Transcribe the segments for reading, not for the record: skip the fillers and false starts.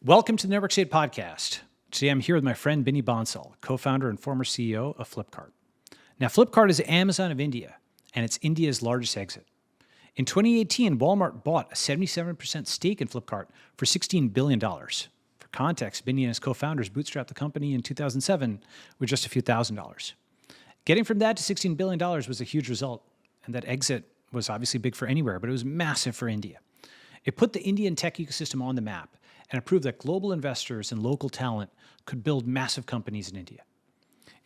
Welcome to the Network State Podcast. Today I'm here with my friend Binny Bansal, co-founder and former CEO of Flipkart. Now, Flipkart is the Amazon of India, and it's India's largest exit. In 2018, Walmart bought a 77% stake in Flipkart for $16 billion. For context, Binny and his co-founders bootstrapped the company in 2007 with just a few $1,000s. Getting from that to $16 billion was a huge result, and that exit was obviously big for anywhere, but it was massive for India. It put the Indian tech ecosystem on the map, and it proved that global investors and local talent could build massive companies in India.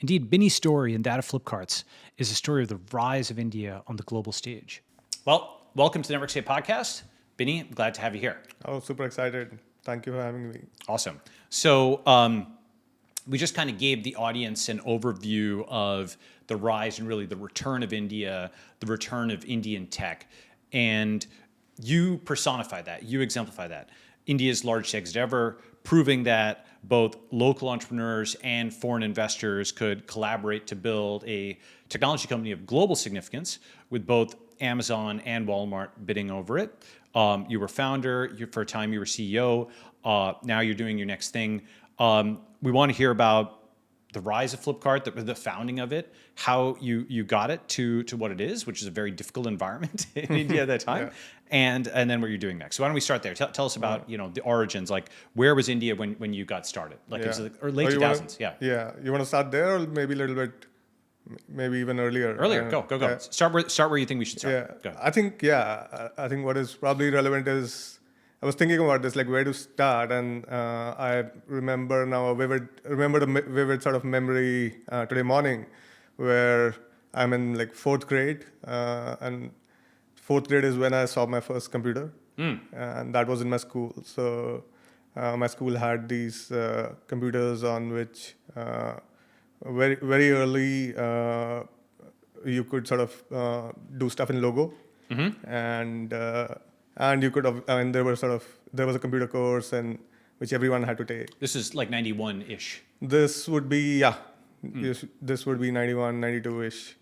Indeed, Binny's story and that of Flipkart's is a story of the rise of India on the global stage. Well, welcome to the Network State Podcast. Binny, I'm glad to have you here. Oh, super excited. Thank you for having me. Awesome. So we just kind of gave the audience an overview of the rise and really the return of India, the return of Indian tech. And you personify that, you exemplify that. India's largest exit ever, proving that both local entrepreneurs and foreign investors could collaborate to build a technology company of global significance with both Amazon and Walmart bidding over it. You were founder, for a time you were CEO, now you're doing your next thing. We want to hear about the rise of Flipkart, the founding of it, how you got it to what it is, which is a very difficult environment in India at that time, yeah. and then what you're doing next. So why don't we start there? Tell us about the origins, like where was India when you got started? Like it was or late 2000s, Yeah, you want to start there or maybe a little bit, maybe even earlier? Earlier, go. Yeah. Start where you think we should start. Yeah, I think what is probably relevant is, I was thinking about this, like where to start, and I remember now a vivid sort of memory today morning, where I'm in like fourth grade, and fourth grade is when I saw my first computer, and that was in my school. So my school had these computers on which very very early you could sort of do stuff in Logo, and you could have, I mean, there was a computer course and which everyone had to take. This is like 91-ish. This would be, this would be 91, 92-ish,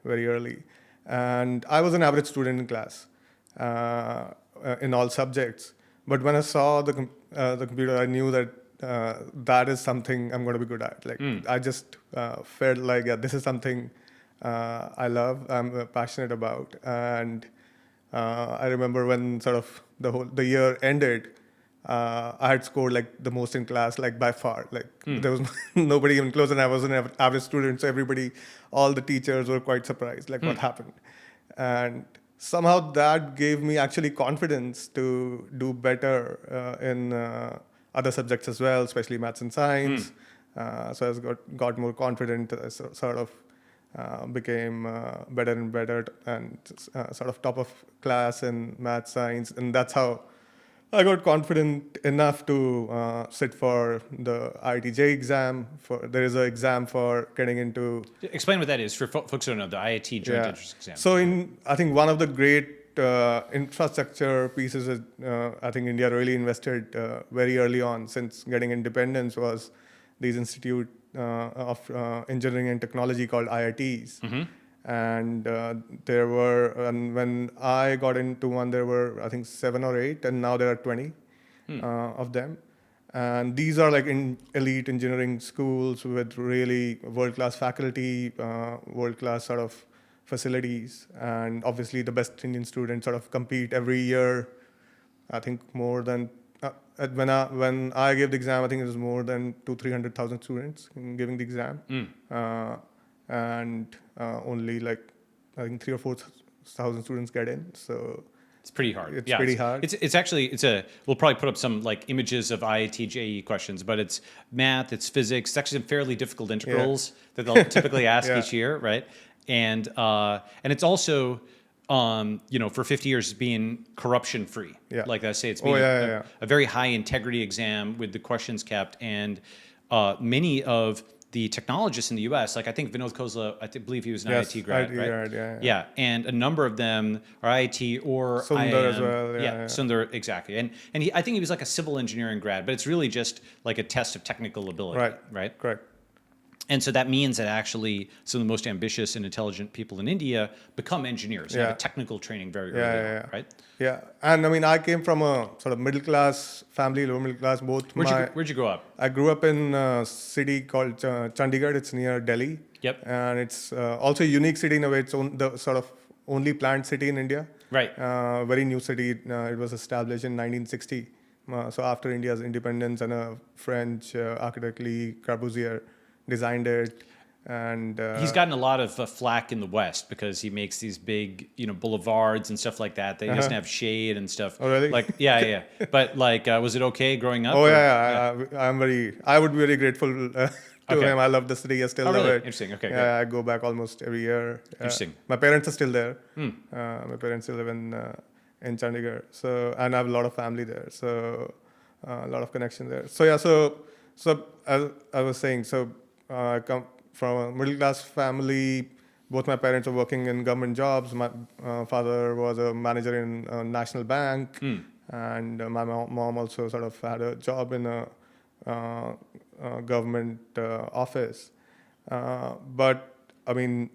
very early. And I was an average student in class in all subjects. But when I saw the computer, I knew that that is something I'm going to be good at. Like I just felt like, this is something I love, I'm passionate about. And I remember when sort of the year ended, I had scored like the most in class, like by far. Like there was nobody even close, and I was an average student, so all the teachers were quite surprised, like what happened. And somehow that gave me actually confidence to do better in other subjects as well, especially maths and science. So I got more confident, sort of became better and better, and sort of top of class in math, science, and that's how I got confident enough to sit for the IIT-JEE exam. There is an exam for getting into. Explain what that is for folks who don't know, the IIT Joint Entrance Exam. So I think one of the great infrastructure pieces that I think India really invested very early on, since getting independence, was these institute of engineering and technology called IITs. And when I got into one, there were, I think, 7 or 8, and now there are 20 of them. And these are like elite engineering schools with really world-class faculty, world-class sort of facilities, and obviously the best Indian students sort of compete every year. I think more than when I gave the exam, I think it was more than 200,000-300,000 students giving the exam, and only like I think 3,000 or 4,000 students get in. So it's pretty hard. It's pretty hard. It's actually we'll probably put up some like images of IIT-JEE questions, but it's math, it's physics, it's actually some fairly difficult integrals that they'll typically ask each year, right? And it's also for 50 years being corruption free. Yeah. Like I say, it's been a very high integrity exam with the questions kept, and many of the technologists in the U.S., like I think Vinod Khosla, I believe he was an IIT grad, right? Yeah, and a number of them are IIT or Sundar IIM. as well. Sundar, exactly. And I think he was like a civil engineering grad, but it's really just like a test of technical ability, right? Correct. And so that means that actually some of the most ambitious and intelligent people in India become engineers and have a technical training very early on, right? Yeah, and I mean, I came from a sort of middle class family, lower middle class. Both Where'd you grow up? I grew up in a city called Chandigarh. It's near Delhi. Yep. And it's also a unique city in a way. It's the sort of only planned city in India. Right. Very new city. It was established in 1960. So after India's independence, and a French architect, Le Corbusier, designed it. And he's gotten a lot of flack in the West because he makes these big, boulevards and stuff like that. They doesn't have shade and stuff. Oh, really? Like, yeah. But like, was it okay growing up? Oh, I would be very grateful to him. I love the city. I still love really? it. Interesting. Okay. Yeah, I go back almost every year. Interesting. My parents are still there. My parents still live in Chandigarh. So, and I have a lot of family there. So, a lot of connection there. So, yeah. So as I was saying, I come from a middle class family. Both my parents are working in government jobs. My father was a manager in a national bank, and my mom also sort of had a job in a government office. But I mean,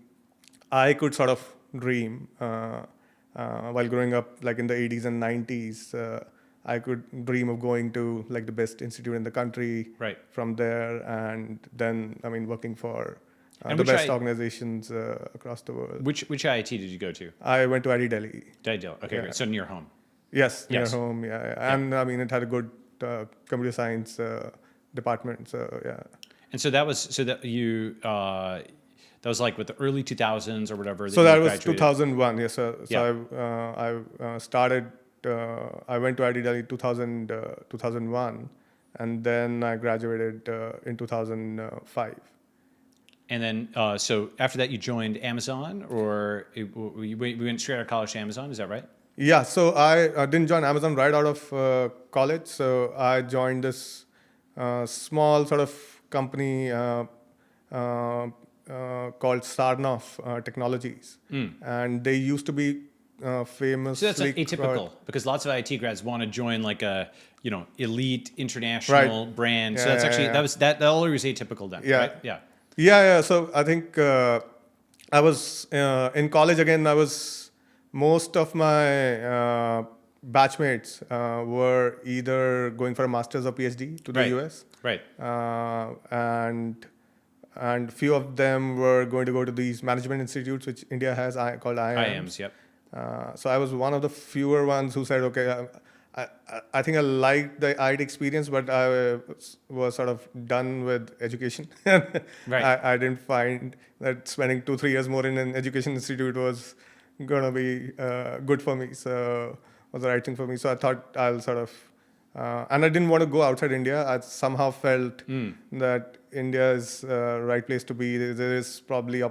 I could sort of dream while growing up, like in the 80s and 90s. I could dream of going to like the best institute in the country. Right. From there, and then working for And the which best organizations across the world. Which IIT did you go to? I went to IIT Delhi. Okay, great. So near home. Yes, near Yes. home. Yeah. And it had a good computer science department. So yeah. And so that was like with the early 2000s or whatever. So that was graduated. 2001. Yes. So Yeah. I started. I went to IIT Delhi 2001, and then I graduated in 2005. And then, so after that, you joined Amazon, or we went straight out of college to Amazon. Is that right? Yeah, so I didn't join Amazon right out of college. So I joined this small sort of company called Sarnoff Technologies, and they used to be famous. So that's like atypical because lots of IIT grads want to join like a elite international brand. So that's actually that always atypical then. Yeah. Right? Yeah. Yeah. So I think I was in college again. Most of my batchmates were either going for a master's or PhD to the US. Right. And few of them were going to go to these management institutes, which India has called IIMs. IIMs, yep. So I was one of the fewer ones who said, okay, I think I liked the IIT experience, but I was sort of done with education. Right. I didn't find that spending 2-3 years more in an education institute was going to be good for me. So was the right thing for me. So I thought I'll sort of, and I didn't want to go outside India. I somehow felt that India is the right place to be. There is probably,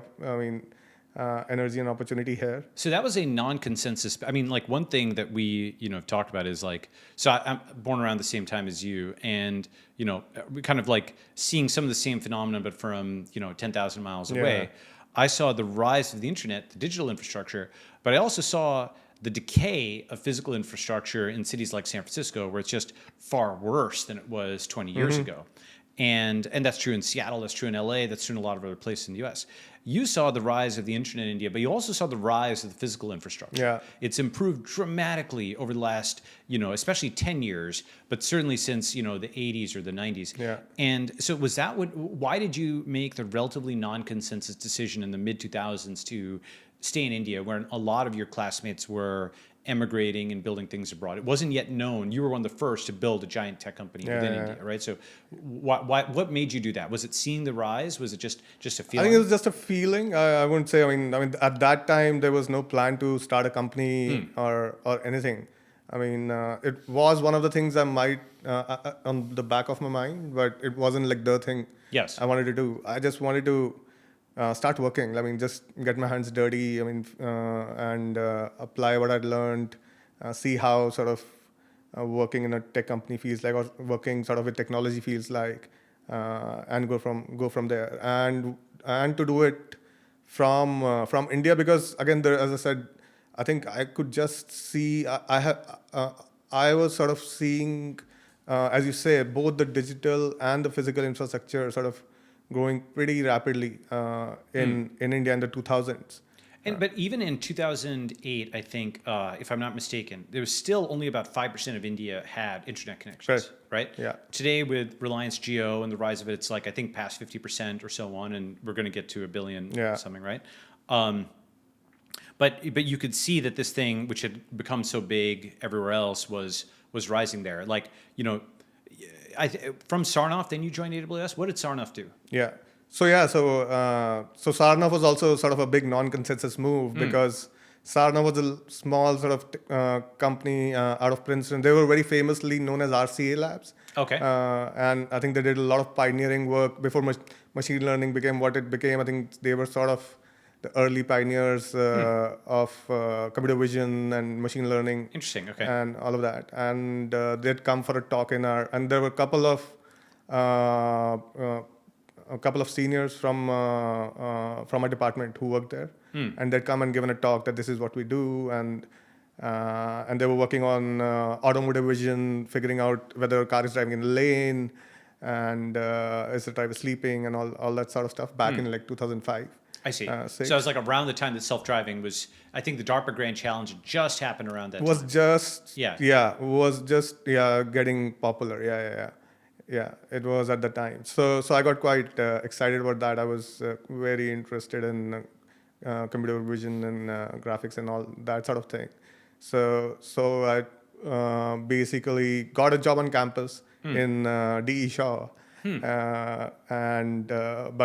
energy and opportunity here. So that was a non-consensus. I mean, like one thing that we, have talked about is like, so I'm born around the same time as you, and we kind of like seeing some of the same phenomena, but from 10,000 miles away. I saw the rise of the internet, the digital infrastructure, but I also saw the decay of physical infrastructure in cities like San Francisco, where it's just far worse than it was 20 years ago. And that's true in Seattle, that's true in LA, that's true in a lot of other places in the US. You saw the rise of the internet in India, but you also saw the rise of the physical infrastructure. Yeah. It's improved dramatically over the last, especially 10 years, but certainly since, the 80s or the 90s. Yeah. And so why did you make the relatively non-consensus decision in the mid-2000s to stay in India, where a lot of your classmates were emigrating and building things abroad? It wasn't yet known. You were one of the first to build a giant tech company within India, right? So what made you do that? Was it seeing the rise? Was it just a feeling? I think it was just a feeling. I wouldn't say, I mean, at that time, there was no plan to start a company or anything. It was one of the things I might, on the back of my mind, but it wasn't like the thing I wanted to do. I just wanted to start working. Just get my hands dirty. And apply what I'd learned. See how sort of working in a tech company feels like, or working sort of with technology feels like, and go from there. And to do it from India, because again, as I said, I think I could just see. I was sort of seeing, as you say, both the digital and the physical infrastructure sort of growing pretty rapidly in India in the 2000s. But even in 2008, I think, if I'm not mistaken, there was still only about 5% of India had internet connections, right? Yeah. Today, with Reliance Jio and the rise of it, it's like I think past 50% or so on, and we're going to get to a billion something, right? But you could see that this thing, which had become so big everywhere else, was rising there. Like, from Sarnoff, then you joined AWS. What did Sarnoff do? Yeah. So Sarnav was also sort of a big non-consensus move because Sarnav was a small sort of company out of Princeton. They were very famously known as RCA Labs. Okay. And I think they did a lot of pioneering work before machine learning became what it became. I think they were sort of the early pioneers of computer vision and machine learning. Interesting. Okay. And all of that. And they'd come for a talk and there were a couple of seniors from my department who worked there, and they'd come and given a talk that this is what we do, and they were working on automotive vision, figuring out whether a car is driving in a lane, and is the driver sleeping, and all that sort of stuff back in like 2005. I see. So it was like around the time that self-driving was. I think the DARPA Grand Challenge had just happened around that time. Was just getting popular. Yeah, it was at the time. So I got quite excited about that. I was very interested in computer vision and graphics and all that sort of thing. So I basically got a job on campus in DE Shaw, but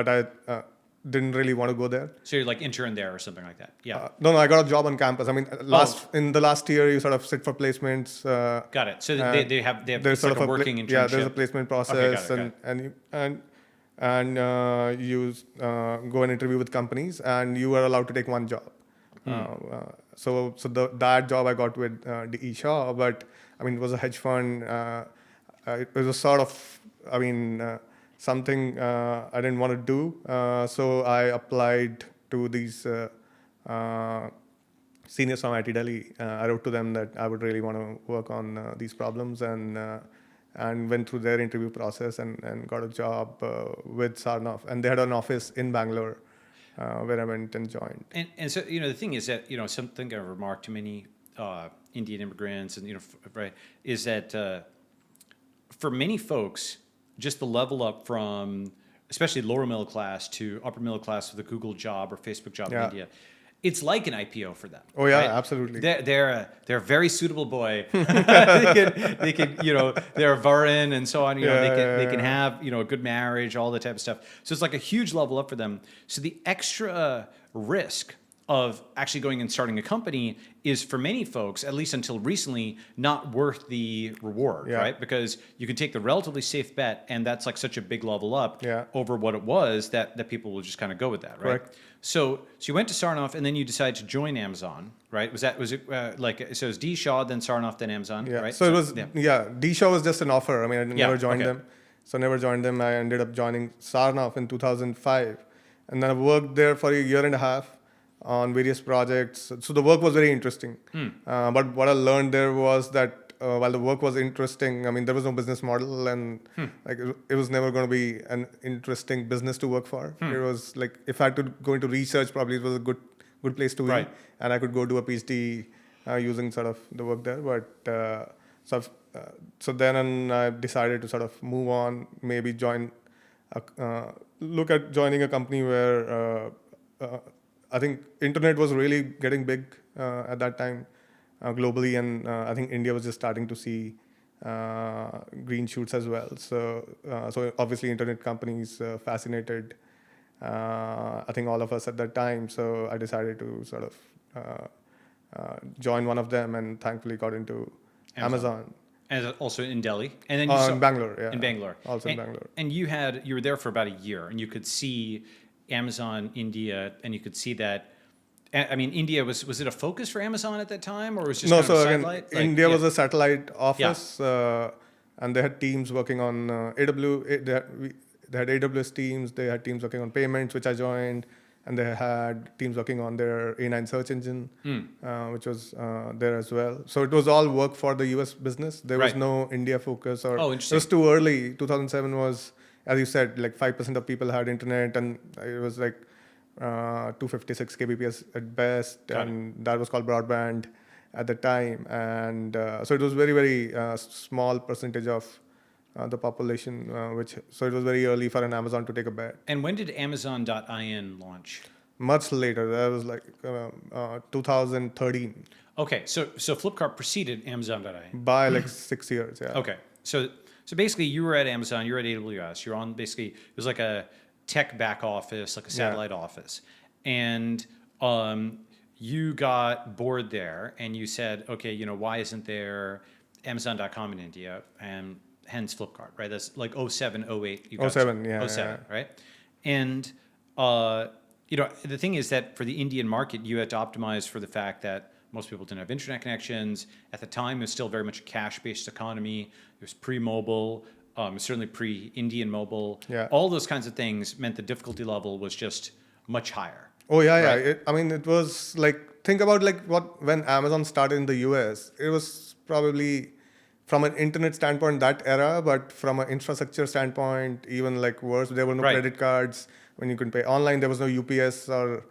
I didn't really want to go there. So you're like intern there or something like that? Yeah. No, I got a job on campus. I mean, in the last year, you sort of sit for placements. Got it. So they have there's sort of a working internship. Yeah, there's a placement process, got it. and you go and interview with companies, and you are allowed to take one job. So that job I got with DE Shaw, but I mean, it was a hedge fund. It was a sort of, something I didn't want to do. So I applied to these seniors from IT Delhi. I wrote to them that I would really want to work on these problems, and went through their interview process and got a job with Sarnoff. And they had an office in Bangalore where I went and joined. And so, the thing is that, something I've remarked to many Indian immigrants and, right, is that for many folks, just the level up from especially lower middle class to upper middle class with a Google job or Facebook job in India, it's like an IPO for them. Oh yeah, right? Absolutely. They're a very suitable boy. they can they're Varan and so on. They can have a good marriage, all that type of stuff. So it's like a huge level up for them. So the extra risk of actually going and starting a company is for many folks, at least until recently, not worth the reward, right? Because you can take the relatively safe bet, and that's like such a big level up over what it was that people will just kind of go with that, right? Correct. So you went to Sarnoff, and then you decided to join Amazon, right? Was it so it was D Shaw, then Sarnoff, then Amazon, right? So it was D Shaw was just an offer. I mean, I never joined them. So I never joined them. I ended up joining Sarnoff in 2005, and then I worked there for a year and a half on various projects. So the work was very interesting. But what I learned there was that while the work was interesting, I mean, there was no business model, and it was never going to be an interesting business to work for. It was like, if I had to go into research, probably it was a good place to be, and I could go do a PhD using sort of the work there. But so then I decided to sort of move on, maybe look at joining a company where I think internet was really getting big at that time globally, and I think India was just starting to see green shoots as well. So obviously internet companies fascinated I think all of us at that time. So I decided to sort of join one of them, and thankfully got into Amazon. And also in Delhi, and then in Bangalore, yeah. In Bangalore, also in Bangalore. And you were there for about a year, and you could see Amazon India, and you could see that. I mean, India was it a focus for Amazon at that time, or was it just kind of a satellite? India was a satellite office, and they had teams working on AWS. They had AWS teams. They had teams working on payments, which I joined, and they had teams working on their A9 search engine, which was there as well. So it was all work for the US business. There was no India focus, or it was too early. 2007 was as you said, like 5% of people had internet, and it was like 256 kbps at best, and that was called broadband at the time. And so it was very, very small percentage of the population, so it was very early for an Amazon to take a bet. And when did Amazon.in launch? Much later, that was like 2013. Okay, so Flipkart preceded Amazon.in by like 6 years. Yeah. Okay, so basically you were at Amazon, you're at AWS, you're on basically it was like a tech back office, like a satellite office, and you got bored there, and you said, okay, why isn't there Amazon.com in India, and hence Flipkart, right? That's like 07, 08. You got 07, yeah. 07, right? And the thing is that for the Indian market, you had to optimize for the fact that most people didn't have internet connections. At the time, it was still very much a cash-based economy. It was pre-mobile, certainly pre-Indian mobile. Yeah. All those kinds of things meant the difficulty level was just much higher. Oh yeah, right? yeah. It was like, think about like when Amazon started in the US, it was probably from an internet standpoint that era, but from an infrastructure standpoint, even like worse. There were no credit cards when you could pay online. There was no UPS or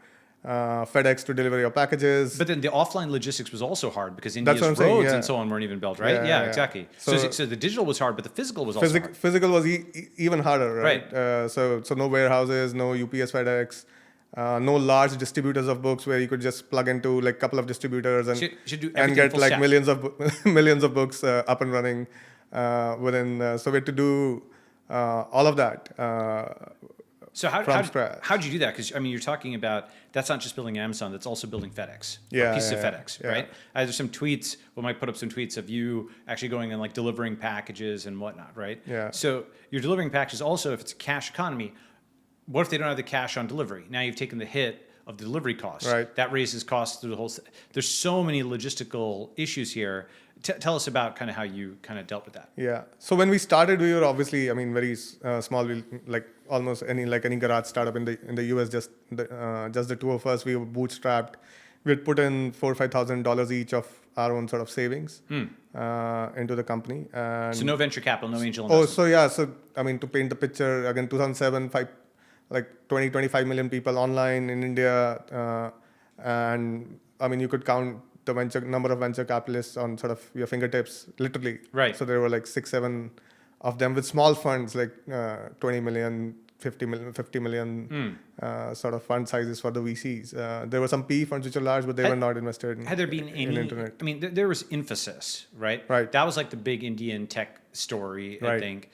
FedEx to deliver your packages. But then the offline logistics was also hard because India's roads and so on weren't even built, right? Yeah, exactly. So the digital was hard, but the physical was also hard. Physical was even harder, right? So no warehouses, no UPS, FedEx, no large distributors of books where you could just plug into like a couple of distributors and get like millions of books up and running within. So we had to do all of that. So how'd you do that? Because you're talking about that's not just building Amazon, that's also building FedEx. Pieces of FedEx, right? There's some tweets. We might put up some tweets of you actually going and like delivering packages and whatnot, right? Yeah. So you're delivering packages. Also, if it's a cash economy, what if they don't have the cash on delivery? Now you've taken the hit of the delivery costs. Right. That raises costs through the whole. There's so many logistical issues here. Tell us about kind of how you kind of dealt with that. Yeah. So when we started, we were obviously, very small. We like almost any garage startup in the US. Just the two of us. We were bootstrapped. We had put in $4,000 or $5,000 each of our own sort of savings into the company. And so no venture capital, no angel investment. So to paint the picture again, 2007, 25 million people online in India, and you could count the number of venture capitalists on sort of your fingertips, literally. Right. So there were like 6-7 of them with small funds, like 20 million, 50 million sort of fund sizes for the VCs. There were some PE funds which are large, but they were not invested in. Had there been any? Internet. There was Infosys, right? Right. That was like the big Indian tech story, I think.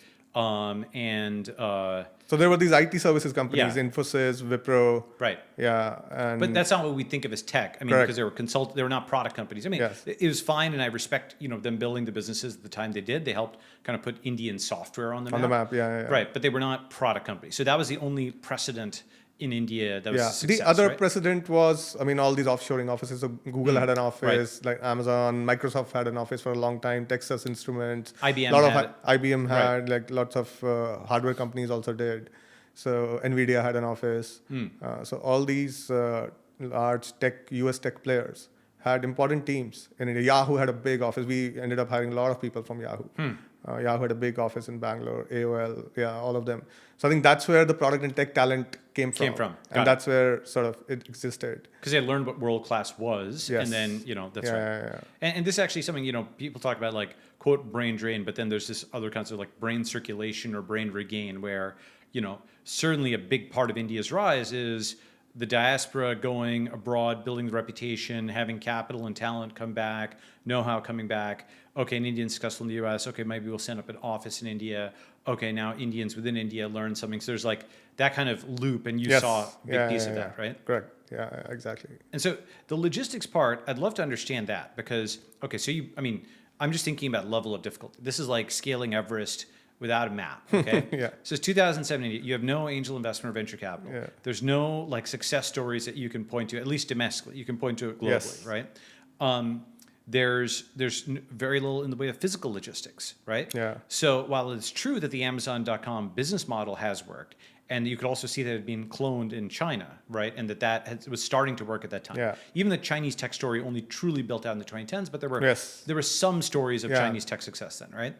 So there were these IT services companies, Infosys, Wipro. Right. Yeah. But that's not what we think of as tech. Because they were they were not product companies. It was fine, and I respect them building the businesses at the time they did. They helped kind of put Indian software on the map. On the map, yeah. Right, but they were not product companies. So that was the only precedent in India that was a success, the other right? precedent was, all these offshoring offices. So Google had an office, like Amazon, Microsoft had an office for a long time, Texas Instruments. IBM had, like lots of hardware companies also did. So NVIDIA had an office. So all these large US tech players had important teams in India. Yahoo had a big office. We ended up hiring a lot of people from Yahoo. Yahoo had a big office in Bangalore, AOL, all of them. So I think that's where the product and tech talent came from. And that's where sort of it existed. Because they learned what world-class was, and then, that's right. Yeah. And this is actually something, people talk about like, quote, brain drain, but then there's this other concept like brain circulation or brain regain where, certainly a big part of India's rise is the diaspora going abroad, building the reputation, having capital and talent come back, know-how coming back. Okay, an Indian successful in the US. Okay, maybe we'll set up an office in India. Okay, now Indians within India learn something. So there's like that kind of loop, and you saw a big piece of that, right? Correct. Yeah, exactly. And so the logistics part, I'd love to understand that because, okay, so I'm just thinking about level of difficulty. This is like scaling Everest without a map, okay? So it's 2007, you have no angel investment or venture capital. There's no like success stories that you can point to, at least domestically. You can point to it globally, right? There's very little in the way of physical logistics, right? Yeah. So while it's true that the Amazon.com business model has worked, and you could also see that it had been cloned in China, right? And that was starting to work at that time. Yeah. Even the Chinese tech story only truly built out in the 2010s, but there were some stories of Chinese tech success then, right?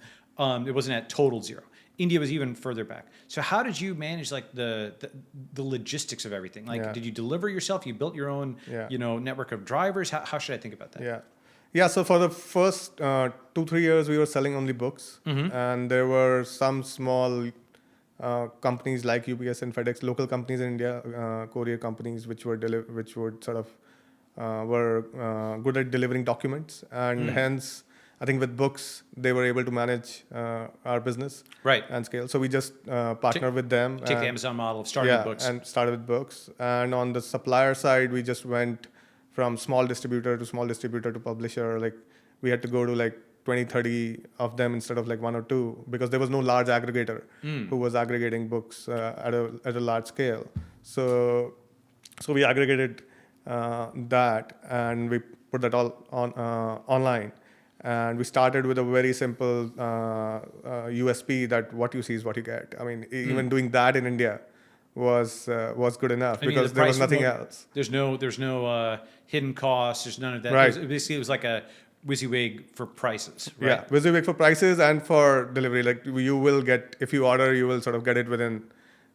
It wasn't at total zero. India was even further back. So how did you manage like the logistics of everything? Like, Yeah. did you deliver yourself? You built your own, Yeah. network of drivers? How should I think about that? Yeah. Yeah. So for the first 2-3 years, we were selling only books, and there were some small companies like UPS and FedEx, local companies in India, courier companies, which which would sort of were good at delivering documents, and hence I think with books they were able to manage our business Right. and scale. So we just partnered with them. Take the and- Amazon model of starting with books. and started with books. And on the supplier side, we just went from small distributor to publisher. Like we had to go to like 20, 30 of them instead of like one or two, because there was no large aggregator who was aggregating books at a large scale. So we aggregated that, and we put that all on online. And we started with a very simple USP that what you see is what you get. I mean, even doing that in India was good enough, I mean, because the there was price nothing won't- else. There's no hidden costs. There's none of that. Right. Basically, it was like a WYSIWYG for prices. Right? Yeah, WYSIWYG for prices and for delivery. Like you will get, if you order, you will sort of get it within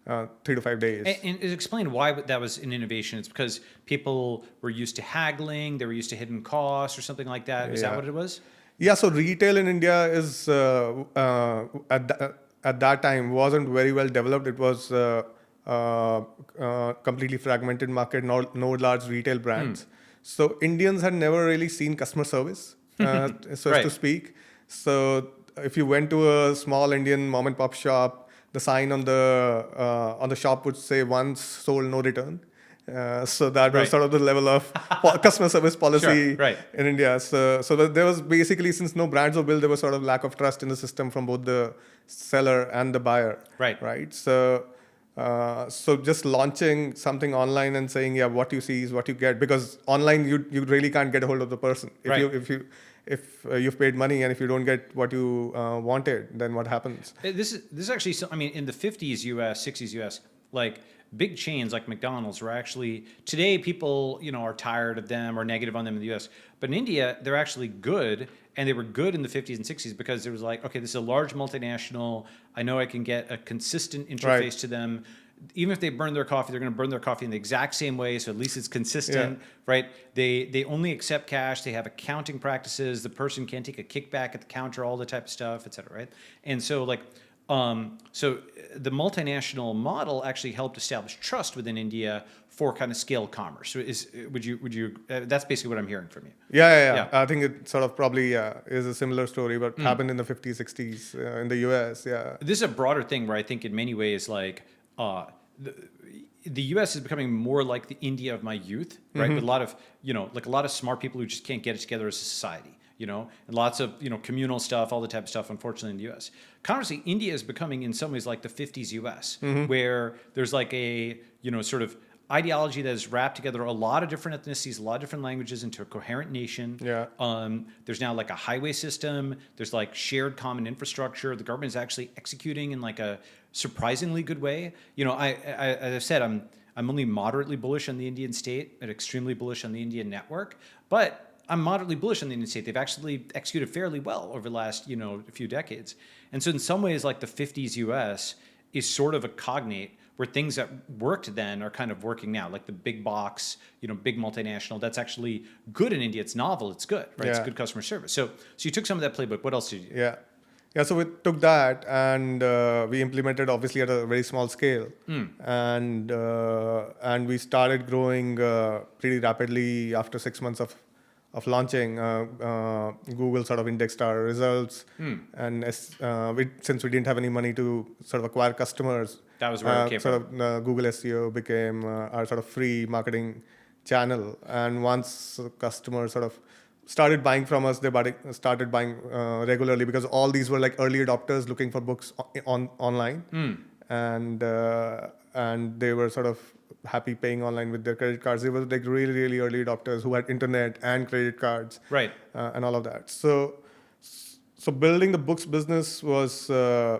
3 to 5 days. And explain why that was an innovation. It's because people were used to haggling, they were used to hidden costs or something like that. Is that Yeah. what it was? Yeah, so retail in India is at that time wasn't very well developed. It was completely fragmented market, no large retail brands. So Indians had never really seen customer service, so as Right. to speak. So if you went to a small Indian mom and pop shop, the sign on the shop would say "once sold, no return." So that was Right. sort of the level of customer service policy Sure, right. in India. So that there was basically, since no brands were built, there was sort of lack of trust in the system from both the seller and the buyer. Right. Right. So just launching something online and saying, yeah, what you see is what you get, because online you really can't get a hold of the person. If Right. you've paid money and if you don't get what you wanted, then what happens? This is actually, I mean, in the 50s US, 60s US, like big chains like McDonald's were actually, today people, are tired of them or negative on them in the US. But in India, they're actually good. And they were good in the 50s and 60s because it was like, okay, this is a large multinational. I know I can get a consistent interface Right. to them. Even if they burn their coffee, they're going to burn their coffee in the exact same way. So at least it's consistent, right? They only accept cash. They have accounting practices. The person can't take a kickback at the counter, all the type of stuff, et cetera, right? And so so the multinational model actually helped establish trust within India for kind of scale commerce. So would you that's basically what I'm hearing from you. Yeah. I think it sort of probably is a similar story, but happened in the 50s, 60s in the US. Yeah. This is a broader thing where I think in many ways, like the U.S. is becoming more like the India of my youth, right? With a lot of, like a lot of smart people who just can't get it together as a society, and lots of, communal stuff, all the type of stuff, unfortunately, in the U.S. Conversely, India is becoming in some ways like the 50s U.S., where there's like a, sort of ideology that has wrapped together a lot of different ethnicities, a lot of different languages into a coherent nation. Yeah. There's now like a highway system. There's like shared common infrastructure. The government is actually executing in like a surprisingly good way. As I said, I'm only moderately bullish on the Indian state and extremely bullish on the Indian network, but I'm moderately bullish on the Indian state. They've actually executed fairly well over the last, a few decades. And so in some ways, like the 50s US is sort of a cognate where things that worked then are kind of working now, like the big box, big multinational. That's actually good in India. It's novel. It's good, right? It's Yeah. good customer service. So you took some of that playbook. What else did you do? Yeah, so we took that and we implemented obviously at a very small scale, and we started growing pretty rapidly after 6 months of launching. Google sort of indexed our results, and since we didn't have any money to sort of acquire customers, That was where it came sort of Google SEO became our sort of free marketing channel. And once customers sort of started buying from us, they started buying regularly, because all these were like early adopters looking for books online, and they were sort of happy paying online with their credit cards. They were like really, really early adopters who had internet and credit cards, Right. and all of that. So building the books business was a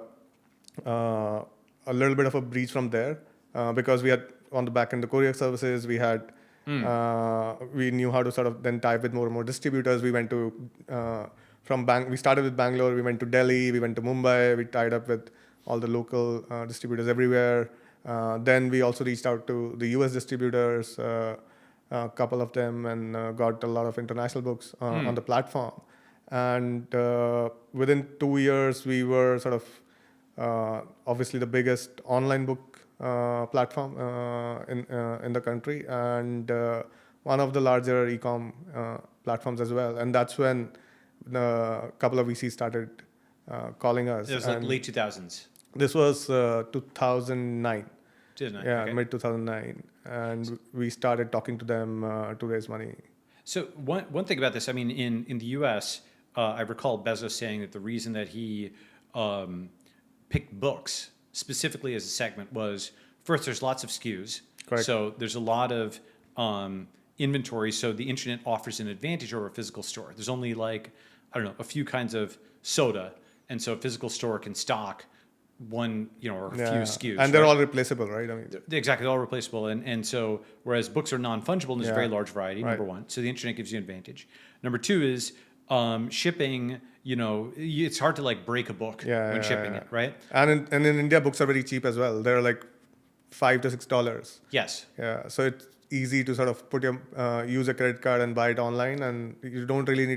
little bit of a breach from there, because we had on the back end the courier services. We had we knew how to sort of then tie with more and more distributors. We went to we started with Bangalore. We went to Delhi. We went to Mumbai. We tied up with all the local distributors everywhere. Then we also reached out to the US distributors, a couple of them, and got a lot of international books on the platform. And within 2 years, we were sort of obviously the biggest online book platform in the country, and one of the larger e-com platforms as well. And that's when a couple of VCs started calling us. It was like late 2000s. This was 2009. 2009. Yeah, okay. mid 2009, and we started talking to them to raise money. So one thing about this, I mean, in the U.S., I recall Bezos saying that the reason that he picked books specifically as a segment was, first, there's lots of SKUs. Correct. So there's a lot of inventory. So the internet offers an advantage over a physical store. There's only like, I don't know, a few kinds of soda. And so a physical store can stock one, or a few SKUs. And they're all replaceable, right? I mean, Exactly, they're all replaceable. And so, whereas books are non-fungible and there's a very large variety, Right. number one. So the internet gives you an advantage. Number two is shipping, it's hard to like break a book when shipping it, right? And in India, books are very cheap as well. They're like $5 to $6. Yes. Yeah, so it's easy to sort of put your use a credit card and buy it online, and you don't really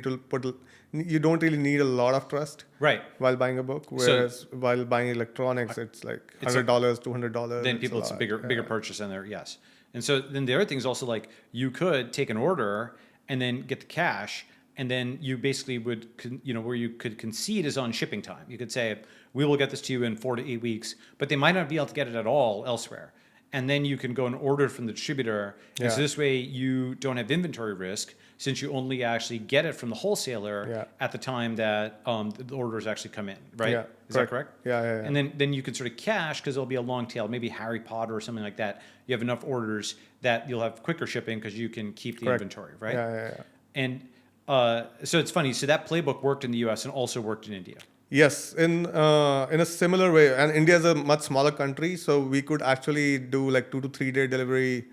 need a lot of trust Right. while buying a book. Whereas while buying electronics, it's like $100, $200. Then people, it's a bigger purchase in there, yes. And so then the other thing is also like you could take an order and then get the cash, and then you basically would, where you could concede is on shipping time. You could say, we will get this to you in 4 to 8 weeks, but they might not be able to get it at all elsewhere. And then you can go and order from the distributor. And so this way you don't have inventory risk, since you only actually get it from the wholesaler at the time that the orders actually come in, right? Yeah, Is that correct? Yeah. And then you can sort of cash, because there'll be a long tail, maybe Harry Potter or something like that. You have enough orders that you'll have quicker shipping because you can keep the inventory, right? Yeah. And so it's funny. So that playbook worked in the US and also worked in India. Yes, in a similar way. And India is a much smaller country, so we could actually do like 2 to 3 day delivery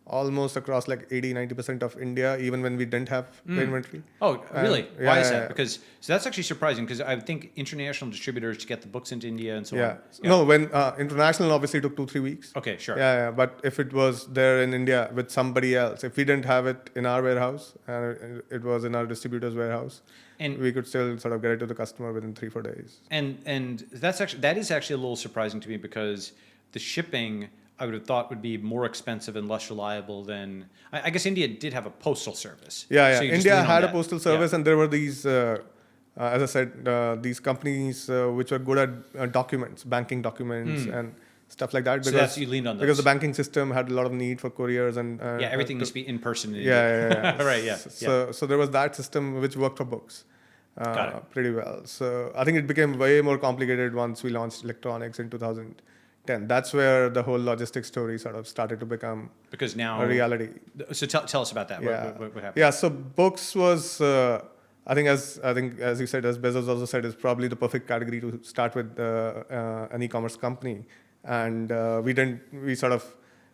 almost across like 80-90% of India, even when we didn't have the inventory. Oh, really? And, Why is that? Because so that's actually surprising, because I would think international distributors to get the books into India and so on. No, when international obviously took 2-3 weeks. Okay, sure. Yeah, but if it was there in India with somebody else, if we didn't have it in our warehouse and it was in our distributor's warehouse, And we could still sort of get it to the customer within 3-4 days. And that is actually a little surprising to me, because the shipping I would have thought would be more expensive and less reliable than, I guess India did have a postal service. Yeah. So you just India lean on had a that. postal service, and there were these, as I said, these companies which were good at documents, banking documents, and stuff like that. So that's, you leaned on those. Because the banking system had a lot of need for couriers and everything needs to be in person. In Yeah. Right. Yeah. So there was that system which worked for books Got it. pretty well. So I think it became way more complicated once we launched electronics in 2010. That's where the whole logistics story sort of started to become Because now a reality. So tell us about that. Yeah. What happened? Yeah. So books was, I think as you said, as Bezos also said, is probably the perfect category to start with an e-commerce company. And we sort of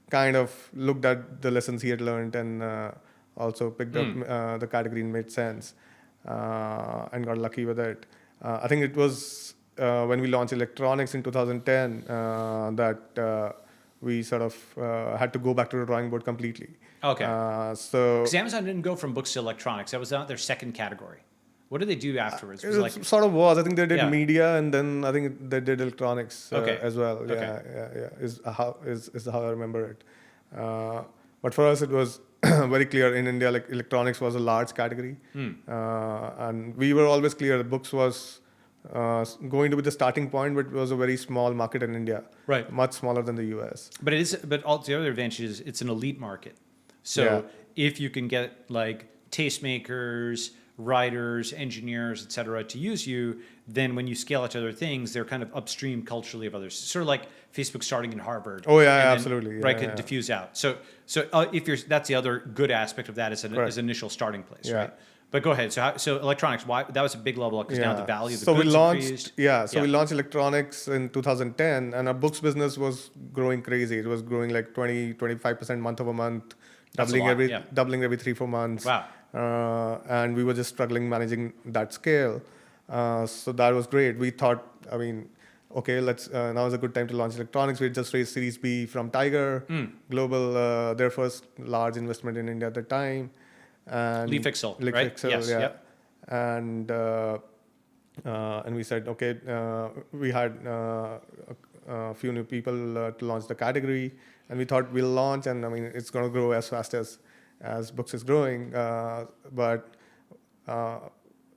kind of looked at the lessons he had learned and also picked up the category and made sense and got lucky with it. I think it was when we launched electronics in 2010 that we sort of had to go back to the drawing board completely. Okay. So Because Amazon didn't go from books to electronics. That was not their second category. What did they do afterwards? It was like, sort of was. I think they did Yeah. media, and then I think they did electronics as well. Yeah, Okay. yeah. Is how I remember it. But for us, it was very clear in India. Like electronics was a large category, and we were always clear that books was going to be the starting point, but it was a very small market in India. Right. Much smaller than the US. But it is. But all the other advantage is it's an elite market. So if you can get like tastemakers, writers, engineers, et cetera, to use you, then when you scale it to other things, they're kind of upstream culturally of others. Sort of like Facebook starting in Harvard. Oh yeah, and then, absolutely. Yeah, right, could yeah. diffuse out. So if you're, that's the other good aspect of that is an initial starting place, right? But go ahead. So electronics, why that was a big level because now the value of the goods increased. We launched electronics in 2010, and our books business was growing crazy. It was growing like 25% month over month, doubling every 3-4 months. Wow. And we were just struggling managing that scale. So that was great. We thought, okay, let's now is a good time to launch electronics. We just raised Series B from Tiger Global, their first large investment in India at the time, and Leaf Excel, Leaf right? Excel, Yes, yeah, yep. and we said, okay, we had a few new people to launch the category, and we thought we'll launch, and I mean it's going to grow as fast as books is growing, but.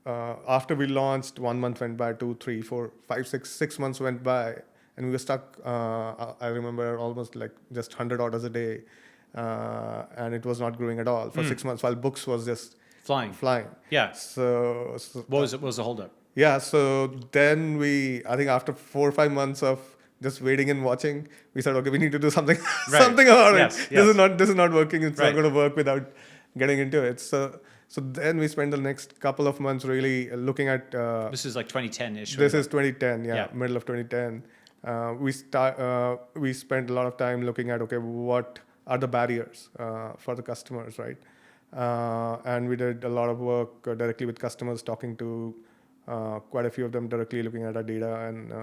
After we launched, 1 month went by, 2, 3, 4, 5, 6 months went by, and we were stuck. I remember almost like just 100 orders a day, and it was not growing at all for 6 months, while books was just Flying. Yeah. So What was the holdup? yeah. So then I think after 4 or 5 months of just waiting and watching, we said, okay, we need to do something, Right. something about Yes, it. yes. This is not working. It's Right. not going to work without getting into it. So then we spent the next couple of months really looking at. This is like 2010-ish. This is 2010, Yeah. middle of 2010. We spent a lot of time looking at, okay, what are the barriers for the customers, right? And we did a lot of work directly with customers, talking to quite a few of them directly, looking at our data and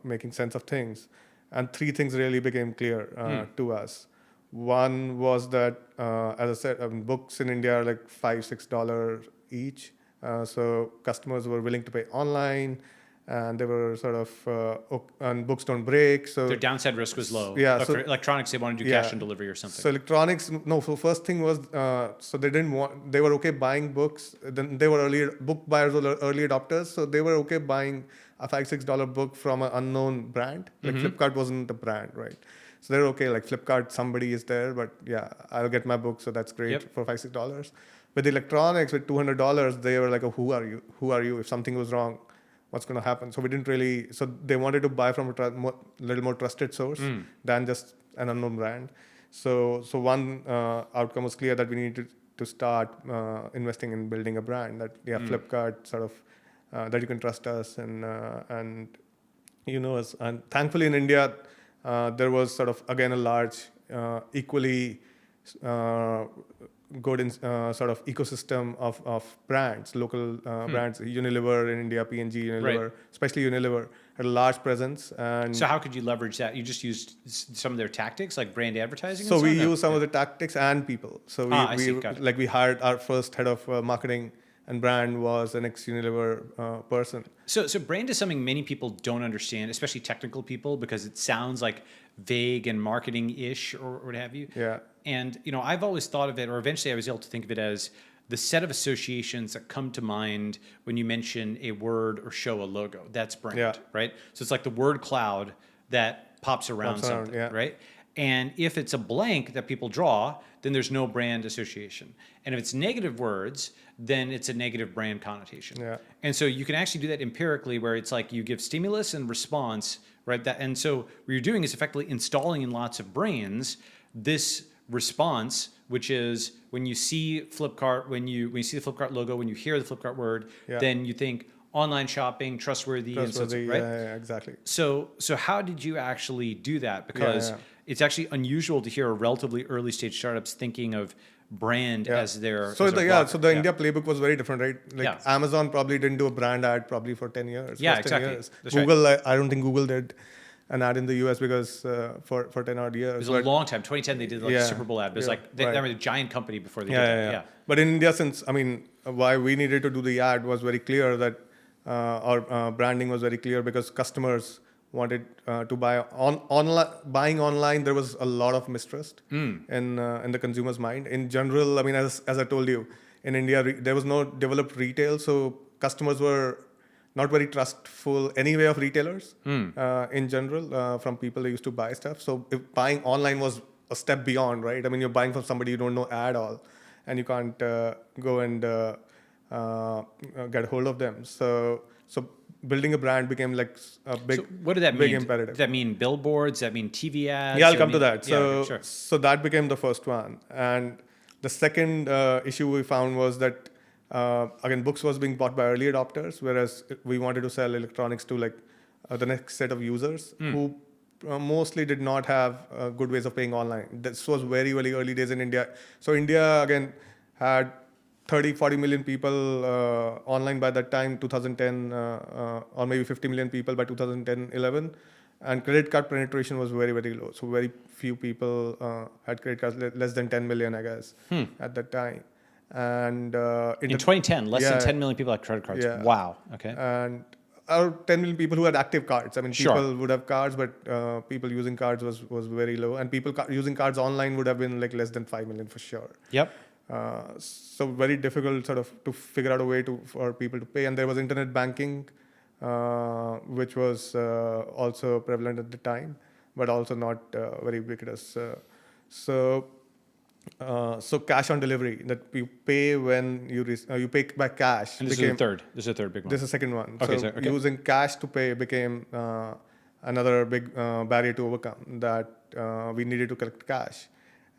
making sense of things. And 3 things really became clear to us. One was that, as I said, books in India are like $5-6 each. So customers were willing to pay online, and they were sort of, and books don't break. So their downside risk was low. Yeah, But so- for electronics, they want to do Yeah. cash on delivery or something. So electronics, no. So first thing was, so they didn't want. They were okay buying books. Then they were book buyers were early adopters, so they were okay buying a $5-6 book from an unknown brand. Like Flipkart wasn't a brand, right? So they're okay. Like Flipkart, somebody is there, but yeah, I'll get my book, so that's great Yep. for $5-6. With electronics, with $200, they were like, oh, who are you? Who are you? If something was wrong, what's going to happen? So we didn't really. So they wanted to buy from a little more trusted source than just an unknown brand. So one outcome was clear that we needed to start investing in building a brand that Flipkart sort of that you can trust us and you know us. And thankfully in India there was sort of again a large equally good sort of ecosystem of brands, local brands. Unilever in India, P&G, Unilever, Right. especially Unilever, had a large presence. And So how could you leverage that? You just used some of their tactics, like brand advertising? so and we no? use some of the tactics and people. So I see. Got it. like we hired our first head of marketing and brand was an ex-Unilever person. So brand is something many people don't understand, especially technical people, because it sounds like vague and marketing-ish or what have you. Yeah. And I've always thought of it, or eventually I was able to think of it as the set of associations that come to mind when you mention a word or show a logo. That's brand, Yeah. right? So it's like the word cloud that pops around something, yeah. right? And if it's a blank that people draw, then there's no brand association. And if it's negative words, then it's a negative brand connotation. Yeah. And so you can actually do that empirically, where it's like you give stimulus and response, right? And so what you're doing is effectively installing in lots of brains this response, which is when you see Flipkart, when you see the Flipkart logo, when you hear the Flipkart word, then you think online shopping, trustworthy, and so Trustworthy, right? yeah, exactly. So how did you actually do that? Because it's actually unusual to hear a relatively early stage startups thinking of brand as their so as the their yeah blocker. so the India playbook was very different, right? Like Yeah. Amazon probably didn't do a brand ad probably for 10 years. Yeah, first 10 exactly. years. That's right. Google, I don't think Google did an ad in the US because for 10 odd years. It was a long time. 2010 they did like a Super Bowl ad, but it's like they were a giant company before they did that. Yeah. But in India, since why we needed to do the ad was very clear that our branding was very clear because customers wanted to buy online. Buying online, there was a lot of mistrust in the consumer's mind. In general, as I told you, in India there was no developed retail, so customers were not very trustful anyway of retailers in general from people who used to buy stuff. So if buying online was a step beyond, right? You're buying from somebody you don't know at all, and you can't go and get hold of them. So building a brand became like a big. So what did that big mean? imperative. Did that mean billboards? Did that mean TV ads? Yeah, I'll Did come it to mean- that. Yeah, So, okay, sure. so that became the first one. And the second issue we found was that, again, books was being bought by early adopters, whereas we wanted to sell electronics to like the next set of users who mostly did not have good ways of paying online. This was very, very early days in India. So India, again, had 30, 40 million people online by that time, 2010, or maybe 50 million people by 2010, 11. And credit card penetration was very, very low. So very few people had credit cards, less than 10 million, I guess, at that time. And in 2010, less than yeah, 10 million people had credit cards. yeah. Wow. Okay. And 10 million people who had active cards. I mean, Sure. people would have cards, but people using cards was very low. And people using cards online would have been like less than 5 million for sure. Yep. So very difficult sort of to figure out a way for people to pay. And there was internet banking, which was also prevalent at the time, but also not very ubiquitous. So cash on delivery, that you pay when you pay by cash. And this is the third. This is the third big one. This is the second one. Okay, so okay. using cash to pay became another big barrier to overcome, that we needed to collect cash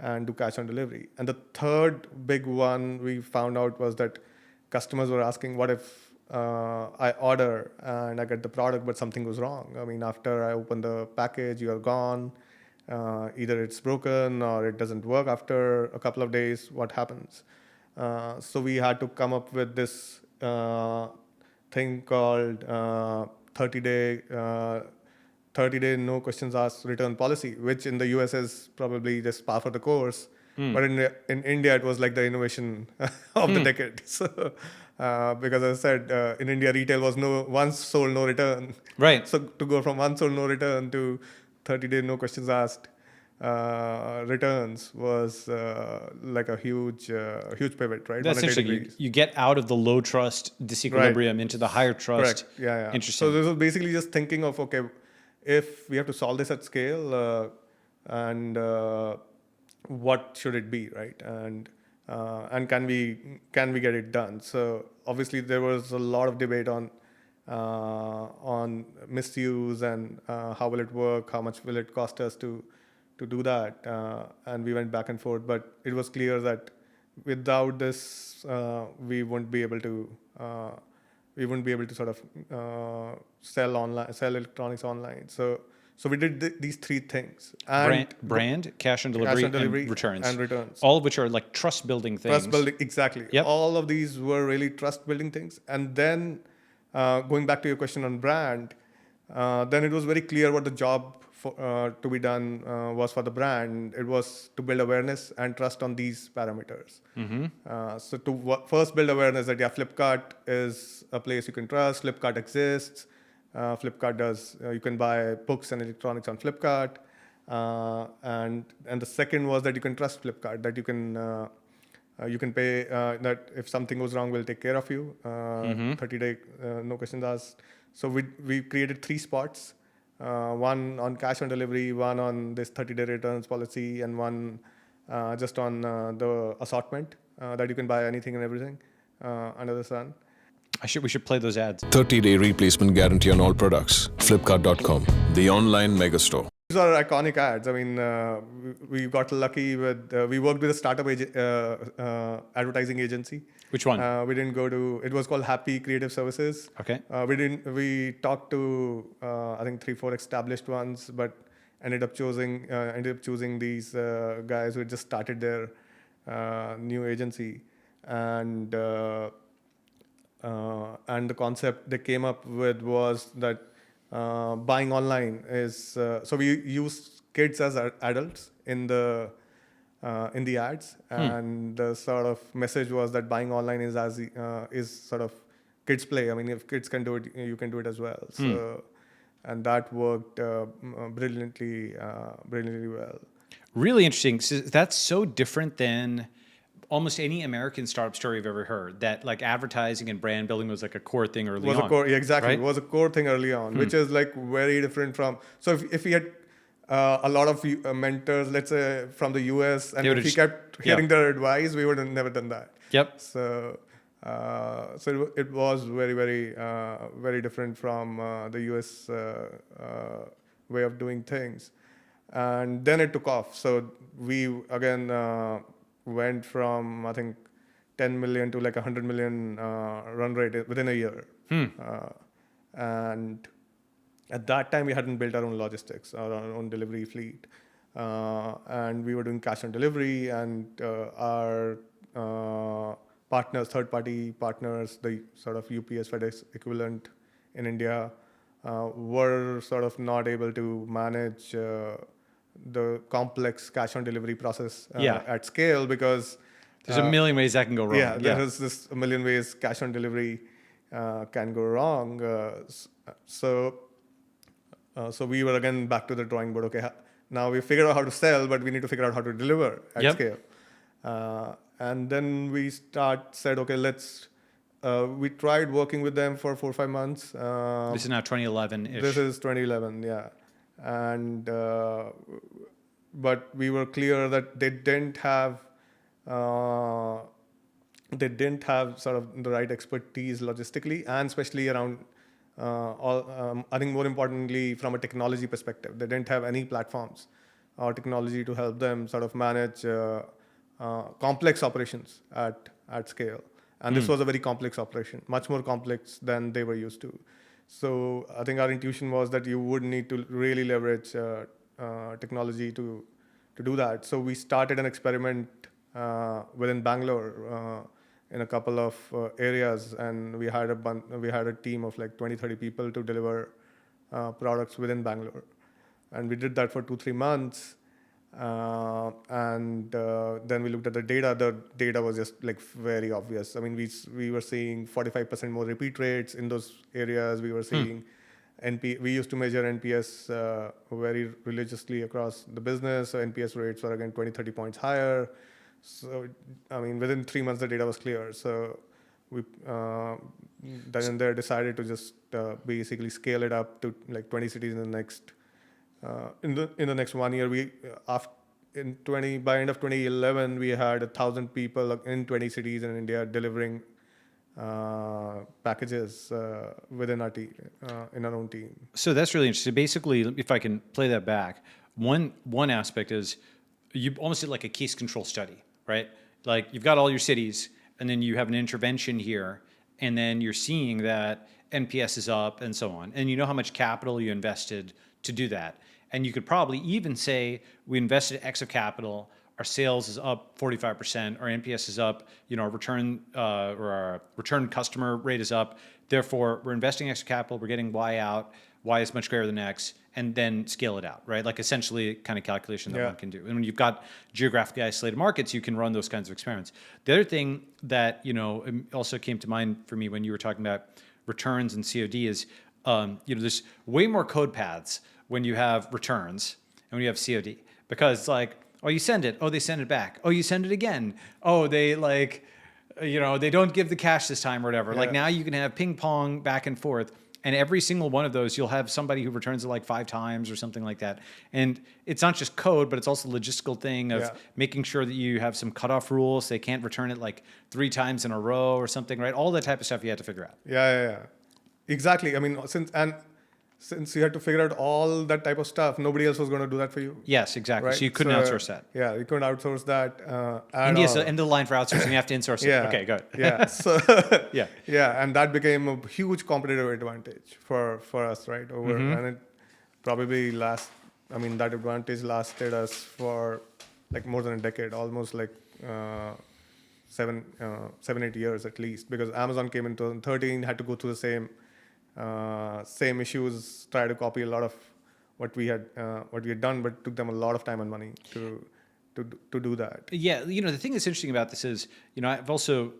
and do cash on delivery. And the third big one we found out was that customers were asking, what if I order and I get the product, but something goes wrong? I mean, after I open the package, you are gone. Either it's broken or it doesn't work after a couple of days. What happens? So we had to come up with this thing called 30-day no questions asked return policy, which in the US is probably just par for the course. But in India, it was like the innovation of the decade. So, because as I said, in India, retail was once sold, no return. Right. So to go from once sold, no return to 30-day no questions asked returns was like a huge pivot, right? That's interesting. You get out of the low trust disequilibrium into the higher trust. Correct. Yeah. Interesting. So this was basically just thinking of, okay, if we have to solve this at scale, and what should it be, right? And can we get it done? So obviously there was a lot of debate on misuse and how will it work, how much will it cost us to do that, and we went back and forth. But it was clear that without this, we wouldn't be able to sort of sell electronics online. So we did these three things: and brand, cash on delivery, and returns. All of which are like trust building things. Trust building, exactly. Yep. All of these were really trust building things. And then going back to your question on brand, then it was very clear what the job to be done was for the brand. It was to build awareness and trust on these parameters. So to first build awareness that Flipkart is a place you can trust. Flipkart exists. Flipkart does. You can buy books and electronics on Flipkart. And the second was that you can trust Flipkart. That you can pay. That if something goes wrong, we'll take care of you. 30-day no questions asked. So we created 3 spots. One on cash on delivery, one on this 30-day returns policy, and one just on the assortment that you can buy anything and everything under the sun. We should play those ads. 30-day replacement guarantee on all products. Flipkart.com, the online megastore. These are iconic ads. I mean, we got lucky with, we worked with a startup advertising agency. Which one? We didn't go to, it was called Happy Creative Services. Okay. We talked to, I think 3-4 established ones, but ended up choosing these guys who had just started their new agency. And the concept they came up with was that buying online is so we use kids as adults in the ads, and the sort of message was that buying online is sort of kids play. I mean, if kids can do it, you can do it as well. So, and that worked brilliantly well. Really interesting. So that's so different than almost any American startup story I've ever heard, that like advertising and brand building was like a core thing early on. Exactly. Right? It was a core thing early on, which is like very different from, so if we had a lot of mentors, let's say from the US, and if we kept hearing their advice, we would have never done that. Yep. So it was very, very, very different from the US way of doing things. And then it took off. So we, again, went from, I think, 10 million to like 100 million run rate within a year. And at that time, we hadn't built our own logistics, our own delivery fleet. And we were doing cash on delivery, and our partners, third-party partners, the sort of UPS, FedEx equivalent in India, were sort of not able to manage the complex cash on delivery process at scale because there's a million ways that can go wrong. Yeah, there is this a million ways cash on delivery can go wrong. So we were again back to the drawing board. Okay, now we figured out how to sell, but we need to figure out how to deliver at scale. And then we said, okay, we tried working with them for 4 or 5 months. This is now 2011-ish. This is 2011, yeah. And but we were clear that they didn't have sort of the right expertise logistically, and especially around I think more importantly from a technology perspective, they didn't have any platforms or technology to help them sort of manage complex operations at scale. And this was a very complex operation, much more complex than they were used to. So I think our intuition was that you would need to really leverage technology to do that. So we started an experiment within Bangalore in a couple of areas, and we had a team of like 20-30 people to deliver products within Bangalore. And we did that for 2-3 months. And then we looked at the data. The data was just like very obvious. I mean, we were seeing 45% more repeat rates in those areas. We were seeing we used to measure NPS very religiously across the business. So NPS rates were again 20-30 points higher. So I mean, within 3 months the data was clear. So we then and there decided to just basically scale it up to like 20 cities in the next. In the next 1 year, by end of 2011, we had 1,000 people in 20 cities in India delivering packages within our team, in our own team. So that's really interesting. Basically, if I can play that back, one aspect is you almost did like a case control study, right? Like you've got all your cities, and then you have an intervention here, and then you're seeing that NPS is up and so on, and you know how much capital you invested to do that. And you could probably even say we invested X of capital, our sales is up 45%, our NPS is up, our return or our return customer rate is up. Therefore, we're investing X of capital, we're getting Y out, Y is much greater than X, and then scale it out, right? Like essentially kind of calculation that one can do. And when you've got geographically isolated markets, you can run those kinds of experiments. The other thing that, also came to mind for me when you were talking about returns and COD is, there's way more code paths when you have returns and when you have COD, because it's like, oh, you send it, oh, they send it back, oh, you send it again, oh, they they don't give the cash this time or whatever. Like now you can have ping pong back and forth, and every single one of those you'll have somebody who returns it like 5 times or something like that. And it's not just code, but it's also a logistical thing of making sure that you have some cutoff rules. They can't return it like 3 times in a row or something, right? All that type of stuff you have to figure out. Yeah. Exactly. I mean, since you had to figure out all that type of stuff, nobody else was going to do that for you. Yes, exactly. Right? So you couldn't outsource that. Yeah, you couldn't outsource that. India's the end of the line for outsourcing. You have to insource it. Okay, good. Yeah. So yeah, and that became a huge competitive advantage for us, right? And it probably that advantage lasted us for like more than a decade, almost like 7-8 years at least, because Amazon came in 2013, had to go through the same issues, try to copy a lot of what we had done, but it took them a lot of time and money to do that. Yeah, the thing that's interesting about this is, I've also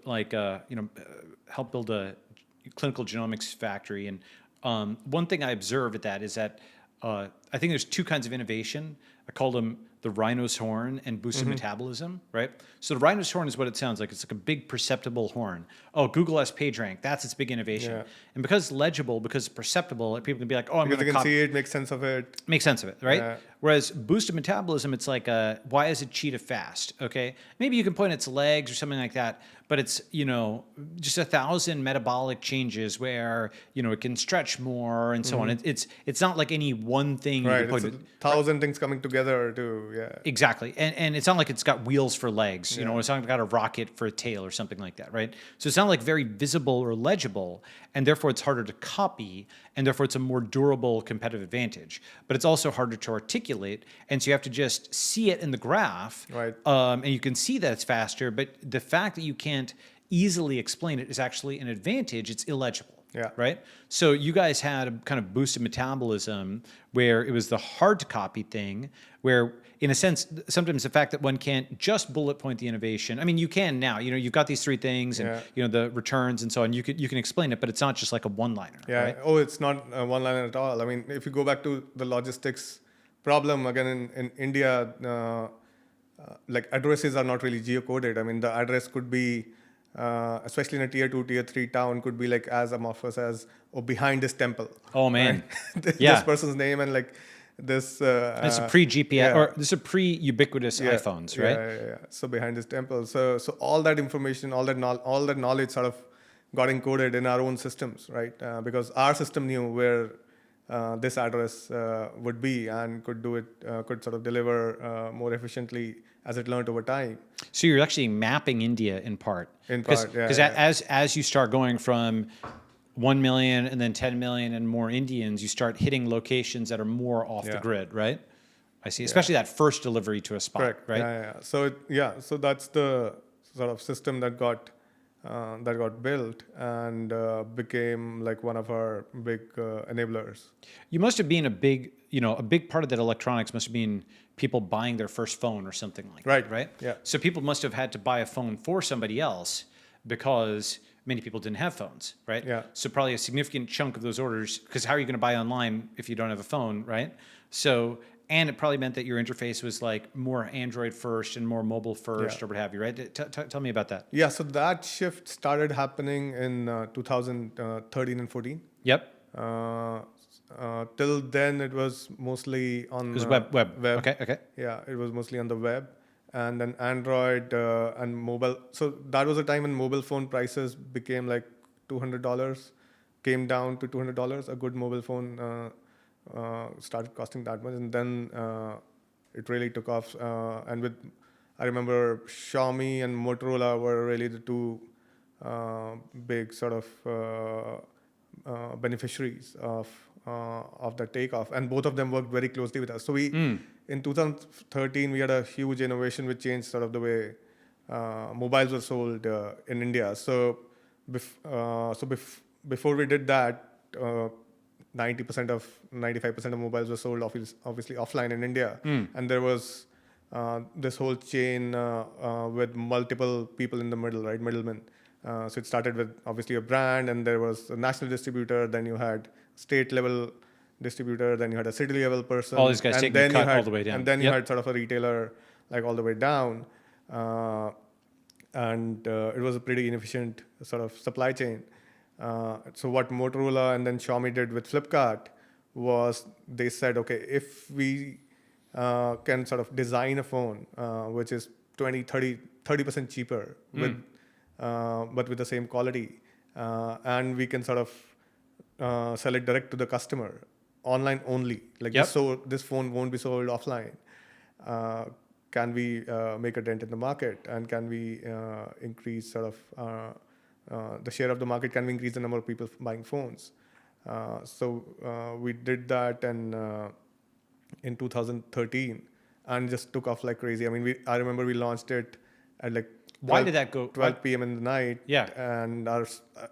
helped build a clinical genomics factory, and one thing I observe at that is that I think there's 2 kinds of innovation. I call them the rhino's horn and boosted metabolism, right? So the rhino's horn is what it sounds like. It's like a big perceptible horn. Oh, Google has PageRank. That's its big innovation. Yeah. And because it's legible, because it's perceptible, people can be like, oh, I'm going to copy. See it, make sense of it. Make sense of it, right? Yeah. Whereas boosted metabolism, it's like, why is it cheetah fast? Okay, maybe you can point its legs or something like that, but it's just 1,000 metabolic changes where it can stretch more and so on. It's not like any one thing. Right, it's 1,000 things coming together to exactly, and it's not like it's got wheels for legs. It's not got a rocket for a tail or something like that, right? So it's not like very visible or legible, and therefore it's harder to copy, and therefore it's a more durable competitive advantage. But it's also harder to articulate, and so you have to just see it in the graph, right? And you can see that it's faster, but the fact that you can't easily explain it is actually an advantage. It's illegible. Yeah. Right. So you guys had a kind of boosted metabolism where it was the hard to copy thing, where in a sense, sometimes the fact that one can't just bullet point the innovation. I mean, you can now, you've got these three things and, the returns and so on, you can explain it, but it's not just like a one-liner. Yeah. Right? Oh, it's not a one-liner at all. I mean, if you go back to the logistics problem, again, in India, like addresses are not really geocoded. I mean, the address could be, especially in a tier 2, tier 3 town, could be like as amorphous as, behind this temple. Oh, man. Right? Yeah. This person's name and like this. It's a pre-GPS or this is a pre-ubiquitous iPhones, right? Yeah. So behind this temple. So all that information, all that knowledge sort of got encoded in our own systems, right? Because our system knew where this address would be and could do it, could sort of deliver more efficiently as it learned over time. So you're actually mapping India in part. Because as you start going from 1 million and then 10 million and more Indians, you start hitting locations that are more off the grid, right? I see. Especially that first delivery to a spot, correct. right? Yeah. So that's the sort of system that got built and became like one of our big enablers. You must have been a big part of that electronics must have been people buying their first phone or something like that, right? Yeah. So people must have had to buy a phone for somebody else because many people didn't have phones, right? Yeah. So probably a significant chunk of those orders, because how are you going to buy online if you don't have a phone, right? So, and it probably meant that your interface was like more Android first and more mobile first or what have you, right? Tell me about that. Yeah, so that shift started happening in 2013 and 14. Yep. Till then, it was mostly on web. Okay. Yeah, it was mostly on the web, and then Android and mobile. So that was a time when mobile phone prices became like $200, came down to $200. A good mobile phone started costing that much, and then it really took off. And I remember Xiaomi and Motorola were really the two big sort of beneficiaries of that takeoff, and both of them worked very closely with us. So in 2013 we had a huge innovation which changed sort of the way mobiles were sold in India. So before we did that, 95% of mobiles were sold obviously offline in India, and there was this whole chain with multiple people in the middle, right, middlemen. So it started with obviously a brand, and there was a national distributor, then you had state level distributor, then you had a city level person. All these guys taking the cut all the way down. And then you had sort of a retailer like all the way down. And it was a pretty inefficient sort of supply chain. So what Motorola and then Xiaomi did with Flipkart was they said, okay, if we can sort of design a phone which is 30% cheaper but with the same quality, and we can sort of sell it direct to the customer, online only. Like this phone won't be sold offline. Can we make a dent in the market, and can we increase sort of the share of the market? Can we increase the number of people buying phones? So we did that, and in 2013, and just took off like crazy. I mean, I remember we launched it at like 12 p.m. in the night. Yeah. And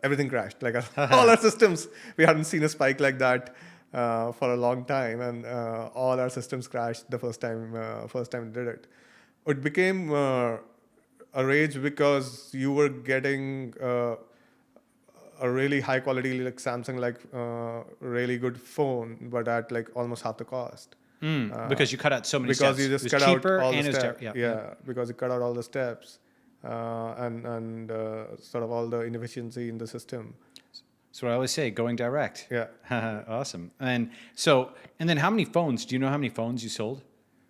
everything crashed. Like all our systems, we hadn't seen a spike like that for a long time, and all our systems crashed the first time we did it. It became a rage because you were getting a really high quality like Samsung really good phone, but at like almost half the cost. Because you cut out so many steps. Because you just cut out all the steps. Because you cut out all the steps and sort of all the inefficiency in the system. That's what I always say, going direct. Yeah. Awesome. And then how many phones? Do you know how many phones you sold,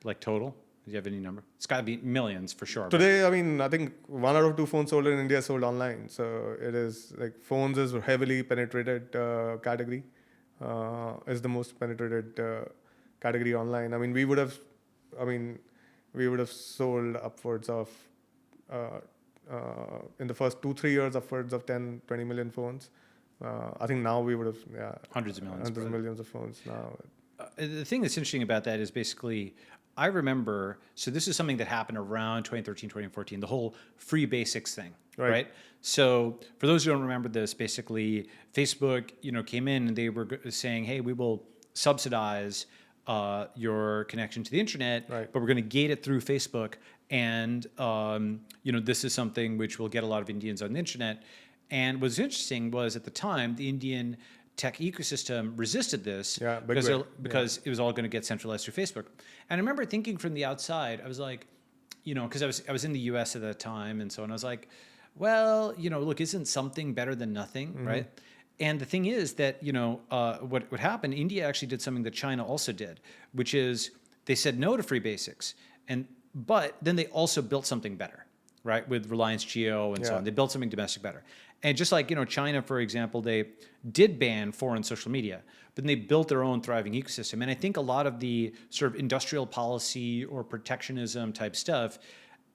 like total? Do you have any number? It's got to be millions for sure. Today, I mean, I think 1 out of 2 phones sold in India sold online. So it is like phones is a heavily penetrated category. Is the most penetrated category online. I mean, we would have sold upwards of in the first 2-3 years upwards of 10-20 million phones. I think now we would have hundreds of millions. Hundreds of millions of phones now. The thing that's interesting about that is basically I remember, so this is something that happened around 2013, 2014, the whole free basics thing, right? So for those who don't remember this, basically Facebook, came in and they were saying, hey, we will subsidize your connection to the internet, but we're going to gate it through Facebook. And, this is something which will get a lot of Indians on the internet. And what's interesting was at the time, the Indian tech ecosystem resisted this because it was all going to get centralized through Facebook. And I remember thinking from the outside, I was like, because I was in the US at that time and so on. I was like, well, look, isn't something better than nothing, right? And the thing is that, what happened, India actually did something that China also did, which is they said no to free basics. But then they also built something better, right? With Reliance Jio and so on. They built something domestic better. And just like, China, for example, they did ban foreign social media, but then they built their own thriving ecosystem. And I think a lot of the sort of industrial policy or protectionism type stuff,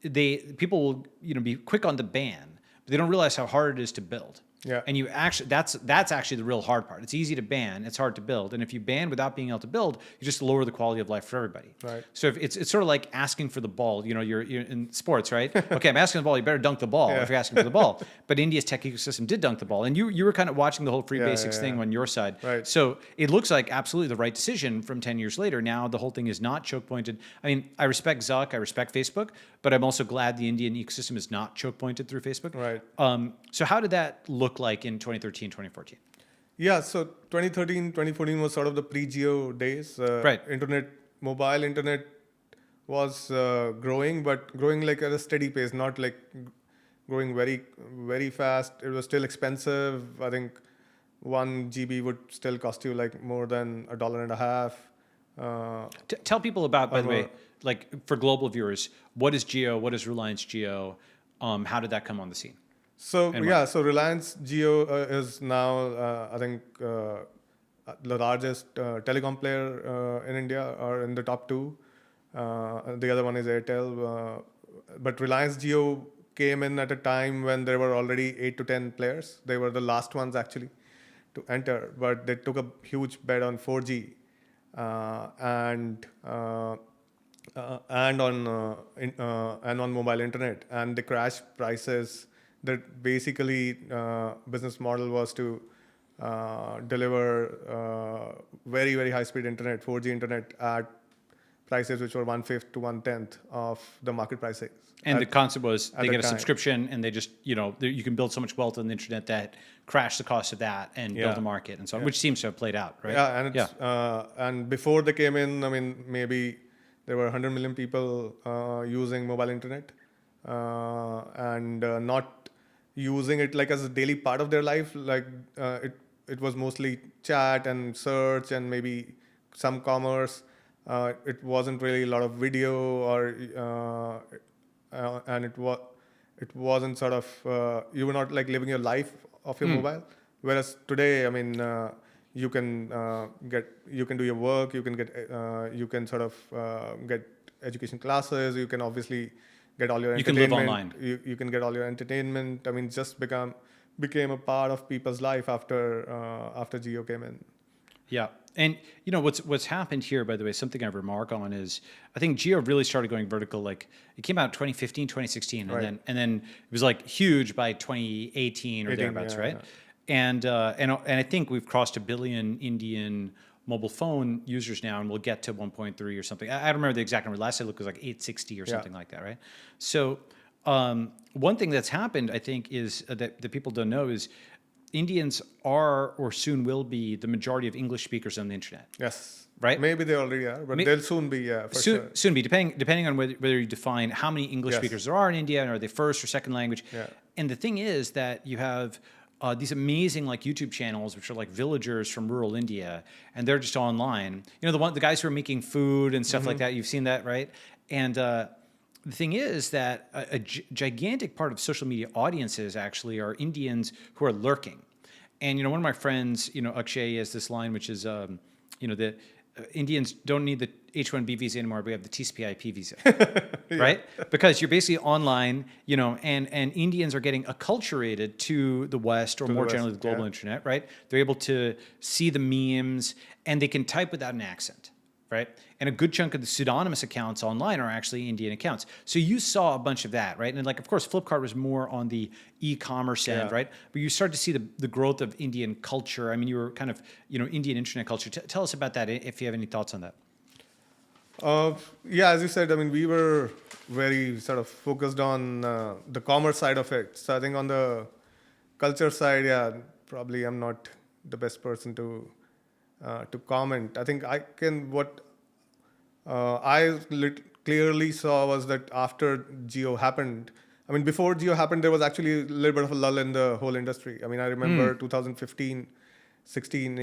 people will, be quick on the ban, but they don't realize how hard it is to build. Yeah. And you actually, that's actually the real hard part. It's easy to ban, it's hard to build. And if you ban without being able to build, you just lower the quality of life for everybody. Right. So if it's sort of like asking for the ball, you're in sports, right? Okay, I'm asking the ball, you better dunk the ball if you're asking for the ball. But India's tech ecosystem did dunk the ball. And you were kind of watching the whole free basics thing on your side. Right. So it looks like absolutely the right decision from 10 years later. Now the whole thing is not choke pointed. I mean, I respect Zuck, I respect Facebook, but I'm also glad the Indian ecosystem is not choke pointed through Facebook. Right. So how did that look like in 2013, 2014? Yeah, so 2013, 2014 was sort of the pre-Geo days. Mobile internet was growing, but growing like at a steady pace, not like growing very, very fast. It was still expensive. I think 1 GB would still cost you like more than $1.50. Tell people about, by the way, like for global viewers, what is Geo? What is Reliance Jio? How did that come on the scene? So Reliance Jio is now, I think, the largest telecom player in India, or in the top 2. The other one is Airtel. But Reliance Jio came in at a time when there were already 8 to 10 players. They were the last ones actually to enter, but they took a huge bet on 4G and on mobile internet, and they crashed prices. That basically business model was to deliver very, very high speed internet, 4G internet at prices which were 1/5 to 1/10 of the market prices. And the concept was they get a subscription and they just, you can build so much wealth on the internet that crash the cost of that and build a market and so on, which seems to have played out, right? Yeah, and and before they came in, I mean, maybe there were 100 million people using mobile internet and not using it like as a daily part of their life. Like it was mostly chat and search and maybe some commerce. It wasn't really a lot of video and it wasn't sort of you were not like living your life of your mobile. Whereas today, I mean, you can do your work, you can sort of get education classes, you can obviously get all your entertainment. You can live online. You can get all your entertainment. I mean, just became a part of people's life after Geo came in. Yeah. And what's happened here, by the way, something I remark on is I think Geo really started going vertical. Like it came out 2015, 2016, and then it was like huge by 2018 or thereabouts, right? Yeah. And I think we've crossed 1 billion Indian mobile phone users now, and we'll get to 1.3 or something. I don't remember the exact number. Last I looked was like 860 or something like that, right? So one thing that's happened, I think, is that people don't know is Indians are or soon will be the majority of English speakers on the internet. Yes. Right? Maybe they already are, but they'll soon be, for sure. Soon be, depending on whether you define how many English speakers there are in India, and are they first or second language. Yeah. And the thing is that you have these amazing like YouTube channels, which are like villagers from rural India, and they're just online. The guys who are making food and stuff like that. You've seen that, right? And the thing is that a gigantic part of social media audiences actually are Indians who are lurking. And one of my friends, Akshay, has this line, which is, that Indians don't need the H-1B visa anymore. We have the TCP/IP visa, right? Because you're basically online, and Indians are getting acculturated to the West, or more generally the global internet, right? They're able to see the memes, and they can type without an accent, right? And a good chunk of the pseudonymous accounts online are actually Indian accounts. So you saw a bunch of that, right? And like, of course, Flipkart was more on the e-commerce end, right? But you start to see the growth of Indian culture. I mean, you were kind of, Indian internet culture. Tell us about that if you have any thoughts on that. Yeah, as you said, I mean, we were very sort of focused on the commerce side of it. So I think on the culture side, yeah, probably I'm not the best person to comment. I think what clearly saw was that after Geo happened, I mean, before Geo happened, there was actually a little bit of a lull in the whole industry. I mean, I remember 2015, 16,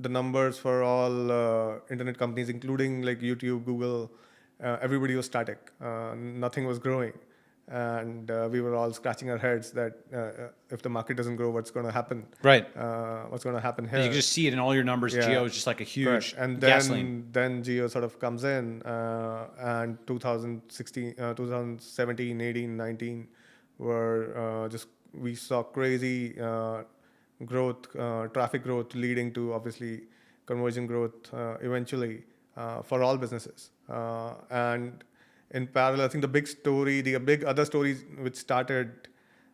the numbers for all internet companies, including like YouTube, Google, everybody was static. Nothing was growing. And we were all scratching our heads that if the market doesn't grow, what's going to happen? Right. What's going to happen here? You can just see it in all your numbers. Yeah. Geo is just like a huge Correct. And gasoline. then Geo sort of comes in, and 2016, 2017, 18, 19 were we saw crazy growth, traffic growth leading to obviously conversion growth eventually for all businesses. And in parallel, I think the big other stories which started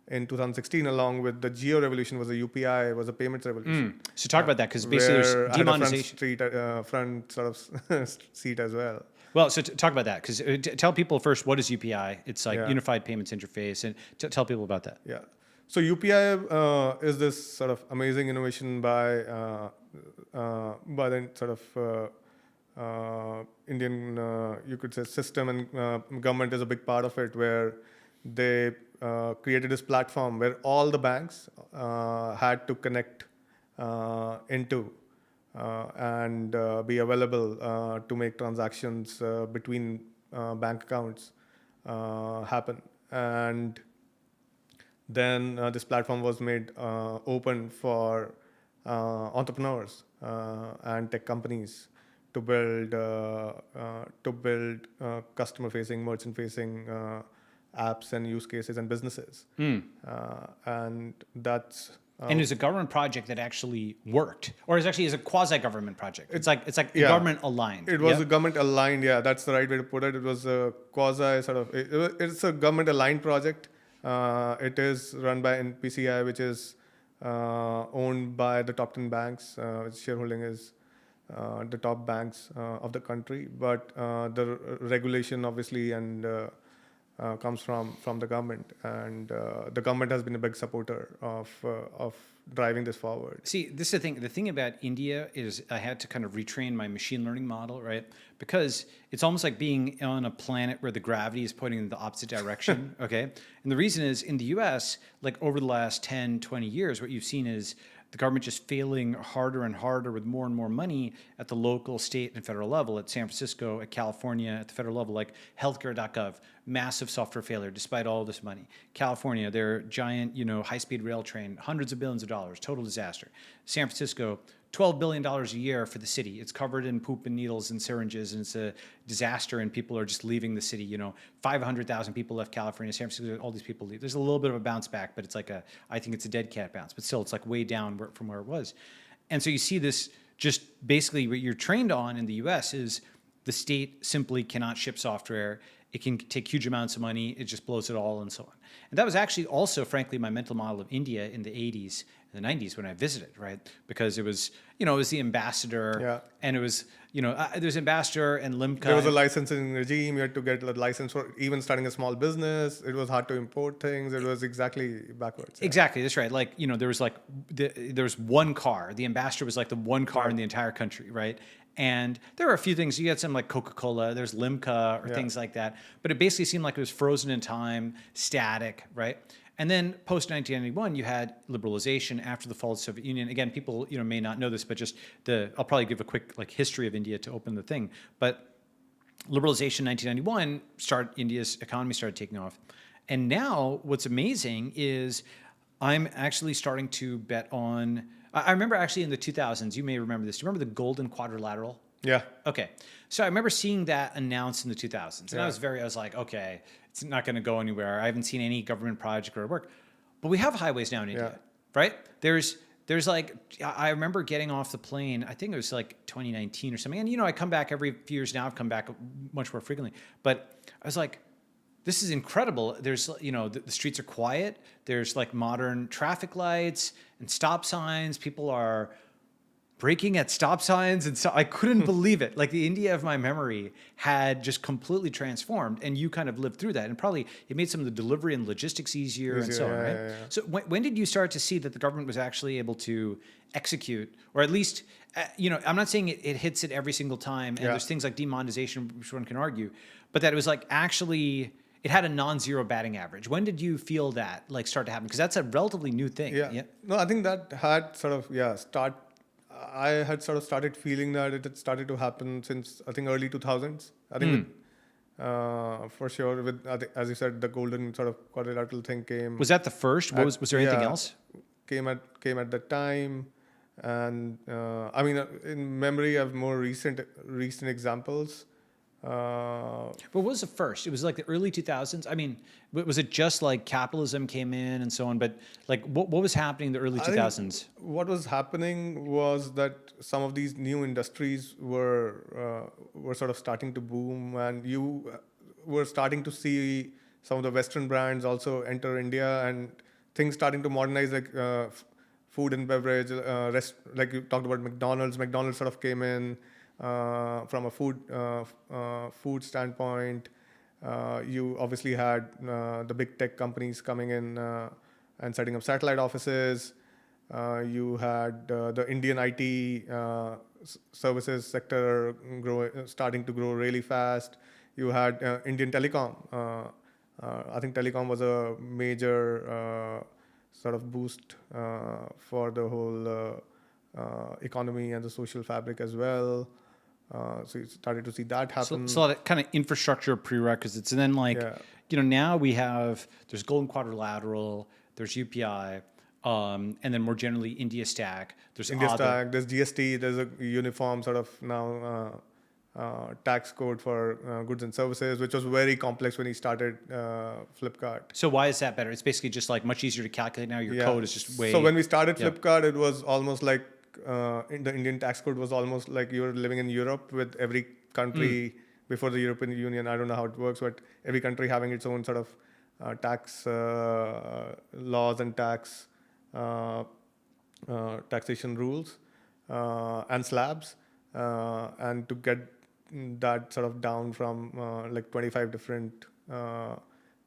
in 2016 along with the geo revolution was the UPI, was a payments revolution. So talk about that, because basically there's demonetization. Front sort of seat as well. Well, so talk about that, because tell people first, what is UPI? It's like Yeah. Unified Payments Interface, and tell people about that. Yeah. So UPI is this sort of amazing innovation by the sort of Indian, you could say, system, and government is a big part of it, where they created this platform where all the banks had to connect into and be available to make transactions between bank accounts happen. And then this platform was made open for entrepreneurs and tech companies to build customer-facing, merchant-facing apps and use cases and businesses. And that's And it's a government project that actually worked, or is actually a quasi-government project. It's like government aligned. It was a government aligned. Yeah, that's the right way to put it. It was a quasi sort of. It's a government aligned project. It is run by NPCI, which is owned by the top 10 banks. Its shareholding is the top banks of the country, but the regulation obviously and comes from the government, and the government has been a big supporter of driving this forward. See, this is the thing. The thing about India is I had to kind of retrain my machine learning model, right? Because it's almost like being on a planet where the gravity is pointing in the opposite direction, okay? And the reason is in the US, like over the last 10, 20 years, what you've seen is the government just failing harder and harder with more and more money at the local, state, and federal level, at San Francisco, at California, at the federal level, like healthcare.gov, massive software failure despite all this money. California, their giant, high-speed rail train, hundreds of billions of dollars, total disaster. San Francisco, $12 billion a year for the city. It's covered in poop and needles and syringes, and it's a disaster, and people are just leaving the city. 500,000 people left California, San Francisco, all these people leave. There's a little bit of a bounce back, but it's like I think it's a dead cat bounce, but still it's like way down from where it was. And so you see this, just basically what you're trained on in the US is the state simply cannot ship software. It can take huge amounts of money. It just blows it all and so on. And that was actually also, frankly, my mental model of India in the 80s and the 90s when I visited, right? Because it was, it was the ambassador, and it was, there's ambassador and Limca. There was a licensing regime. You had to get a license for even starting a small business. It was hard to import things. It was exactly backwards. Yeah. Exactly, that's right. Like, there was like, there was one car. The ambassador was like the one car in the entire country, right? And there were a few things. You had some like Coca-Cola, there's Limca or things like that. But it basically seemed like it was frozen in time, static, right? And then post-1991, you had liberalization after the fall of the Soviet Union. Again, people may not know this, but just I'll probably give a quick like history of India to open the thing. But liberalization 1991, India's economy started taking off. And now what's amazing is I'm actually starting to bet on, I remember actually in the 2000s, you may remember this. Do you remember the Golden Quadrilateral? Yeah. Okay. So I remember seeing that announced in the 2000s. And I was like, okay, it's not going to go anywhere. I haven't seen any government project or work. But we have highways now in India, right? There's there's like, I remember getting off the plane, I think it was like 2019 or something. And, you know, I come back every few years now. I've come back much more frequently. But I was like, this is incredible. There's, you know, the streets are quiet. There's like modern traffic lights and stop signs. People are braking at stop signs. And so I couldn't believe it. Like the India of my memory had just completely transformed, and you kind of lived through that. And probably it made some of the delivery and logistics easier and so on, right? Yeah. So when did you start to see that the government was actually able to execute, or at least, you know, I'm not saying it hits it every single time, and there's things like demonetization, which one can argue, but that it was like actually, it had a non-zero batting average. When did you feel that like start to happen? Because that's a relatively new thing. Yeah. No, I think that had sort of, I had sort of started feeling that it had started to happen since, I think, early 2000s. I think for sure, with, as you said, the golden sort of quadrilateral thing came. Was that the first? Was there anything else? Came at that time. And I mean, in memory, I have more recent examples. But what was the first? It was like the early 2000s. I mean, was it just like capitalism came in and so on? But like, what was happening in the early 2000s? What was happening was that some of these new industries were sort of starting to boom, and you were starting to see some of the Western brands also enter India, and things starting to modernize, like food and beverage. Like you talked about McDonald's. McDonald's sort of came in. From a food standpoint, you obviously had the big tech companies coming in and setting up satellite offices. You had the Indian IT services sector starting to grow really fast. You had Indian telecom. I think telecom was a major sort of boost for the whole economy and the social fabric as well. So you started to see that happen. So that kind of infrastructure prerequisites. And then like, you know, now there's Golden Quadrilateral, there's UPI, and then more generally India Stack. There's India Stack, there's GST, there's a uniform sort of now tax code for goods and services, which was very complex when he started Flipkart. So why is that better? It's basically just like much easier to calculate now. Your code is just way... So when we started Flipkart, it was almost like the Indian tax code was almost like you were living in Europe, with every country before the European Union. I don't know how it works, but every country having its own sort of tax laws and taxation rules and slabs. And to get that sort of down from like 25 different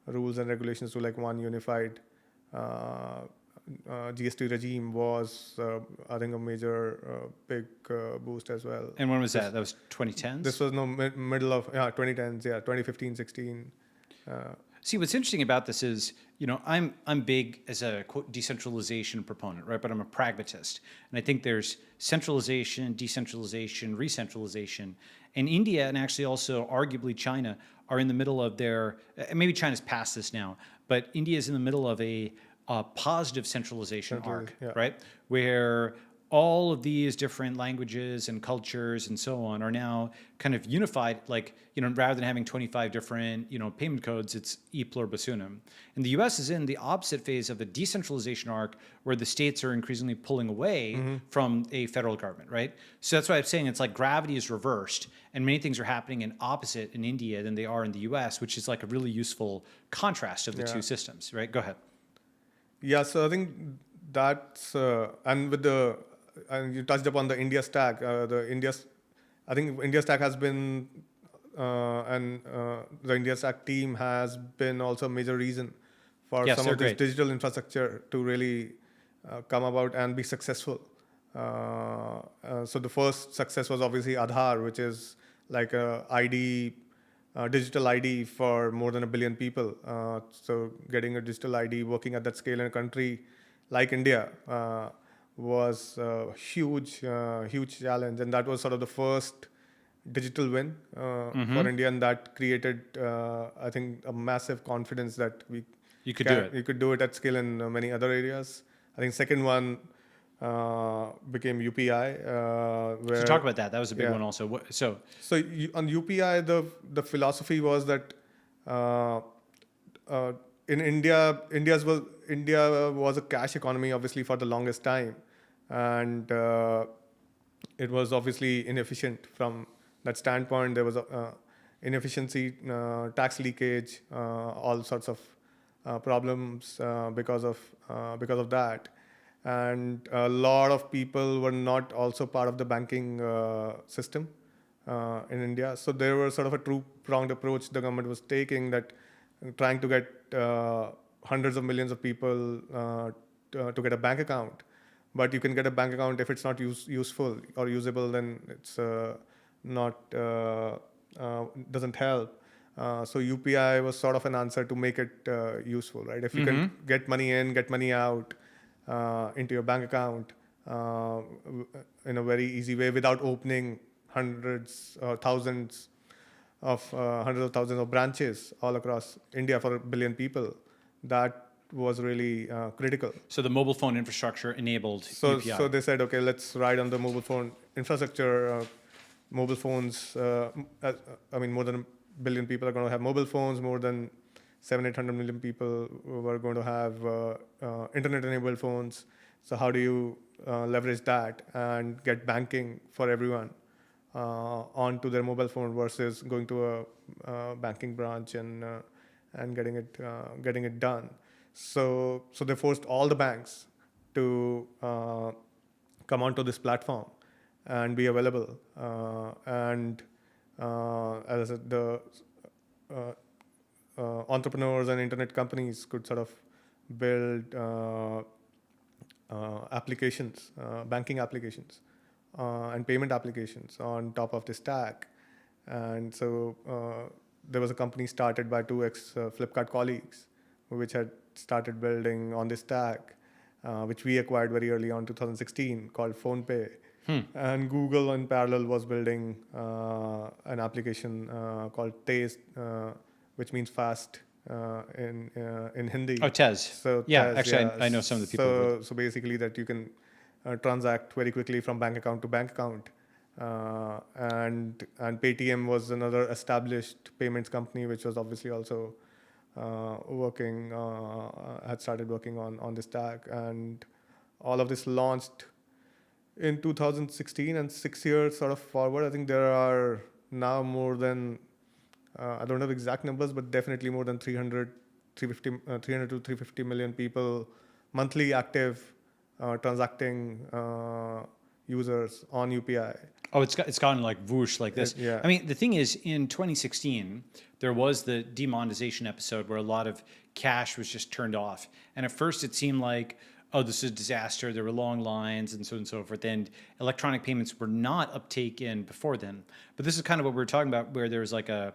rules and regulations to like one unified GST regime was, I think, a major big boost as well. And when was that? That was 2010s? This was middle of 2010s, 2015, 16. See, what's interesting about this is, you know, I'm big as a quote decentralization proponent, right? But I'm a pragmatist, and I think there's centralization, decentralization, re-centralization, and India and actually also arguably China are in the middle of their. Maybe China's past this now, but India is in the middle of a positive centralization arc, right? Where all of these different languages and cultures and so on are now kind of unified, like, you know, rather than having 25 different, you know, payment codes, it's e pluribus unum. And the US is in the opposite phase of a decentralization arc where the states are increasingly pulling away from a federal government, right? So that's why I'm saying it's like gravity is reversed, and many things are happening in opposite in India than they are in the US, which is like a really useful contrast of the two systems, right? Go ahead. Yeah, so I think that's, and you touched upon the India Stack. I think India Stack has been, and the India Stack team has been also a major reason for some of this digital infrastructure to really come about and be successful. So the first success was obviously Aadhar, which is like a digital ID for more than 1 billion people. So getting a digital ID working at that scale in a country like India was a huge challenge, and that was sort of the first digital win for India, and that created, I think, a massive confidence that you could do it at scale in many other areas. I think second one became UPI. So talk about that. That was a big one also. So on UPI, the philosophy was that in India was a cash economy, obviously, for the longest time. and it was obviously inefficient from that standpoint. There was inefficiency, tax leakage, all sorts of problems because of that, and a lot of people were not also part of the banking system in India. So there was sort of a two-pronged approach the government was taking, that trying to get hundreds of millions of people to get a bank account. But you can get a bank account if it's not useful or usable, then it's not doesn't help. So UPI was sort of an answer to make it useful, right? If you can get money in, get money out into your bank account in a very easy way without opening hundreds or thousands of branches all across India for 1 billion people, that was really critical. So the mobile phone infrastructure enabled UPI. So they said, okay, let's ride on the mobile phone infrastructure. Mobile phones, more than 1 billion people are going to have mobile phones. More than 700-800 million people were going to have internet-enabled phones. So how do you leverage that and get banking for everyone onto their mobile phone versus going to a banking branch and getting it done? So they forced all the banks to come onto this platform and be available. As I said, the entrepreneurs and internet companies could sort of build applications, banking applications, and payment applications on top of the stack. And so there was a company started by two ex-Flipkart colleagues, which had started building on this stack, which we acquired very early on, 2016, called PhonePe. And Google in parallel was building an application called Tez, which means fast in Hindi. Oh, Tez. So yeah, Tez, actually, yeah. I know some of the people. So basically that you can transact very quickly from bank account to bank account. And Paytm was another established payments company, which was obviously also had started working on this stack. And all of this launched in 2016, and 6 years sort of forward, I think there are now more than, I don't have exact numbers, but definitely more than 300 to 350 million people monthly active transacting users on UPI. Oh, it's gone like whoosh like this. Yeah. I mean, the thing is, in 2016, there was the demonetization episode where a lot of cash was just turned off. And at first it seemed like, oh, this is a disaster. There were long lines and so on and so forth. And electronic payments were not uptaken before then. But this is kind of what we were talking about, where there's like a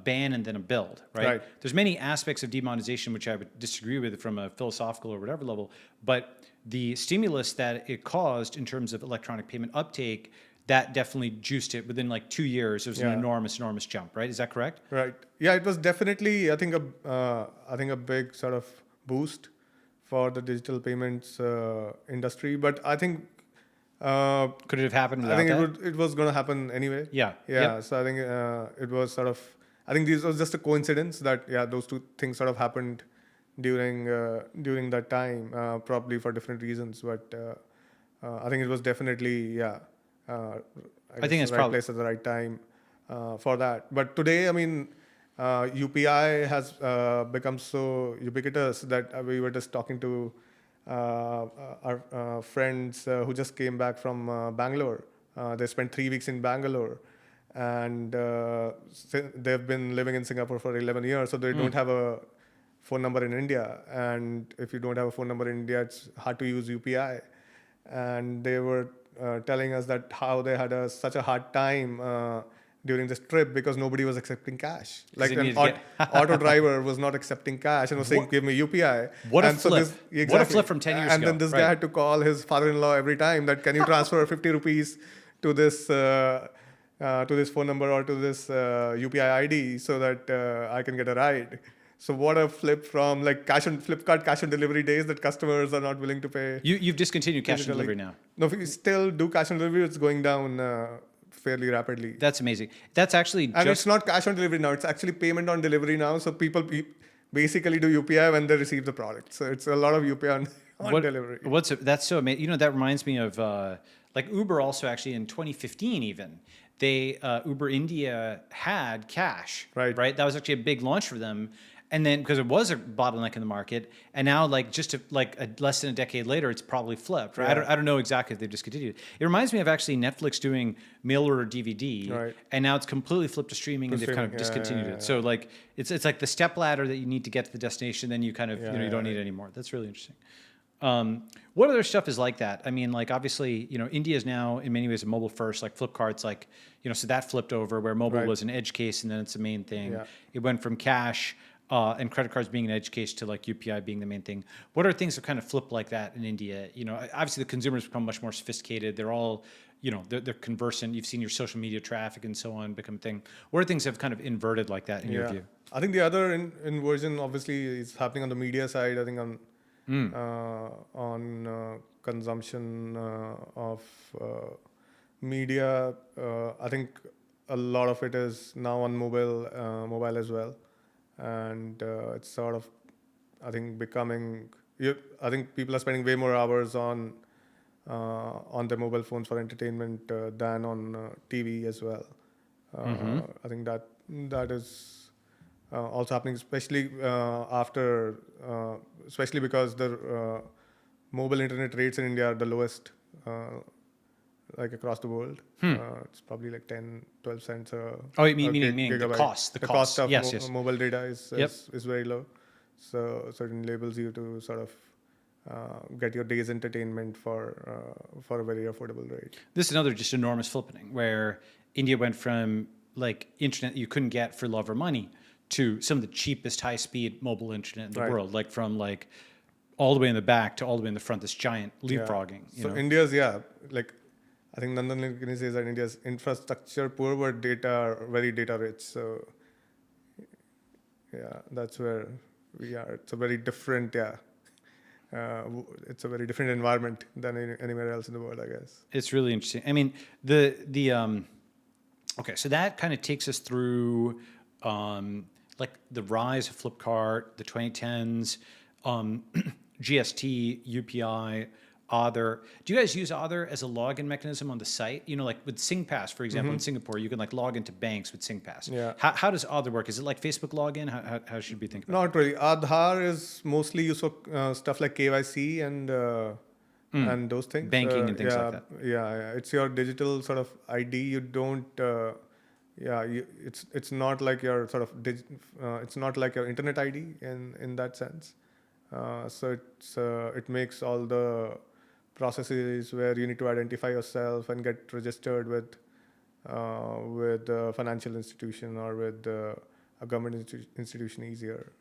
ban and then a build, right? There's many aspects of demonetization which I would disagree with from a philosophical or whatever level. But the stimulus that it caused in terms of electronic payment uptake, that definitely juiced it. Within like 2 years, it was an enormous jump, right? Is that correct? Right. Yeah, it was definitely, I think a big sort of boost for the digital payments industry. But I think could it have happened without that? It was going to happen anyway. Yeah. Yeah. Yep. So I think it was sort of, I think this was just a coincidence that those two things sort of happened during that time, probably for different reasons. But I think it was definitely I think it's the right place at the right time for that. But today, I mean, UPI has become so ubiquitous that we were just talking to our friends who just came back from Bangalore. They spent 3 weeks in Bangalore, and they've been living in Singapore for 11 years, so they don't have a phone number in India. And if you don't have a phone number in India, it's hard to use UPI. And they were telling us that how they had such a hard time during this trip because nobody was accepting cash. Like an auto driver was not accepting cash and was saying, give me UPI. What and a flip. So this, What a flip from 10 years ago. And then this guy had to call his father-in-law every time that, can you transfer 50 rupees to this phone number or to this UPI ID so that I can get a ride. So what a flip from like Flipkart cash on delivery days that customers are not willing to pay. You've discontinued cash on delivery now. No, if you still do cash on delivery, it's going down fairly rapidly. That's amazing. That's actually and it's not cash on delivery now. It's actually payment on delivery now. So people basically do UPI when they receive the product. So it's a lot of UPI on delivery. That's so amazing. You know, that reminds me of like Uber also actually in 2015 even. They Uber India had cash, Right. That was actually a big launch for them. And then because it was a bottleneck in the market, and now like less than a decade later, it's probably flipped. Right? Yeah. I don't know exactly if they've discontinued. It reminds me of actually Netflix doing mail order DVD, Right. and now it's completely flipped to streaming, and they've kind of discontinued it. So like it's like the step ladder that you need to get to the destination, then you kind of you don't need it anymore. That's really interesting. What other stuff is like that? I mean, like obviously, India is now in many ways a mobile first. Like Flipkart's like, so that flipped over where mobile was an edge case, and then it's the main thing. Yeah. It went from cash and credit cards being an edge case to like UPI being the main thing. What are things that kind of flip like that in India? Obviously the consumers become much more sophisticated. They're all, they're conversant. You've seen your social media traffic and so on become a thing. What are things that have kind of inverted like that in your view? I think the other inversion obviously is happening on the media side. I think on consumption of media. I think a lot of it is now on mobile as well, and it's sort of, I think, becoming. I think people are spending way more hours on their mobile phones for entertainment than on TV as well. I think that is also happening, especially especially because the mobile internet rates in India are the lowest, like across the world. It's probably like 10-12 cents. Oh, you meaning the gigabyte. cost. The cost of yes. mobile data is very low. So it enables you to sort of get your day's entertainment for a very affordable rate. This is another just enormous flipping where India went from like internet you couldn't get for love or money to some of the cheapest high-speed mobile internet in the world, like from like all the way in the back to all the way in the front, this giant leapfrogging. So India's, like I think Nandan Nilekani says that India's infrastructure poor but data very data rich. So that's where we are. It's a very different, it's a very different environment than anywhere else in the world, I guess. It's really interesting. I mean, okay, so that kind of takes us through like the rise of Flipkart, the 2010s, GST, UPI, Aadhar. Do you guys use Aadhar as a login mechanism on the site? Like with SingPass, for example, in Singapore, you can like log into banks with SingPass. Yeah. How does Aadhar work? Is it like Facebook login? How should we think about it? Not really. Aadhar is mostly used for stuff like KYC and those things. Banking and things like that. Yeah. It's your digital sort of ID. You don't. It's not like your sort of it's not like your internet ID in that sense. So it makes all the processes where you need to identify yourself and get registered with a financial institution or with a government institution easier.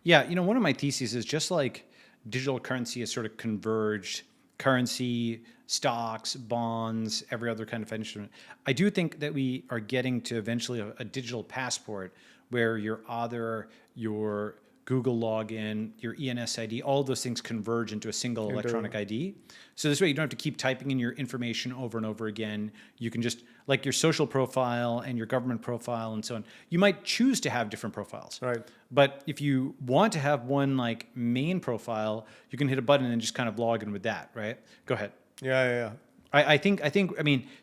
Yeah, one of my theses is just like digital currency has sort of converged, currency, stocks, bonds, every other kind of instrument. I do think that we are getting to eventually a digital passport where your Aadhar, your Google login, your ENS ID, all those things converge into a single electronic ID. So this way you don't have to keep typing in your information over and over again. You can just, like your social profile and your government profile and so on, you might choose to have different profiles. Right. But if you want to have one like main profile, you can hit a button and just kind of log in with that, right? Go ahead. Yeah. I think,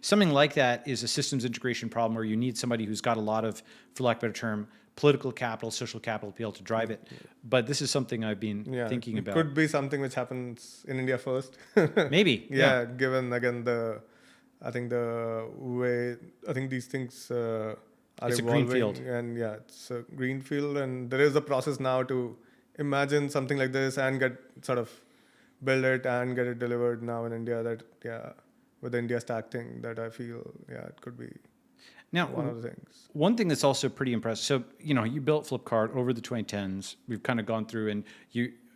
something like that is a systems integration problem where you need somebody who's got a lot of, for lack of a better term, political capital, social capital to be able to drive it. But this is something I've been thinking about. It could be something which happens in India first. Maybe. Given again the way these things are it's evolving. A greenfield. And it's a greenfield, and there is a process now to imagine something like this and build it and get it delivered now in India. With the India Stack thing, that I feel it could be now one of the things. One thing that's also pretty impressive. So you built Flipkart over the 2010s. We've kind of gone through, and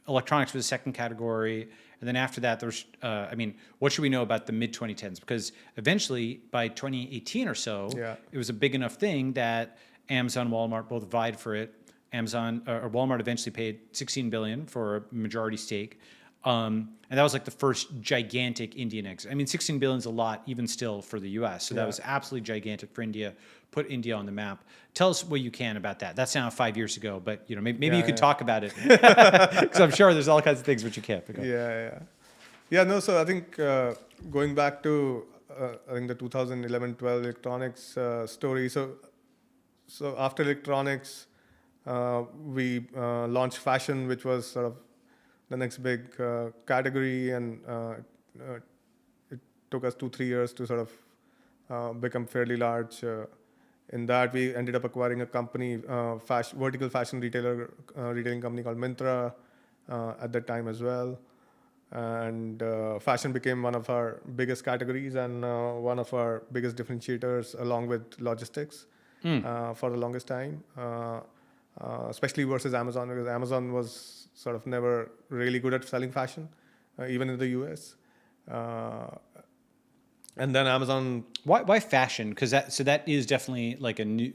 electronics was the second category, and then after that there's what should we know about the mid 2010s? Because eventually by 2018 or so, it was a big enough thing that Amazon, Walmart both vied for it. Walmart eventually paid $16 billion for a majority stake. And that was like the first gigantic Indian exit. I mean, 16 billion is a lot, even still, for the U.S. So that was absolutely gigantic for India. Put India on the map. Tell us what you can about that. That's now 5 years ago, but maybe you could talk about it because I'm sure there's all kinds of things which you can't. Yeah. No. So I think going back to I think the 2011-12 electronics story. So after electronics, we launched fashion, which was sort of the next big category, and it took us 2-3 years to sort of become fairly large. In that, we ended up acquiring a company, vertical fashion retailing company called Myntra at that time as well. And fashion became one of our biggest categories and one of our biggest differentiators, along with logistics, for the longest time, especially versus Amazon, because Amazon was sort of never really good at selling fashion, even in the US. And then Amazon. Why fashion? Because that is definitely like a new.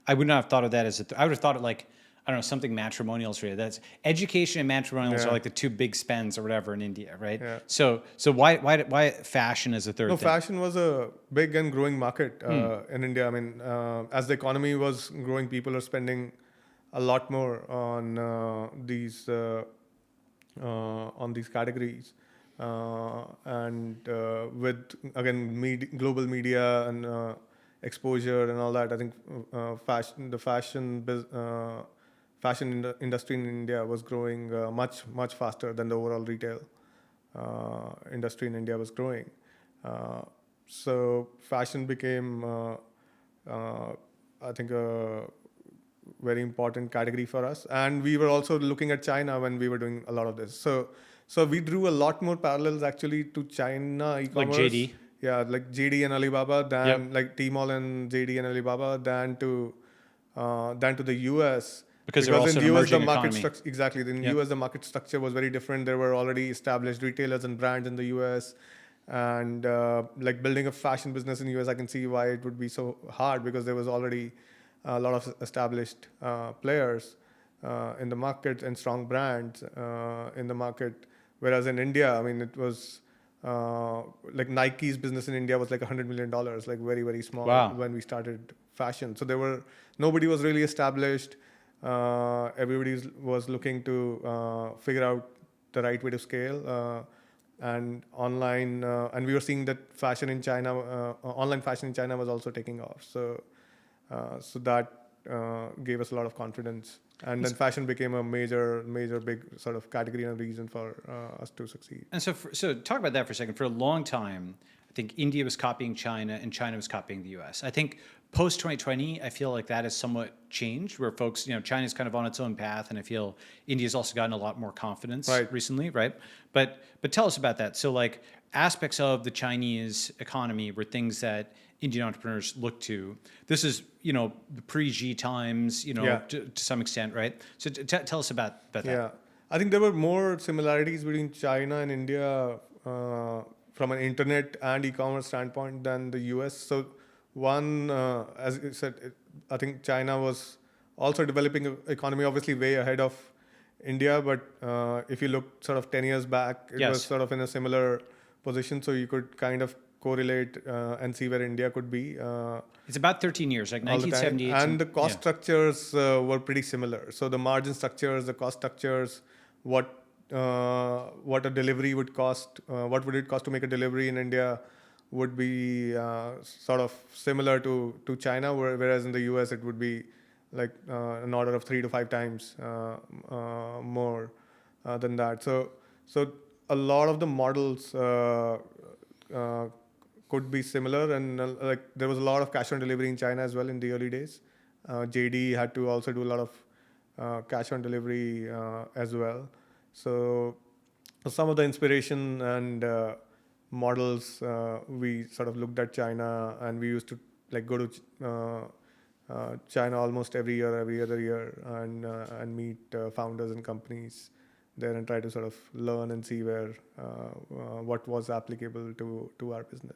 I would not have thought of that as I would have thought of like, I don't know, something matrimonials related. That's education and matrimonials are like the two big spends or whatever in India, right? Yeah. So why fashion as a third No, thing? fashion was a big and growing market in India. I mean, as the economy was growing, people are spending a lot more on these categories. And with again global media and exposure and all that, I think fashion industry in India was growing much faster than the overall retail industry in India was growing. So fashion became, I think, a very important category for us. And we were also looking at China when we were doing a lot of this. So we drew a lot more parallels actually to China e-commerce. Like JD. Yeah, like JD and Alibaba, like Tmall and JD and Alibaba, than to the US. Because they're also in an the US the emerging market economy. structure exactly. In the US the market structure was very different. There were already established retailers and brands in the US, and like building a fashion business in the US, I can see why it would be so hard, because there was already a lot of established players in the market and strong brands in the market. Whereas in India, I mean, it was like Nike's business in India was like $100 million, like very, very small when we started fashion. So nobody was really established. Everybody was looking to figure out the right way to scale. And online, and we were seeing that fashion in China, online fashion in China was also taking off. So that gave us a lot of confidence. And then fashion became a major big sort of category and reason for us to succeed. And so talk about that for a second. For a long time, I think India was copying China and China was copying the US. I think post 2020, I feel like that has somewhat changed, where folks, China's kind of on its own path, and I feel India's also gotten a lot more confidence recently, right? But tell us about that. So like aspects of the Chinese economy were things that Indian entrepreneurs look to. This is, the pre-G times, to some extent, right? So tell us about that. Yeah, I think there were more similarities between China and India from an internet and e-commerce standpoint than the US. So one, as you said, I think China was also developing an economy, obviously way ahead of India. But if you look sort of 10 years back, it was sort of in a similar position. So you could kind of correlate and see where India could be. It's about 13 years, like 1978. And the cost structures were pretty similar. So the margin structures, the cost structures, what a delivery would cost, what would it cost to make a delivery in India would be sort of similar to China, whereas in the US it would be like an order of 3 to 5 times more than that. So a lot of the models could be similar, and like there was a lot of cash on delivery in China as well in the early days. JD had to also do a lot of cash on delivery as well. So some of the inspiration and models, we sort of looked at China, and we used to like go to China almost every other year, and meet founders and companies there and try to sort of learn and see where what was applicable to our business.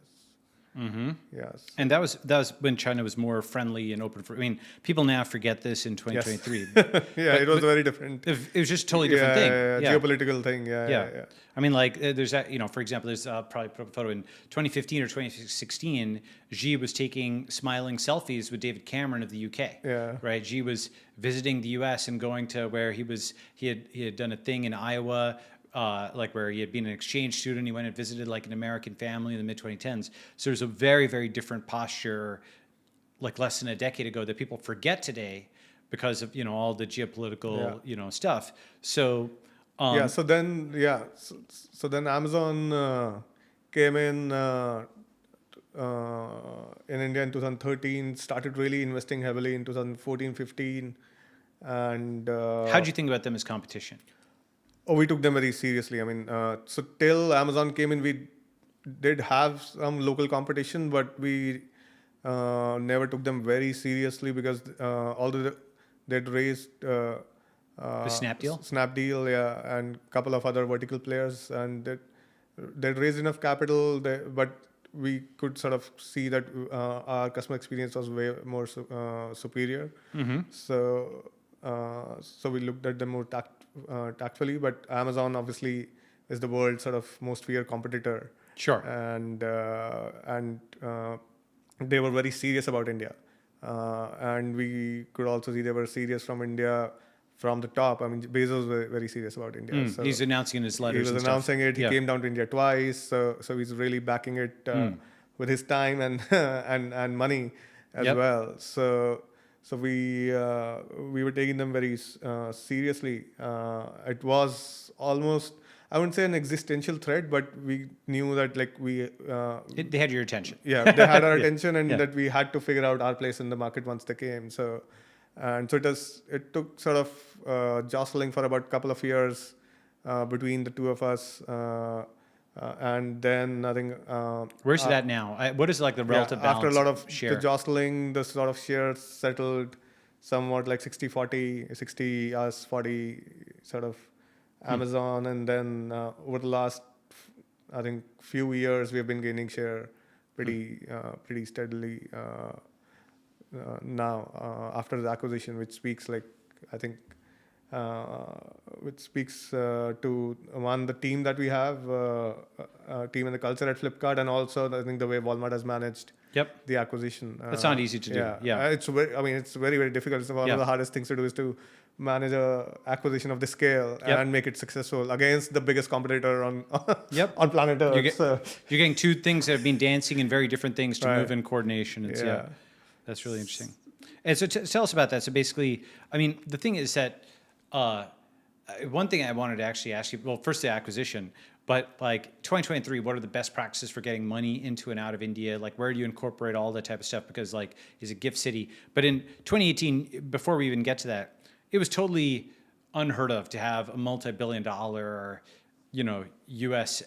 Yes. And that was when China was more friendly and open for. I mean, people now forget this in 2023. Yeah, it was very different. It was just a totally different thing. Yeah. Geopolitical thing. Yeah. I mean, like, there's that, for example, there's probably a photo in 2015 or 2016, Xi was taking smiling selfies with David Cameron of the UK. Yeah. Right. Xi was visiting the US and going to where he had done a thing in Iowa, like where he had been an exchange student. He went and visited like an American family in the mid 2010s. So there's a very, very different posture, like less than a decade ago, that people forget today because of, all the geopolitical, stuff. So, So then Amazon came in India in 2013, started really investing heavily in 2014, 15. And how do you think about them as competition? we took them very seriously. I mean, so till Amazon came in, we did have some local competition, but we never took them very seriously because although they'd raised The Snapdeal? Snapdeal, yeah, and a couple of other vertical players, and they'd raised enough capital, but we could sort of see that our customer experience was way more superior. So we looked at them more tactfully, but Amazon obviously is the world's sort of most feared competitor. Sure. And they were very serious about India. And we could also see they were serious from India from the top. I mean, Bezos was very serious about India. So he's announcing in his letters. he was announcing it. He came down to India twice. So he's really backing it with his time and money as well. So we were taking them very seriously. It was almost, I wouldn't say an existential threat, but we knew that they had your attention. Yeah, they had our attention, and that we had to figure out our place in the market once they came. So it took sort of jostling for about a couple of years between the two of us. And then I think where's it at now? What is like the relative balance? After a lot of share? the jostling, the sort of shares settled somewhat like 60-40, 60 us, 40 sort of Amazon, and then over the last I think few years we have been gaining share pretty steadily now after the acquisition, which speaks which speaks to one, the team that we have, team and the culture at Flipkart, and also I think the way Walmart has managed the acquisition. That's not easy to do. Yeah. It's very, very difficult. It's one of the hardest things to do is to manage a acquisition of this scale and make it successful against the biggest competitor on on planet Earth. You're getting two things that have been dancing in very different things to move in coordination. That's really interesting. And so tell us about that. So basically, I mean, the thing is that one thing I wanted to actually ask you, well, first the acquisition, but like 2023, what are the best practices for getting money into and out of India? Like, where do you incorporate all that type of stuff? Because like, is it gift city? But in 2018, before we even get to that, it was totally unheard of to have a multi-billion-dollar, U.S.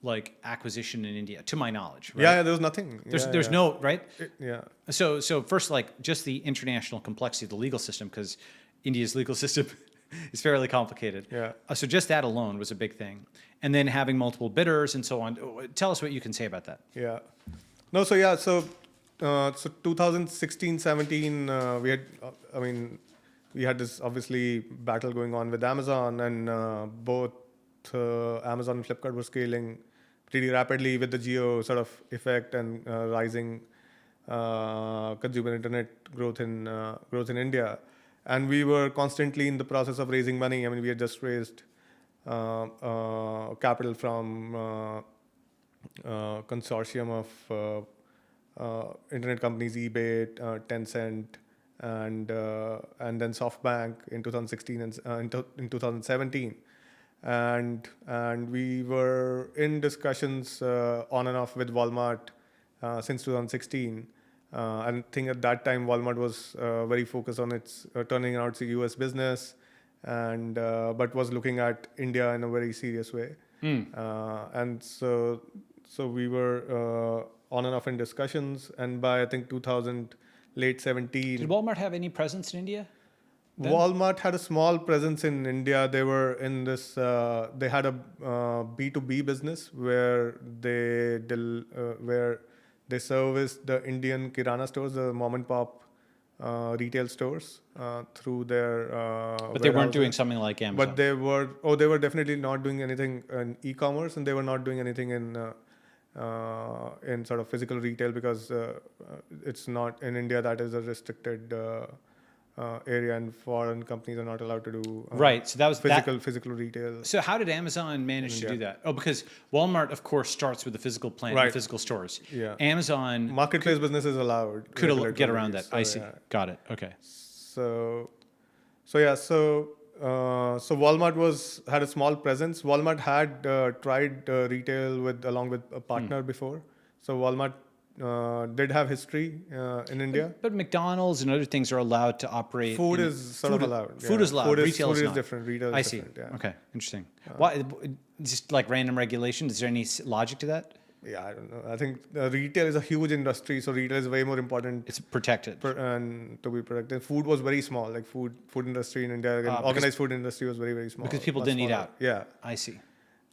like acquisition in India, to my knowledge. Right? Yeah, there was nothing. There's no right. Yeah. So first, like just the international complexity of the legal system, because India's legal system is fairly complicated. Yeah. So just that alone was a big thing, and then having multiple bidders and so on. Tell us what you can say about that. Yeah. No. So 2016, 17, we had. We had this obviously battle going on with Amazon, and both Amazon and Flipkart were scaling pretty rapidly with the geo sort of effect and rising consumer internet growth in India. And we were constantly in the process of raising money. I mean, we had just raised capital from consortium of internet companies, eBay, Tencent, and then SoftBank in 2016 and in 2017. And we were in discussions on and off with Walmart since 2016. I think at that time Walmart was very focused on its turning out its US business, and but was looking at India in a very serious way. And so we were on and off in discussions, and by I think late 17. Did Walmart have any presence in India then? Walmart had a small presence in India. They were in this. They had a B2B business where they service the Indian kirana stores, the mom and pop retail stores through their. But they weren't doing warehouses. something like Amazon. But they were definitely not doing anything in e-commerce, and they were not doing anything in sort of physical retail, because it's not in India, that is a restricted area, and foreign companies are not allowed to do Right. So that was physical retail. So how did Amazon manage to do that? Oh, because Walmart, of course, starts with the physical plant, Right. and physical stores. Yeah. Amazon Marketplace business is allowed. could get around that. So, I see. yeah. Got it. Okay. So Walmart had a small presence. Walmart had tried retail along with a partner before. So Walmart did have history in India. But McDonald's and other things are allowed to operate. Food is sort of allowed. Food yeah. is allowed. Retail food is is not. different. Retail I is see. different. Yeah. Okay. Interesting. Why? Just like random regulation. Is there any logic to that? Yeah, I don't know. I think retail is a huge industry, so retail is way more important It's protected. and to be protected. Food was very small, like food industry in India, again, organized food industry was very, very small. Because people much didn't eat smaller. out. Yeah. I see.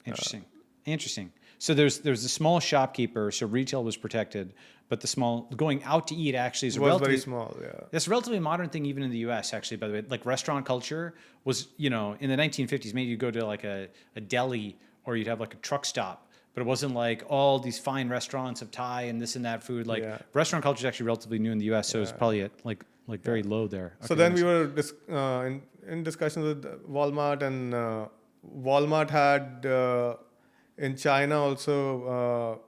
Interesting. Interesting. So there's a small shopkeeper, so retail was protected, but the small going out to eat actually is It was relatively very small, yeah. That's a relatively modern thing, even in the U.S. Actually, by the way, like restaurant culture was, in the 1950s, maybe you go to like a deli or you'd have like a truck stop, but it wasn't like all these fine restaurants of Thai and this and that food. Like restaurant culture is actually relatively new in the U.S., so it's probably at like very low there. So then we were in discussions with Walmart, and Walmart had in China also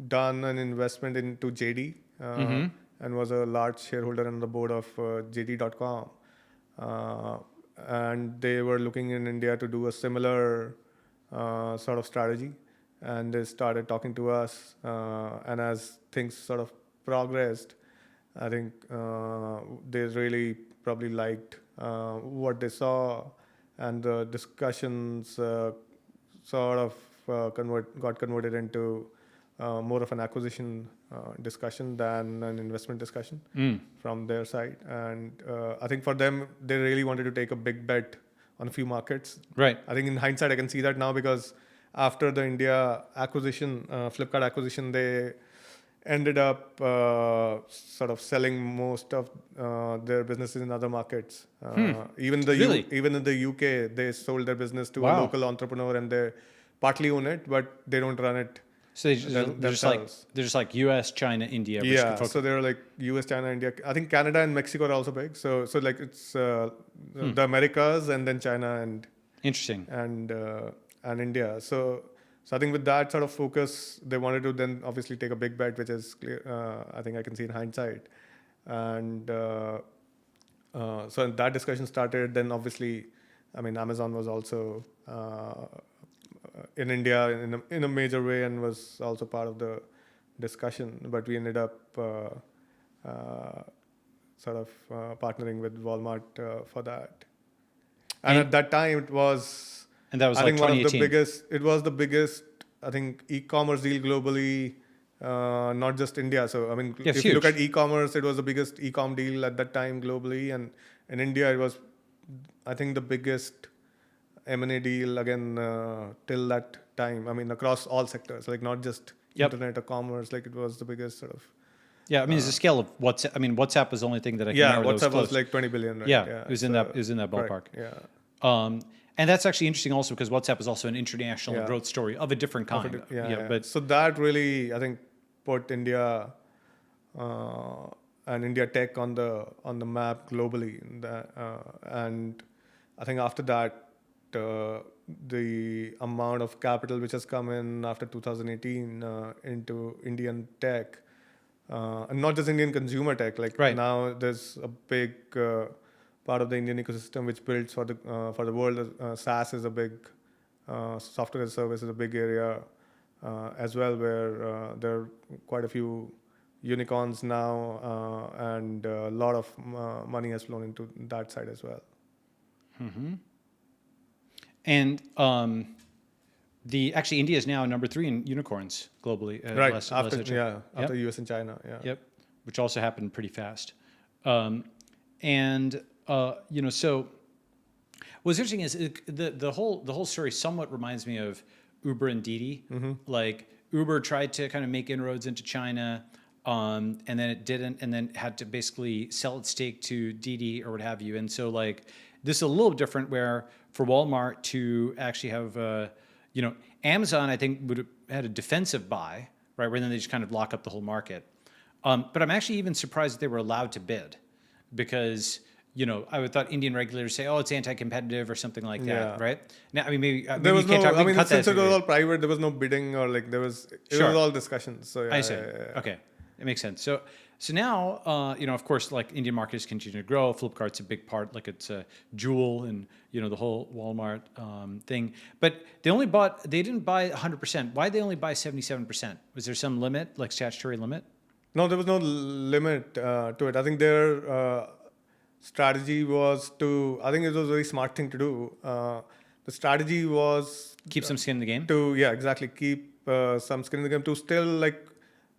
done an investment into JD and was a large shareholder on the board of JD.com. And they were looking in India to do a similar sort of strategy. And they started talking to us. And as things sort of progressed, I think they really probably liked what they saw, and the discussions sort of got converted into more of an acquisition discussion than an investment discussion from their side. And I think for them, they really wanted to take a big bet on a few markets. Right. I think in hindsight, I can see that now, because after the India acquisition, Flipkart acquisition, they ended up sort of selling most of their businesses in other markets. Even in the UK, they sold their business to a local entrepreneur, and they partly own it, but they don't run it. So they're just like U.S., China, India. Yeah. So they're like U.S., China, India. I think Canada and Mexico are also big. So like it's the Americas, and then China and interesting and India. So I think with that sort of focus, they wanted to then obviously take a big bet, which is clear. I think I can see in hindsight. And so that discussion started. Then obviously, I mean, Amazon was also in India in a major way, and was also part of the discussion. But we ended up sort of partnering with Walmart for that. And at that time, it was, and that was I like think, one of 2018. the biggest. It was the biggest, I think, e-commerce deal globally, not just India. So I mean, if you look at e-commerce, it was the biggest e-com deal at that time globally, and in India, it was, I think, the biggest M&A deal again till that time. I mean, across all sectors, like not just internet or commerce. Like it was the biggest sort of. Yeah, I mean, it's a scale of WhatsApp. I mean, WhatsApp was the only thing that I can remember. WhatsApp was like 20 billion, right? Yeah, it was in that ballpark. Correct. Yeah. And that's actually interesting also, because WhatsApp is also an international growth story of a different kind. But so that really, I think, put India and India tech on the map globally. And I think after that, the amount of capital which has come in after 2018 into Indian tech, and not just Indian consumer tech. Like now, there's a big part of the Indian ecosystem which builds for the world. SaaS is a big software as a service is a big area as well, where there are quite a few unicorns now, and a lot of money has flown into that side as well. Mm-hmm. And actually India is now number 3 in unicorns globally. After US and China. Yeah. Yep. Which also happened pretty fast. So what's interesting is the whole story somewhat reminds me of Uber and Didi. Mm-hmm. Like Uber tried to kind of make inroads into China, and then it didn't, and then had to basically sell its stake to Didi or what have you. And so like this is a little different where for Walmart to actually have, Amazon I think would have had a defensive buy, right? Where then they just kind of lock up the whole market. But I'm actually even surprised that they were allowed to bid because, I would thought Indian regulators say, oh, it's anti-competitive or something like that, right? Now, I mean, maybe There was you can't no. talk, we can cut Since that. it was all private, there was no bidding or like there was. It Sure. was all discussions. So yeah, I see. Okay, it makes sense. So now, of course, like Indian markets continue to grow. Flipkart's a big part, like it's a jewel in, the whole Walmart thing. But they didn't buy 100%. Why did they only buy 77%? Was there some limit, like statutory limit? No, there was no limit to it. I think their strategy was to. I think it was a very smart thing to do. The strategy was Keep some skin in the game? exactly keep some skin in the game to still like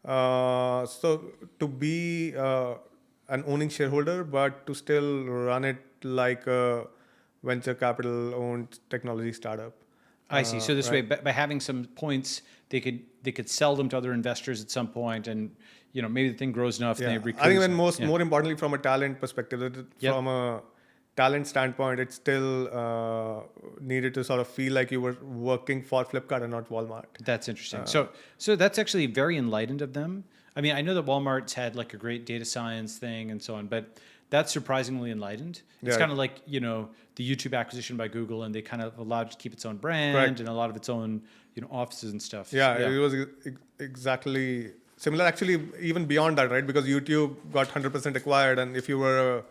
so to be an owning shareholder, but to still run it like a venture capital owned technology startup. I see. So this way, right. by having some points, they could sell them to other investors at some point, and maybe the thing grows enough. And they recruit. I think even more importantly from a talent perspective, from a talent standpoint, it still needed to sort of feel like you were working for Flipkart and not Walmart. That's interesting. So that's actually very enlightened of them. I mean, I know that Walmart's had like a great data science thing and so on, but that's surprisingly enlightened. It's kind of like, the YouTube acquisition by Google, and they kind of allowed it to keep its own brand Correct. and a lot of its own, offices and stuff. It was exactly similar. Actually, even beyond that, right? Because YouTube got 100% acquired, and if you were a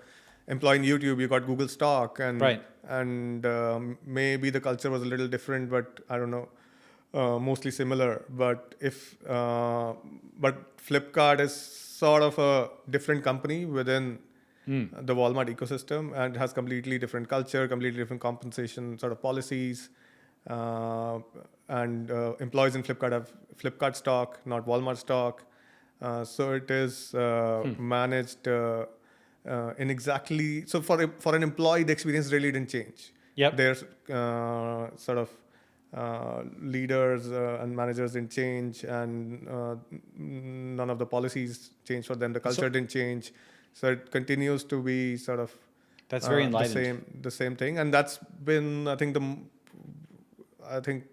employee in YouTube, you got Google stock, and Right. and maybe the culture was a little different, but I don't know, mostly similar. But but Flipkart is sort of a different company within the Walmart ecosystem, and has completely different culture, completely different compensation sort of policies. And employees in Flipkart have Flipkart stock, not Walmart stock. So it is managed in exactly. So for an employee, the experience really didn't change. Yep. Their sort of leaders and managers didn't change, and none of the policies changed for them. The culture didn't change. So it continues to be sort of That's very enlightened. the same thing, and that's been I think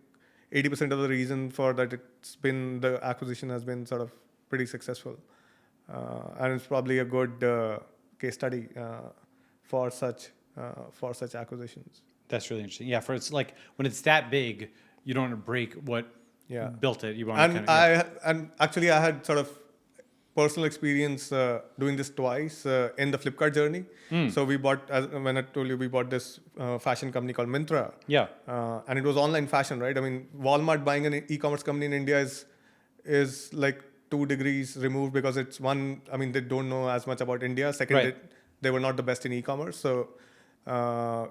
80% of the reason for that the acquisition has been sort of pretty successful, and it's probably a good case study for such acquisitions. That's really interesting. Yeah, it's like when it's that big, you don't want to break what built it. You want to Actually I had sort of personal experience doing this twice in the Flipkart journey. So we bought, when I told you, we bought this fashion company called Myntra. Yeah. And it was online fashion, right? I mean, Walmart buying an e-commerce company in India is like 2 degrees removed, because it's one, I mean, they don't know as much about India. Second, Right. they were not the best in e-commerce. So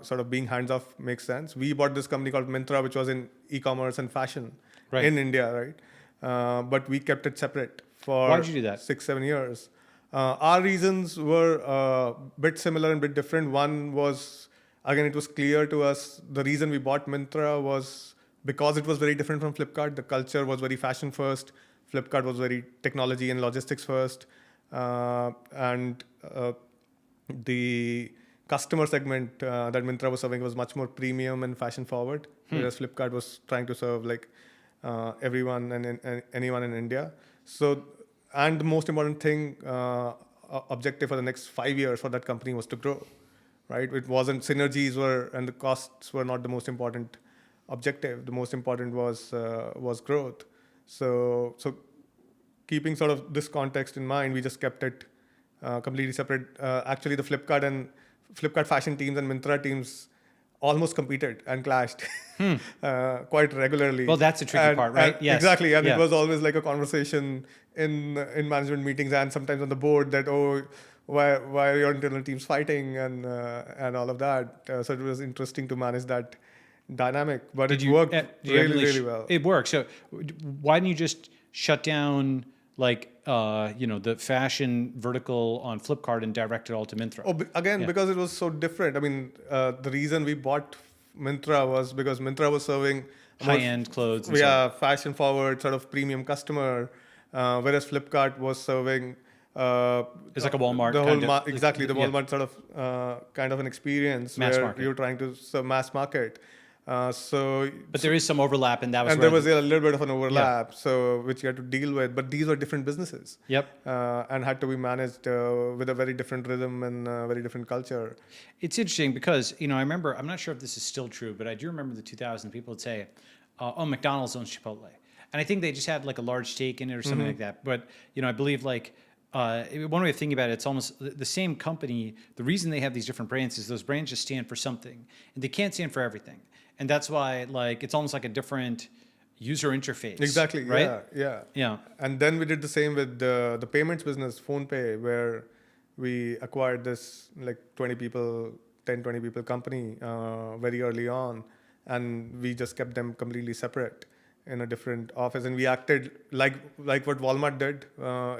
sort of being hands-off makes sense. We bought this company called Myntra, which was in e-commerce and fashion in India, right? But we kept it separate for Why did you do that? 6-7 years. Our reasons were a bit similar and bit different. One was, again, it was clear to us, the reason we bought Myntra was because it was very different from Flipkart. The culture was very fashion first. Flipkart was very technology and logistics first. And the customer segment that Myntra was serving was much more premium and fashion forward, whereas Flipkart was trying to serve like everyone and anyone in India. So, and the most important thing, objective for the next 5 years for that company was to grow, right? It wasn't and the costs were not the most important objective. The most important was growth. So keeping sort of this context in mind, we just kept it completely separate. Actually, the Flipkart fashion teams and Myntra teams almost competed and clashed quite regularly. Well, that's the tricky part, right? Yes. Exactly. And it was always like a conversation in management meetings and sometimes on the board that, why are your internal teams fighting and all of that. So it was interesting to manage that dynamic, but it worked really well. It worked. So why didn't you just shut down the fashion vertical on Flipkart and direct it all to Myntra? Because it was so different. I mean, the reason we bought Myntra was because Myntra was serving high-end clothes. And so Yeah, fashion forward, sort of premium customer, whereas Flipkart was serving it's like a Walmart the whole kind of, exactly the yeah, Walmart sort of kind of an experience mass where market. you're trying to serve mass market. So But there is some overlap, and that was and where there was a little bit of an overlap, so which you had to deal with. But these were different businesses, Yep. and had to be managed with a very different rhythm and very different culture. It's interesting because, I remember, I'm not sure if this is still true, but I do remember the 2000 people would say, oh, McDonald's owns Chipotle. And I think they just had like a large stake in it or something like that. But, I believe like one way of thinking about it, it's almost the same company. The reason they have these different brands is those brands just stand for something, and they can't stand for everything. And that's why like it's almost like a different user interface. Exactly. Right? Yeah. And then we did the same with the payments business, PhonePe, where we acquired this like 20 people company very early on, and we just kept them completely separate in a different office. And we acted like what Walmart did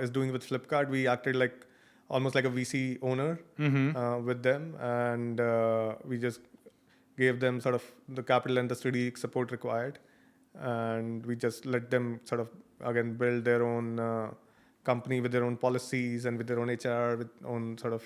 is doing with Flipkart. We acted like almost like a VC owner with them, and we just gave them sort of the capital and the strategic support required, and we just let them sort of again build their own company with their own policies and with their own HR, with own sort of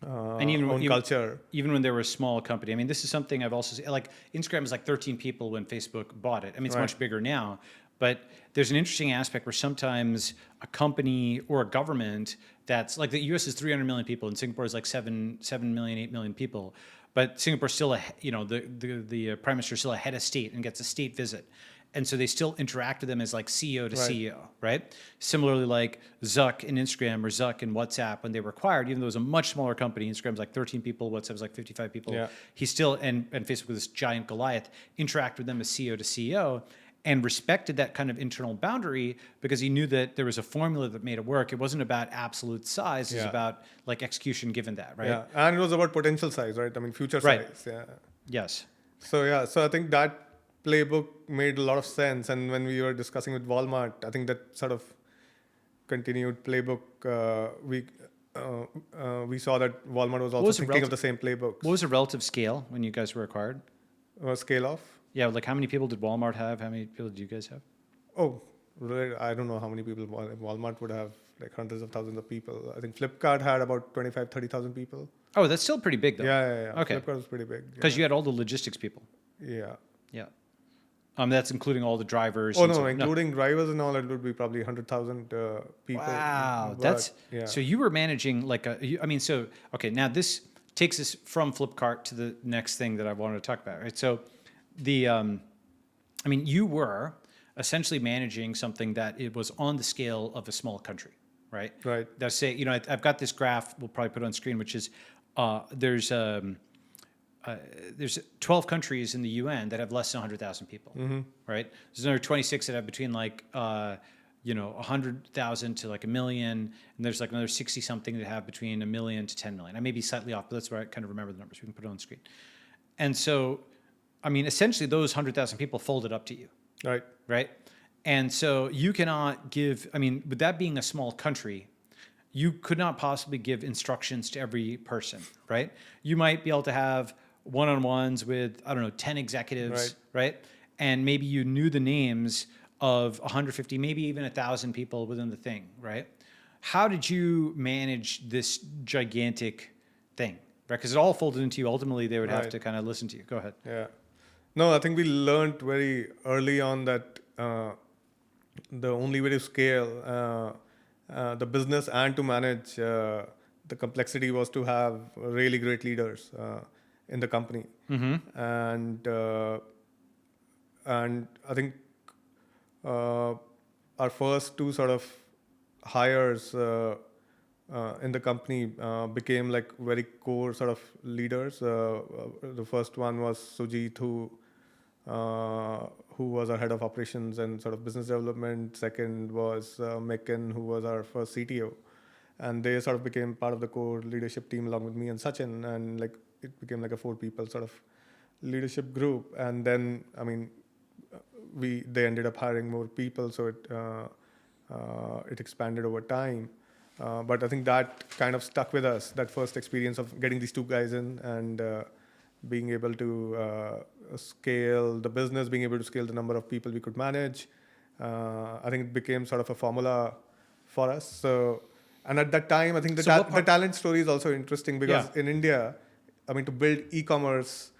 And own culture. Even when they were a small company. I mean, this is something I've also seen. Like Instagram was like 13 people when Facebook bought it. I mean, it's much bigger now. But there's an interesting aspect where sometimes a company or a government that's like the US is 300 million people and Singapore is like 7 million, 8 million people. But Singapore's still, the prime minister is still a head of state and gets a state visit. And so they still interact with them as like CEO to CEO, right? Similarly, like Zuck in Instagram or Zuck in WhatsApp, when they were acquired, even though it was a much smaller company, Instagram's like 13 people, WhatsApp's like 55 people. Yeah. He still, and Facebook with this giant Goliath, interact with them as CEO to CEO and respected that kind of internal boundary because he knew that there was a formula that made it work. It wasn't about absolute size. It was about like execution given that, right? Yeah, and it was about potential size, right? I mean, future Right. size. Yeah. Yes. So I think that playbook made a lot of sense. And when we were discussing with Walmart, I think that sort of continued playbook, we saw that Walmart was also thinking of the same playbook. What was the relative scale when you guys were acquired? Scale off? Yeah, like how many people did Walmart have? How many people did you guys have? Oh, really? I don't know how many people Walmart would have, like hundreds of thousands of people. I think Flipkart had about 30,000 people. Oh, that's still pretty big though. Yeah. Okay. Flipkart was pretty big. Because you had all the logistics people. Yeah. Yeah. That's including all the drivers. Oh, no, including drivers and all, it would be probably 100,000 people. Wow. But, So you were managing like now this takes us from Flipkart to the next thing that I wanted to talk about, right? So you were essentially managing something that it was on the scale of a small country, right? Right. That's say, I've got this graph, we'll probably put it on screen, which is there's 12 countries in the UN that have less than 100,000 people, right? There's another 26 that have between 100,000 to like a million, and there's like another 60 something that have between a million to 10 million. I may be slightly off, but that's where I kind of remember the numbers. We can put it on screen. And so, essentially those 100,000 people folded up to you. Right. And so you cannot give, with that being a small country, you could not possibly give instructions to every person, right? You might be able to have one-on-ones with, 10 executives, right? And maybe you knew the names of 150, maybe even 1,000 people within the thing, right? How did you manage this gigantic thing, right? Because it all folded into you. Ultimately, they would have to kind of listen to you. Go ahead. Yeah. No, I think we learned very early on that the only way to scale the business and to manage the complexity was to have really great leaders in the company. And I think our first two sort of hires in the company became like very core sort of leaders. The first one was Sujit, who was our head of operations and sort of business development. Second was Mekin, who was our first CTO. And they sort of became part of the core leadership team along with me and Sachin. And like it became like a 4-people sort of leadership group. And then, they ended up hiring more people. So it expanded over time. But I think that kind of stuck with us, that first experience of getting these two guys in and being able to scale the business, being able to scale the number of people we could manage. I think it became sort of a formula for us. So, and at that time, I think the talent story is also interesting because in India, I mean, to build e-commerce,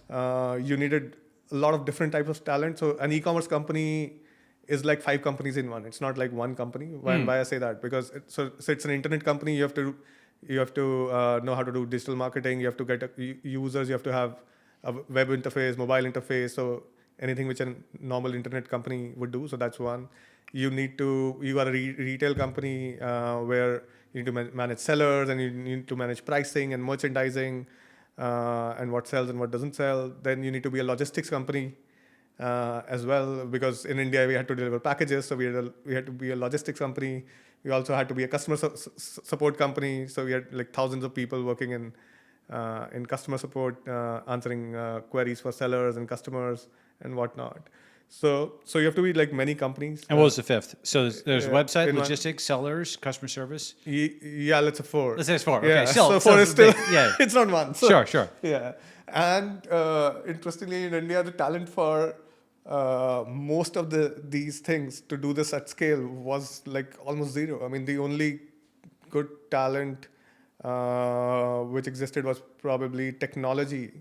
you needed a lot of different types of talent. So an e-commerce company is like 5 companies in one. It's not like one company. Why I say that? Because it's an internet company. You have to know how to do digital marketing. You have to get users. You have to have a web interface, mobile interface. So anything which a normal internet company would do. So that's one. You are a retail company where you need to manage sellers and you need to manage pricing and merchandising and what sells and what doesn't sell. Then you need to be a logistics company as well, because in India we had to deliver packages, so we had to be a logistics company. We also had to be a customer support company, so we had like thousands of people working in customer support, answering queries for sellers and customers and whatnot. So you have to be like many companies. And what was the fifth? So there's website, logistics, sellers, customer service. Yeah, let's say 4. Let's say it's 4. Yeah. Okay, still, so 4 is still. Yeah, it's not 1. So, sure. Yeah, and interestingly, in India, the talent for most of these things to do this at scale was like almost zero. I mean, the only good talent which existed was probably technology,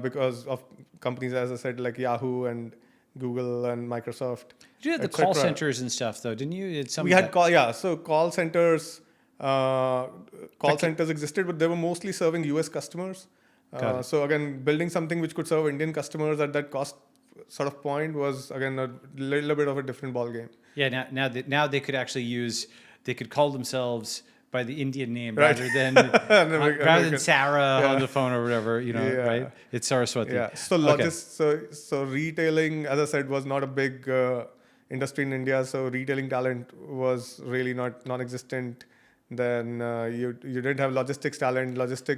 because of companies, as I said, like Yahoo and Google and Microsoft. You had the call centers and stuff, though, didn't you? We had so call centers. Call centers existed, but they were mostly serving US customers. So again, building something which could serve Indian customers at that cost sort of point was again a little bit of a different ball game. Yeah, now they could actually they could call themselves by the Indian name rather than Sarah on the phone or whatever, right? It's Saraswati. Yeah. So retailing, as I said, was not a big industry in India. So retailing talent was really non-existent. Then you didn't have logistics talent.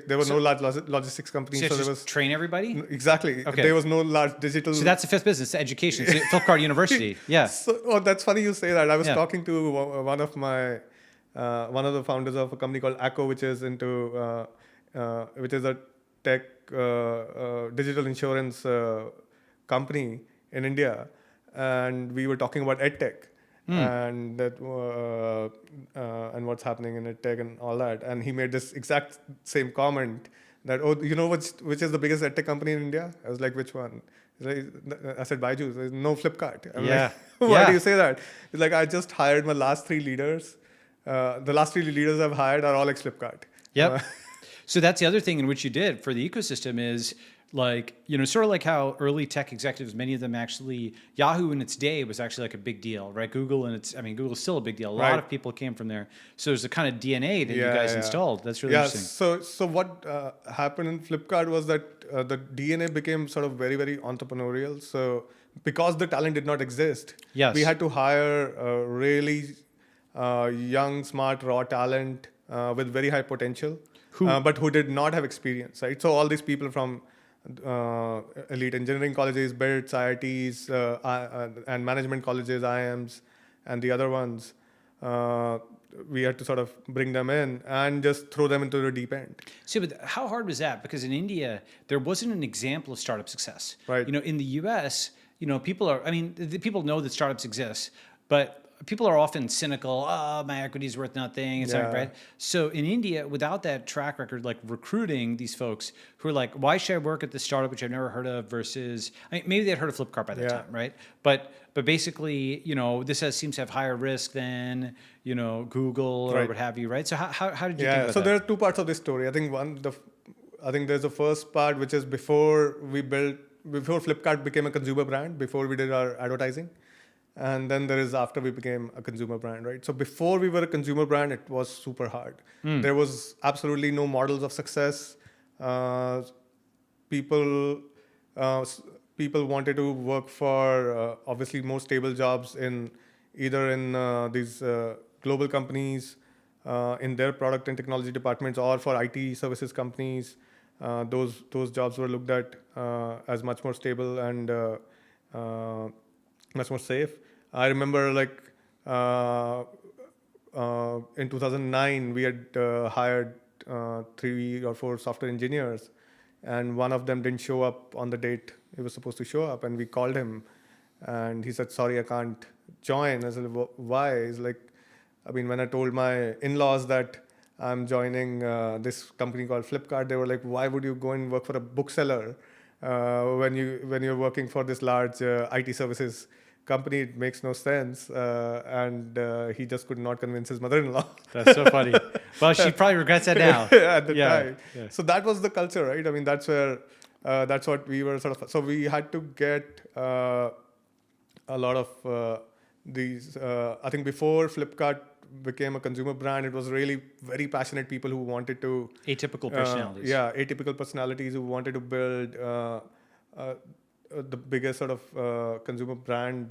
There were no large logistics companies. So there was train everybody. Exactly. Okay. There was no large digital. So that's the fifth business, education. So Flipkart University. Yeah. So, that's funny you say that. I was talking to one of the founders of a company called Acco, which is which is a tech digital insurance company in India, and we were talking about edtech. And that and what's happening in edtech and all that, and he made this exact same comment that which is the biggest edtech company in India? I was like, which one? I said Byju's. No, Flipkart. I'm like, why do you say that? He's like, I just hired my last 3 leaders. The last 3 leaders I've hired are all ex-Flipkart. Yep. So that's the other thing in which you did for the ecosystem is like, sort of like how early tech executives, many of them actually, Yahoo in its day was actually like a big deal, right? Google's still a big deal. A lot of people came from there. So there's a kind of DNA that you guys installed. That's really interesting. So what happened in Flipkart was that the DNA became sort of very, very entrepreneurial. So because the talent did not exist, we had to hire really young, smart, raw talent with very high potential, but who did not have experience, right? So all these people from elite engineering colleges, BITS, IITs, and management colleges, IIMs, and the other ones, we had to sort of bring them in and just throw them into the deep end. So, but how hard was that? Because in India, there wasn't an example of startup success. Right. In the US, people know that startups exist, but people are often cynical. Oh, my equity is worth nothing. It's not right. So in India, without that track record, like recruiting these folks who are like, why should I work at this startup which I've never heard of? Versus, maybe they'd heard of Flipkart by that time, right? But basically, this seems to have higher risk than Google or what have you, right? So how did you think about that? So there are 2 parts of this story. I think there's the first part, which is before Flipkart became a consumer brand, before we did our advertising. And then there is after we became a consumer brand, right? So before we were a consumer brand, it was super hard. There was absolutely no models of success. People wanted to work for obviously more stable jobs in these global companies, in their product and technology departments, or for IT services companies. Those jobs were looked at as much more stable and much more safe. I remember in 2009, we had hired 3 or 4 software engineers and one of them didn't show up on the date he was supposed to show up, and we called him, and he said, "Sorry, I can't join." I said, "Why?" He's like, I mean, when I told my in-laws that I'm joining this company called Flipkart, they were like, "Why would you go and work for a bookseller when you're working for this large IT services company? It makes no sense." And he just could not convince his mother-in-law. That's so funny. Well, she probably regrets that now. At the Yeah, time. yeah. So that was the culture, right? I mean, that's where that's what we were sort of. So we had to get a lot of these. I think before Flipkart became a consumer brand, it was really very passionate people who wanted to Atypical personalities. atypical personalities who wanted to build the biggest sort of consumer brand,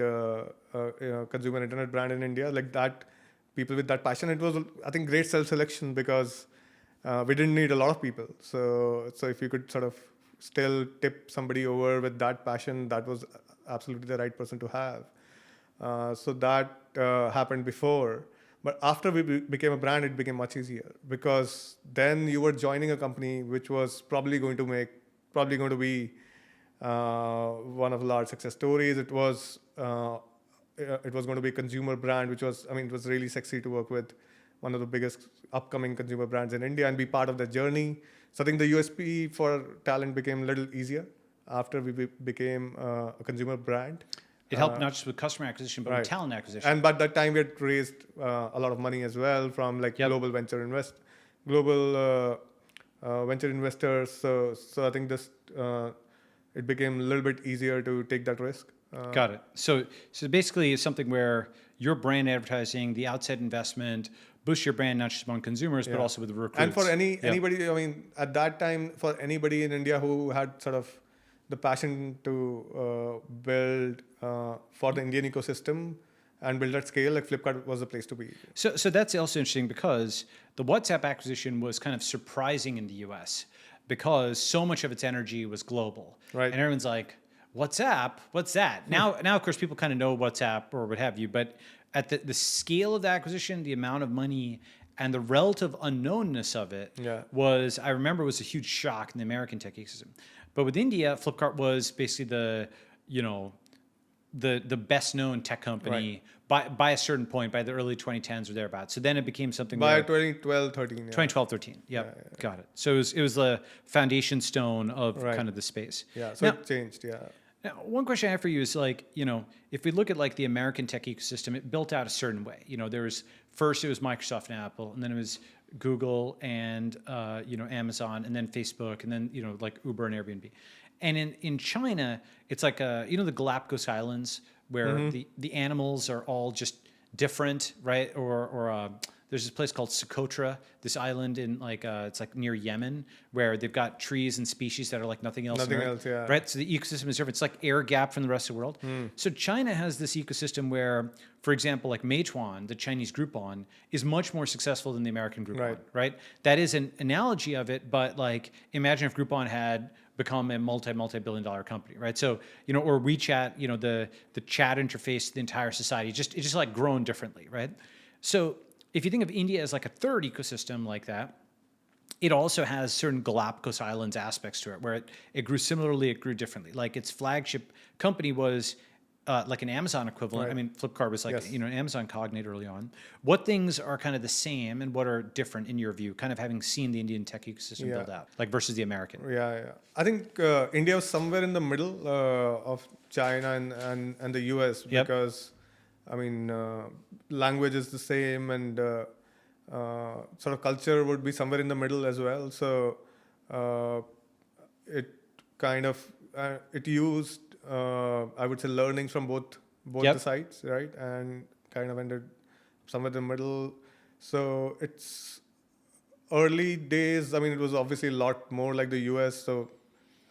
consumer internet brand in India. Like that, people with that passion. It was, I think, great self-selection because we didn't need a lot of people. So if you could sort of still tip somebody over with that passion, that was absolutely the right person to have. So that happened before. But after we became a brand, it became much easier because then you were joining a company which was probably going to be one of the large success stories. It was going to be a consumer brand, which was, I mean, it was really sexy to work with one of the biggest upcoming consumer brands in India and be part of the journey. So I think the USP for talent became a little easier after we became a consumer brand. It helped not just with customer acquisition, but with talent acquisition. And by that time, we had raised a lot of money as well from like global venture investors. So I think this it became a little bit easier to take that risk. Got it. So basically, it's something where your brand advertising, the outside investment, boost your brand not just among consumers, but also with the recruits. And for anybody, I mean, at that time, for anybody in India who had sort of the passion to build for the Indian ecosystem and build at scale, like Flipkart was the place to be. So that's also interesting because the WhatsApp acquisition was kind of surprising in the US because so much of its energy was global. Right. And everyone's like, WhatsApp? What's that? Now, of course, people kind of know WhatsApp or what have you, but at the scale of the acquisition, the amount of money and the relative unknownness of it was a huge shock in the American tech ecosystem. But with India, Flipkart was basically the best known tech company by a certain point, by the early 2010s or thereabouts. So then it became something by 2012, 13. 2012, 13. Yep. Got it. So it was the foundation stone of kind of the space. Yeah. So it changed. Yeah. Now, one question I have for you is like, if we look at like the American tech ecosystem, it built out a certain way. There was first it was Microsoft and Apple, and then it was Google and Amazon, and then Facebook, and then like Uber and Airbnb. And in China, it's like the Galapagos Islands where the animals are all just different, right? Or there's this place called Socotra, this island in it's like near Yemen, where they've got trees and species that are like nothing else. Yeah. Right? So the ecosystem is different. It's like air gap from the rest of the world. So China has this ecosystem where, for example, like Meituan, the Chinese Groupon, is much more successful than the American Groupon, right? That is an analogy of it, but like imagine if Groupon had become a multi-billion dollar company, right? So, or WeChat, the chat interface to the entire society, it's just like grown differently, right? So if you think of India as like a third ecosystem like that, it also has certain Galapagos Islands aspects to it, where it grew similarly, it grew differently. Like its flagship company was like an Amazon equivalent. I mean, Flipkart was like an Amazon cognate early on. What things are kind of the same and what are different in your view, kind of having seen the Indian tech ecosystem build out, like versus the American? Yeah. I think India was somewhere in the middle of China and the US because, I mean, language is the same and sort of culture would be somewhere in the middle as well. So it kind of, it used, I would say, learnings from both the sides, right? And kind of ended somewhere in the middle. So it's early days. I mean, it was obviously a lot more like the US. So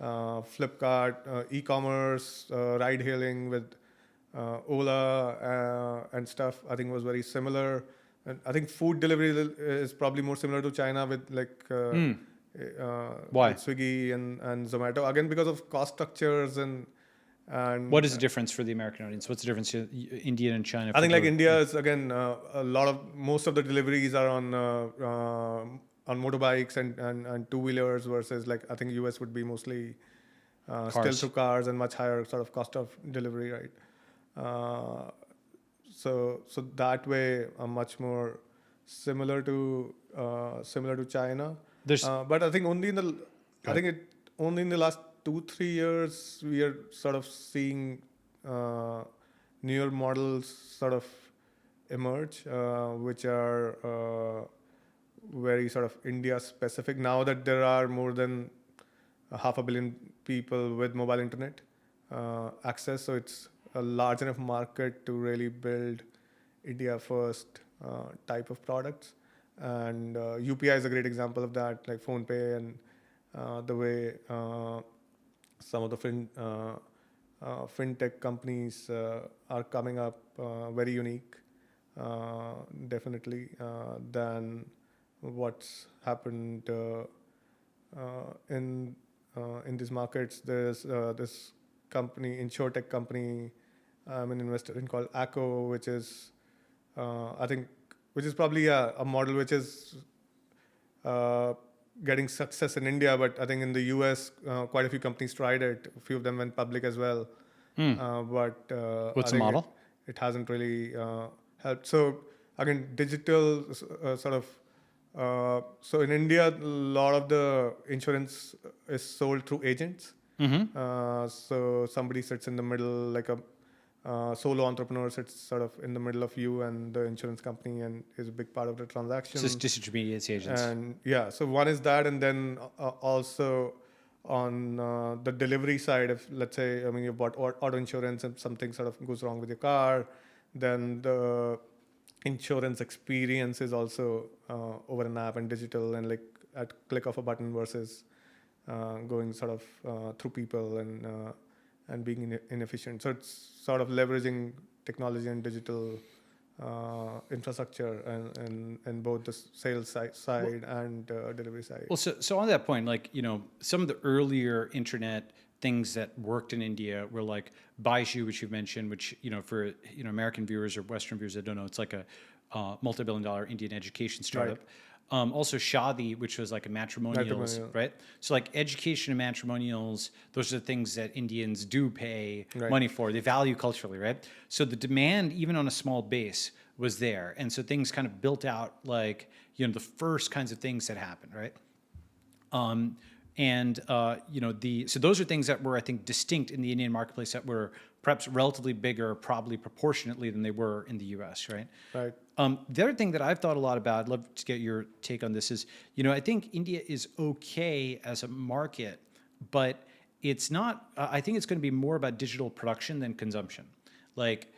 Flipkart, e-commerce, ride hailing with Ola and stuff, I think was very similar. And I think food delivery is probably more similar to China with like Why? Swiggy and Zomato, again because of cost structures and what is the difference for the American audience? What's the difference in India and China? I think like India is again most of the deliveries are on on motorbikes and two-wheelers versus like I think US would be mostly still Cars. through cars and much higher sort of cost of delivery, right? So that way, much more similar to China. There's But I think only in the last 2-3 years we are sort of seeing newer models sort of emerge, which are very sort of India specific. Now that there are more than 500 million people with mobile internet access, so it's a large enough market to really build India first type of products. And UPI is a great example of that, like PhonePe and the way some of the fintech companies are coming up, very unique, definitely, than what's happened in these markets. There's this company, insurtech company, I'm an investor in called Acco, which is probably a model which is getting success in India, but I think in the US, quite a few companies tried it. A few of them went public as well. But what's I the think model? it hasn't really helped. So again, digital so in India, a lot of the insurance is sold through agents. So somebody sits in the middle, like a solo entrepreneur sits sort of in the middle of you and the insurance company and is a big part of the transaction. So it's disintermediates agents. And yeah, so one is that, and then also on the delivery side, if let's say, I mean, you bought auto insurance and something sort of goes wrong with your car, then the insurance experience is also over an app and digital and like at click of a button versus going sort of through people and being inefficient. So it's sort of leveraging technology and digital infrastructure and both the sales side and delivery side. Well, so on that point, like, some of the earlier internet things that worked in India were like Balaji, which you've mentioned, which, for, American viewers or Western viewers that don't know, it's like a multi-billion-dollar Indian education startup. Right. Also Shadi, which was like a matrimonials, right? So like education and matrimonials, those are the things that Indians do pay money for. They value culturally, right? So the demand, even on a small base, was there. And so things kind of built out like, the first kinds of things that happened, right? So those are things that were, I think, distinct in the Indian marketplace that were perhaps relatively bigger, probably proportionately than they were in the US, right? Right. The other thing that I've thought a lot about, I'd love to get your take on this, is, I think India is okay as a market, but it's not, I think it's going to be more about digital production than consumption. Like,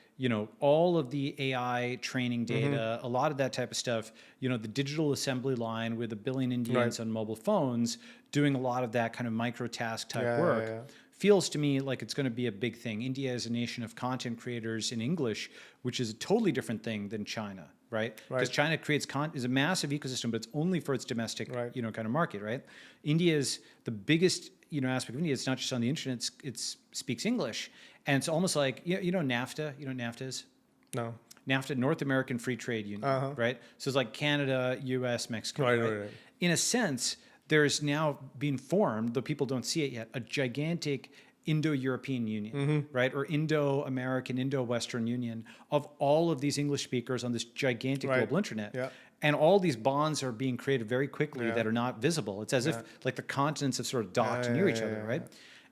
all of the AI training data, a lot of that type of stuff, the digital assembly line with 1 billion Indians on mobile phones doing a lot of that kind of micro task type work. Feels to me like it's going to be a big thing. India is a nation of content creators in English, which is a totally different thing than China, right? Because China creates is a massive ecosystem, but it's only for its domestic, kind of market, right? India is the biggest, aspect of India. It's not just on the internet; it speaks English, and it's almost like NAFTA. You know what NAFTA is? No. NAFTA, North American Free Trade Union, right? So it's like Canada, U.S., Mexico, right? In a sense, there's now being formed, though people don't see it yet, a gigantic Indo-European Union, right? Or Indo-American, Indo-Western Union of all of these English speakers on this gigantic global internet. Yeah. And all these bonds are being created very quickly that are not visible. It's as if like the continents have sort of docked near each other, right?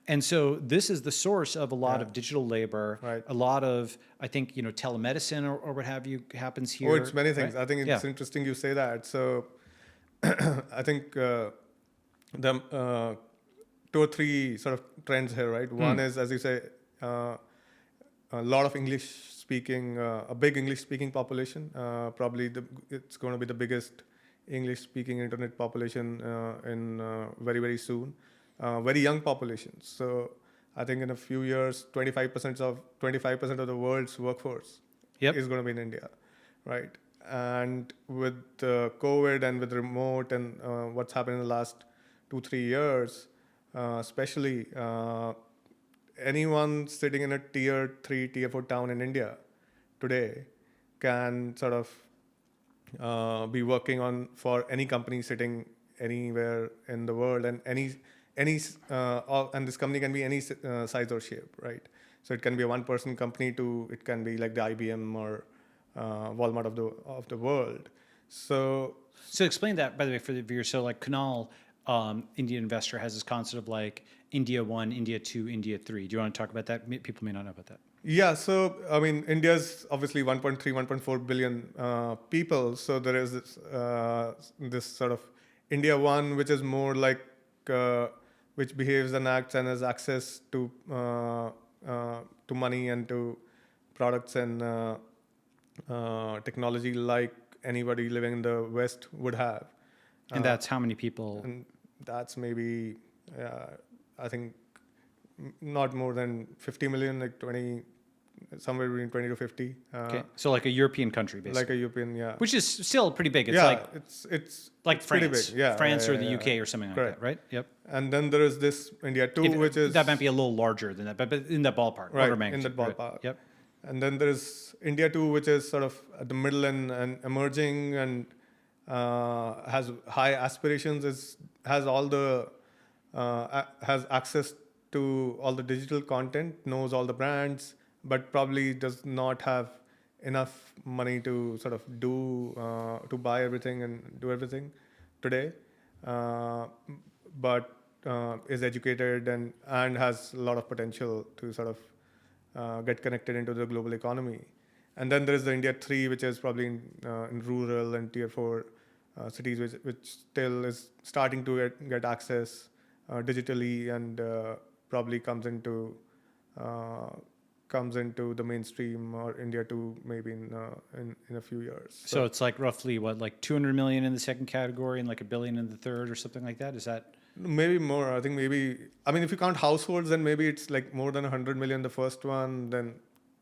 And so this is the source of a lot of digital labor, a lot of, I think, telemedicine or what have you happens here. Oh, it's many things. I think it's interesting you say that. So I think the 2 or 3 sort of trends here, right? One is, as you say, a lot of English speaking, a big English speaking population. Probably it's going to be the biggest English speaking internet population in very, very soon. Very young populations. So I think in a few years, 25% of the world's workforce is going to be in India, right? And with COVID and with remote and what's happened in the last 2-3 years, especially anyone sitting in a tier 3, tier 4 town in India today can sort of be working on for any company sitting anywhere in the world, and and this company can be any size or shape, right? So it can be a one-person company to it can be like the IBM or Walmart of the world. So So explain that, by the way, for the viewers. So like Kunal, Indian investor, has this concept of like India 1, India 2, India 3. Do you want to talk about that? People may not know about that. yeah, so I mean, India's obviously 1.3, 1.4 billion people. So there is this sort of India 1, which is more like which behaves and acts and has access to money and to products and technology like anybody living in the West would have. And that's how many people? And that's maybe, I think, not more than 50 million, like 20, somewhere between 20 to 50. Okay, so like a European country, basically. Like a European, yeah. Which is still pretty big. It's yeah, like it's France, pretty big. Yeah, France yeah, or the yeah, UK or something like correct. that, right? Yep. And then there is this India 2, which is that might be a little larger than that, but in that ballpark, right order of magnitude. in that ballpark. Right. Yep. And then there is India 2, which is sort of at the middle and emerging and has high aspirations. Has all the has access to all the digital content, knows all the brands, but probably does not have enough money to sort of do to buy everything and do everything today, but is educated and has a lot of potential to sort of get connected into the global economy. And then there is the India 3, which is probably in rural and tier 4 cities, which still is starting to get access digitally and probably comes into the mainstream, or India 2 maybe in a few years. So it's like roughly what, like 200 million in the second category and like $1 billion in the third, or something like that? Is that? Maybe more. I think maybe. I mean, if you count households, then maybe it's like more than 100 million the first one, then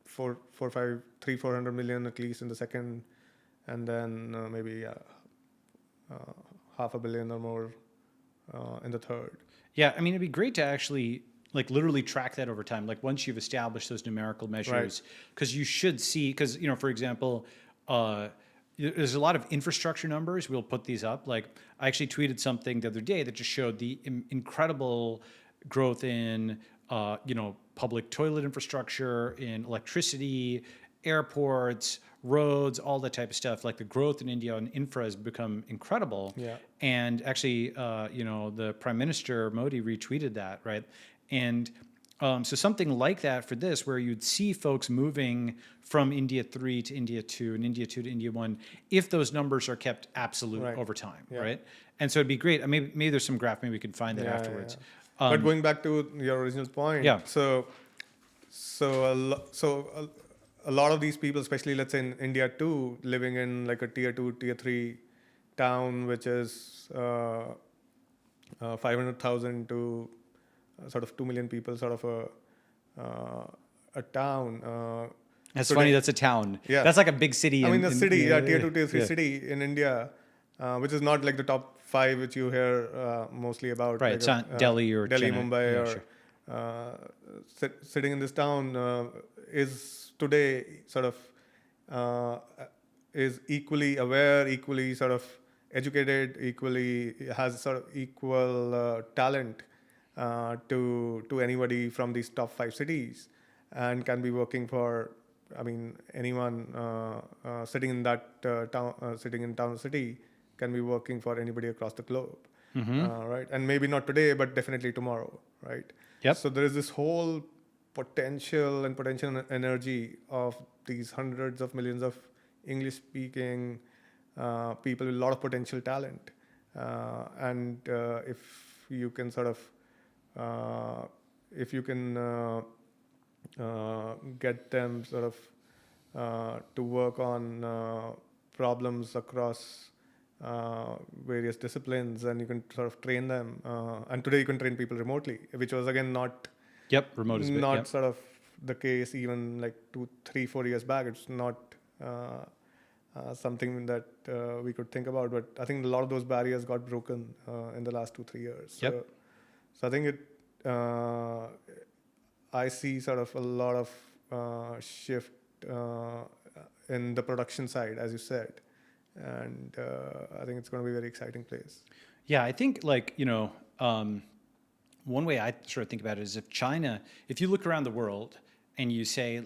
400 million at least in the second, and then maybe $500 million or more in the third. Yeah, I mean, it'd be great to actually like literally track that over time. Like once you've established those numerical measures, because you should see, because, you know, for example, there's a lot of infrastructure numbers. We'll put these up. Like I actually tweeted something the other day that just showed the incredible growth in, public toilet infrastructure, in electricity, airports, roads, all that type of stuff. Like the growth in India on infra has become incredible. Yeah. And actually, the Prime Minister Modi retweeted that, right? And so something like that for this, where you'd see folks moving from India 3 to India 2 and India 2 to India 1, if those numbers are kept absolute over time, right? And so it'd be great. Maybe there's some graph, maybe we can find that afterwards. Yeah. But going back to your original point, so a lot of these people, especially let's say in India 2, living in like a tier 2, tier 3 town, which is 500,000 to sort of 2 million people, sort of a town. That's funny. That's a town. Yeah. That's like a big city. I mean, a city, tier 2, tier 3 city in India, which is not like the top 5, which you hear mostly about. Right. Like It's not Delhi or Delhi, Chennai. Mumbai, or sitting in this town is today sort of is equally aware, equally sort of educated, equally has sort of equal talent to anybody from these top 5 cities, and can be working for, I mean, anyone sitting in that town city can be working for anybody across the globe, right? And maybe not today, but definitely tomorrow, right? Yep. So there is this whole potential energy of these hundreds of millions of English-speaking people with a lot of potential talent, and if you can sort of get them sort of to work on problems across various disciplines, and you can sort of train them. And today you can train people remotely, which was again not remote is not sort of the case even like 2, 3, 4 years back. It's not something that we could think about, but I think a lot of those barriers got broken in the last 2, 3 years. So I think I see sort of a lot of shift in the production side, as you said, and I think it's going to be a very exciting place. Yeah, I think one way I sort of think about it is if you look around the world and you say,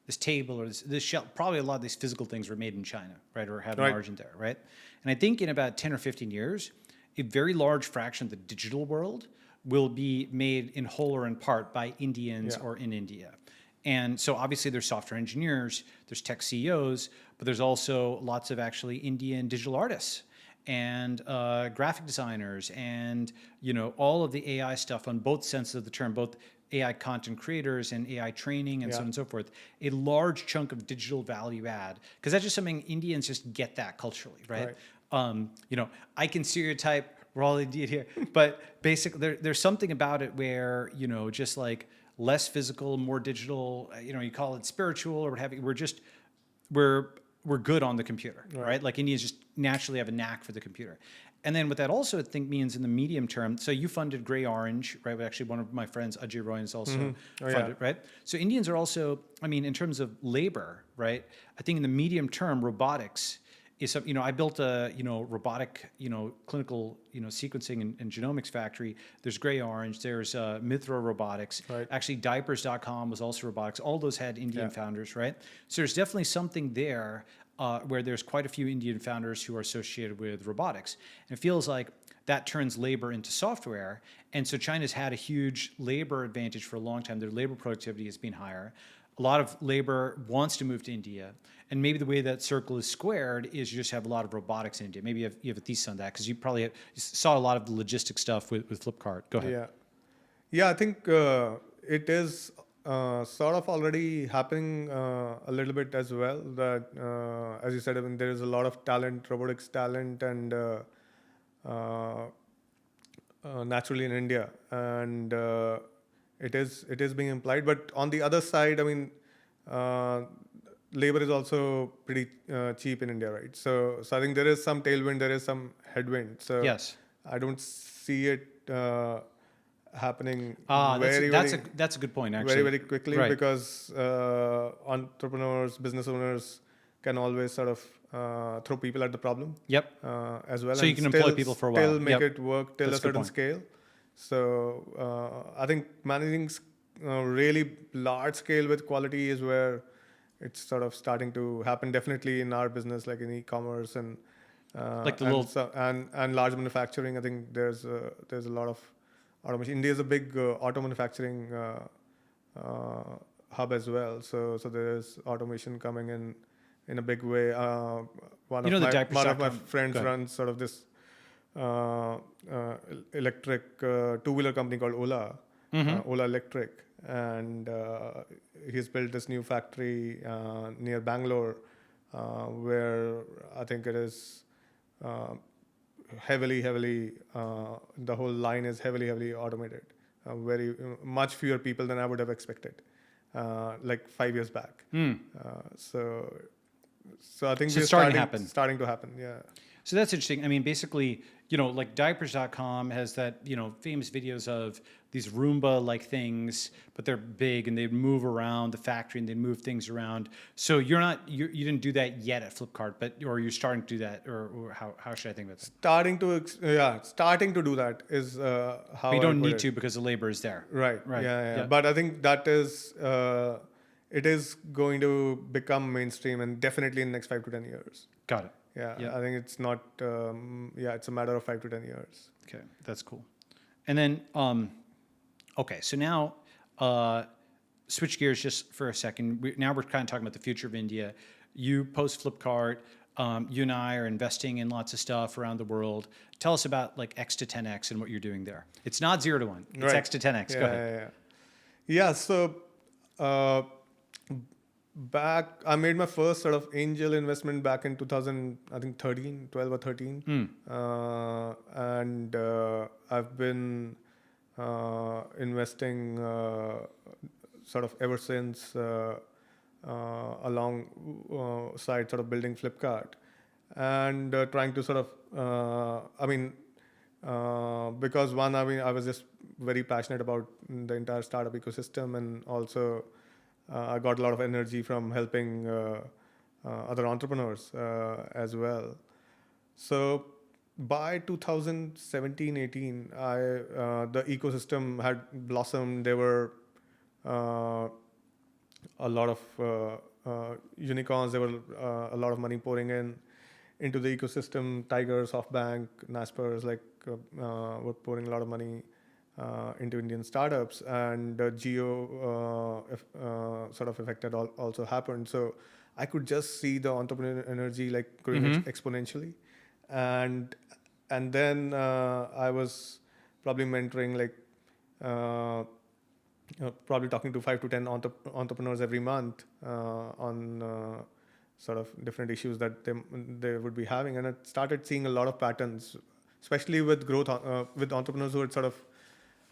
this table or this shelf, probably a lot of these physical things were made in China, right, or have an origin there, right? And I think in about 10 or 15 years, a very large fraction of the digital world will be made in whole or in part by Indians or in India. And so obviously there's software engineers, there's tech CEOs, but there's also lots of actually Indian digital artists and graphic designers and all of the AI stuff on both senses of the term, both AI content creators and AI training and so on and so forth. A large chunk of digital value add, because that's just something Indians just get that culturally, right? I can stereotype, we're all Indian here, but basically there's something about it where just like less physical, more digital. You call it spiritual or what have you. We're good on the computer, right? Like Indians just naturally have a knack for the computer. And then what that also I think means in the medium term, so you funded Gray Orange, right? Actually, one of my friends, Ajay Roy, is also funded, right? So Indians are also, in terms of labor, right? I think in the medium term, robotics is something, I built a, robotic, clinical, sequencing and genomics factory. There's Gray Orange, there's Mithra Robotics. Right. Actually, diapers.com was also robotics. All those had Indian founders, right? So there's definitely something there where there's quite a few Indian founders who are associated with robotics. And it feels like that turns labor into software. And so China's had a huge labor advantage for a long time. Their labor productivity has been higher. A lot of labor wants to move to India. And maybe the way that circle is squared is you just have a lot of robotics in India. Maybe you have a thesis on that, because you probably you saw a lot of the logistic stuff with Flipkart. Go ahead. Yeah, I think it is sort of already happening a little bit as well. That, as you said, there is a lot of talent, robotics talent, and naturally in India, and it is being implied. But on the other side, labor is also pretty cheap in India, right? So I think there is some tailwind, there is some headwind. So yes, I don't see it happening that's a good point, actually. very quickly, right? Because entrepreneurs, business owners can always sort of throw people at the problem. Yep. As well. So you can employ people for a while. Still make it work till a certain scale. So I think managing really large scale with quality is where it's sort of starting to happen. Definitely in our business, like in e-commerce and like the and large manufacturing. I think there's a lot of automation. India is a big auto manufacturing hub as well. So there is automation coming in a big way. One of my friends runs sort of this electric two-wheeler company called Ola, Ola Electric, and he's built this new factory near Bangalore, where I think it is heavily the whole line is heavily automated. Very much fewer people than I would have expected, like 5 years back. So I think it's starting to happen. Yeah. So that's interesting. Basically, like diapers.com has that, famous videos of these Roomba-like things, but they're big and they move around the factory and they move things around. So you didn't do that yet at Flipkart, or you're starting to do that, or how should I think about that? Starting to do that is how. But you don't need to, because the labor is there. Right. Yeah. But I think that is it is going to become mainstream, and definitely in the next 5 to 10 years. Got it. Yeah, I think it's not. It's a matter of 5 to 10 years. Okay, that's cool. And then, okay, so now switch gears just for a second. Now we're kind of talking about the future of India. You post Flipkart. You and I are investing in lots of stuff around the world. Tell us about like X to 10X and what you're doing there. It's not 0 to 1. It's X to 10X. Go ahead. Yeah. So. I made my first sort of angel investment back in 12 or 13. And I've been investing sort of ever since alongside sort of building Flipkart and trying to sort of, because one, I was just very passionate about the entire startup ecosystem, and also I got a lot of energy from helping other entrepreneurs as well. So by 2017-18, the ecosystem had blossomed. There were a lot of unicorns. There were a lot of money pouring into the ecosystem. Tiger, SoftBank, Naspers, were pouring a lot of money into Indian startups, and Geo sort of effect had also happened. So I could just see the entrepreneurial energy like growing exponentially, and then I was probably mentoring probably talking to 5 to 10 entrepreneurs every month on sort of different issues that they would be having, and I started seeing a lot of patterns, especially with growth with entrepreneurs who had sort of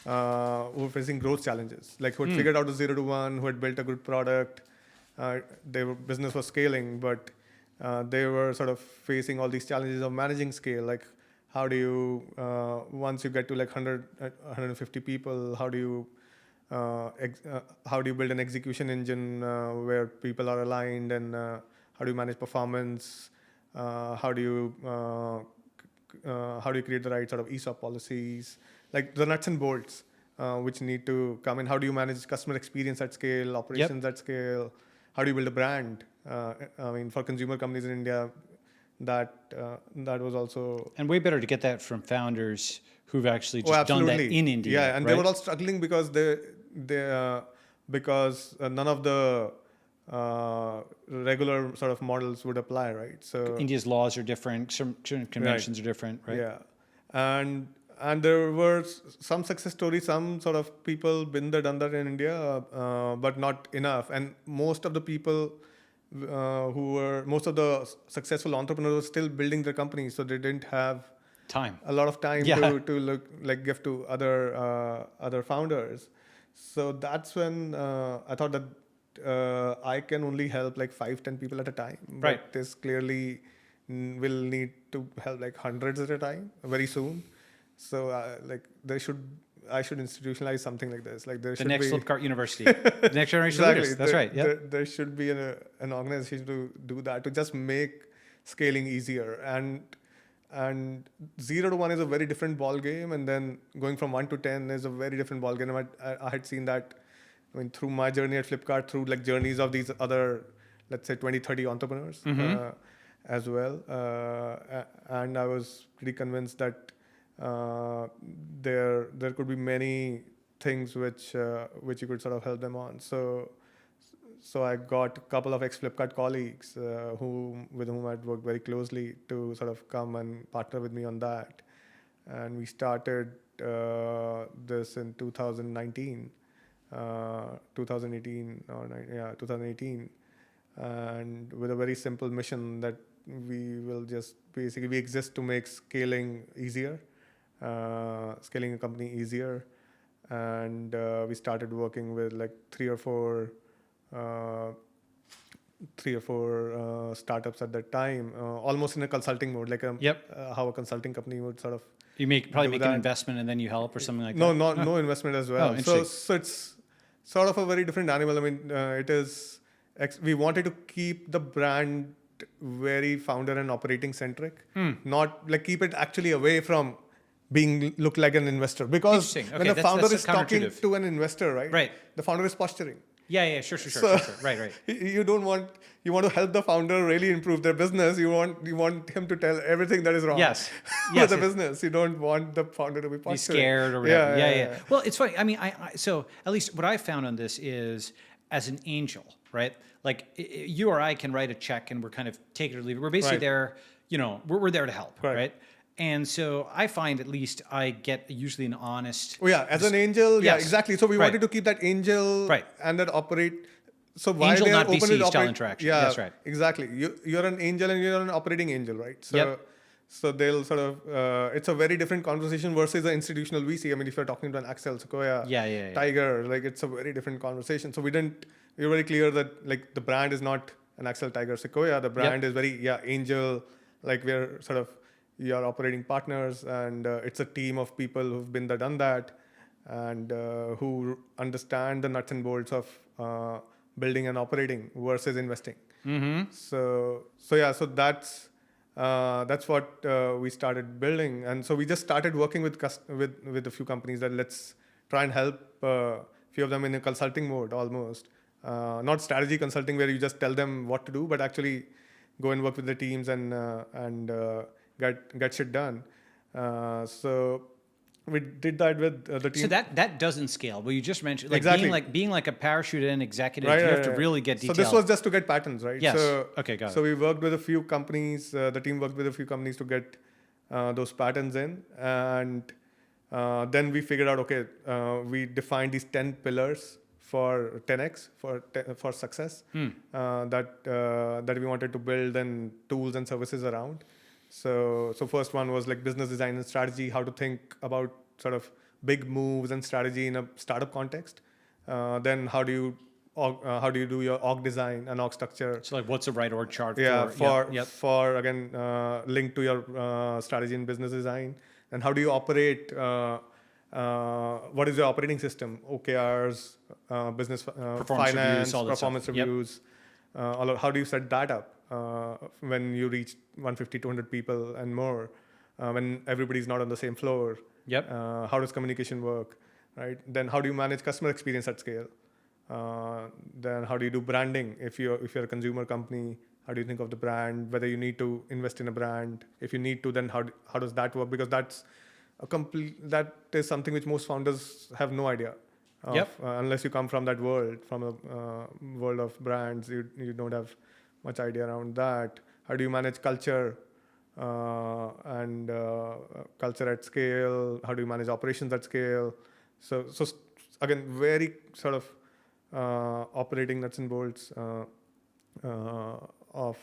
who were facing growth challenges, like who had figured out the 0 to 1, who had built a good product, their business was scaling, but they were sort of facing all these challenges of managing scale. Like, how do you once you get to like 150 people, how do you build an execution engine where people are aligned, and how do you manage performance? How do you create the right sort of ESOP policies, like the nuts and bolts which need to come in? How do you manage customer experience at scale, operations at scale? How do you build a brand? I mean, for consumer companies in India, that was also, and way better to get that from founders who've actually just done that in India. Yeah, and right? they were all struggling because because none of the regular sort of models would apply, right? So India's laws are different, certain conventions are different, right? Yeah, and there were some success stories, some sort of people been there, done that in India, but not enough. And most of the people most of the successful entrepreneurs were still building their companies, so they didn't have a lot of time to look like give to other founders. So that's when I thought that I can only help like 5-10 people at a time. Right. But this clearly will need to help like hundreds at a time very soon. So I should institutionalize something like this. Like there should be the next Flipkart University, the next generation of leaders. That's right. Yeah. There should be an organization to do that, to just make scaling easier. And 0 to 1 is a very different ball game, and then going from 1 to 10 is a very different ball game. I had seen that, I mean, through my journey at Flipkart, through like journeys of these other, let's say 20, 30 entrepreneurs as well. And I was pretty convinced that there could be many things which you could sort of help them on. So I got a couple of ex-Flipkart colleagues with whom I'd worked very closely to sort of come and partner with me on that. And we started this in 2019, 2018, and with a very simple mission that we will just basically, we exist to make scaling easier, scaling a company easier. And we started working with like three or four startups at that time, almost in a consulting mode, like how a consulting company would sort of. You probably make an investment and then you help or something like that. No, no investment as well. So it's sort of a very different animal. I mean, it is. We wanted to keep the brand very founder and operating centric, not like keep it actually away from look like an investor, because when the founder is talking to an investor, right? The founder is posturing. Yeah, sure. Right. You want to help the founder really improve their business. You want him to tell everything that is wrong. With the business. You don't want the founder to be posturing. Be scared or whatever. Yeah. Well, it's funny. I mean, so at least what I found on this is, as an angel, right? Like you or I can write a check and we're kind of take it or leave it. We're basically there. We're there to help, right? And so I find, at least, I get usually an honest. Oh yeah, as an angel, exactly. So we wanted to keep that angel and that operate. So while angel, they not are open VC style interaction. Yeah, that's right. Exactly. You're an angel and you're an operating angel, right? So so they'll sort of. It's a very different conversation versus an institutional VC. I mean, if you're talking to an Axel, Sequoia, Tiger, like it's a very different conversation. So we were very clear that like the brand is not an Axel, Tiger, Sequoia. The brand is very angel. Like we're sort of. Your operating partners, and it's a team of people who've been there, done that, and who understand the nuts and bolts of building and operating versus investing. Mm-hmm. So that's what we started building, and so we just started working with a few companies that let's try and help few of them in a consulting mode almost, not strategy consulting where you just tell them what to do, but actually go and work with the teams and get shit done. So we did that with the team. So that doesn't scale. Well, you just mentioned like Exactly. being like a parachute in executive. Right, You have right, to right. really get So detailed. this was just to get patents, right? Yes. So, Okay, got so it. we worked with a few companies. The team worked with a few companies to get those patents in, and then we figured out, okay, we defined these 10 pillars for 10x for success that we wanted to build and tools and services around. So first one was like business design and strategy, how to think about sort of big moves and strategy in a startup context. Then how do you do your org design and org structure? So like, what's the right org chart For again linked to your strategy and business design, and how do you operate? What is your operating system? OKRs, business Performance finance, reviews, all that performance stuff. Yep. reviews. How do you set that up when you reach 150, 200 people and more, when everybody's not on the same floor? Yep. How does communication work, right? Then how do you manage customer experience at scale? Then how do you do branding? If you're a consumer company, how do you think of the brand? Whether you need to invest in a brand. If you need to, then how does that work? Because that is something which most founders have no idea of, Yep. Unless you come from that world, from a world of brands, you don't have much idea around that. How do you manage culture and culture at scale? How do you manage operations at scale? So again, very sort of operating nuts and bolts of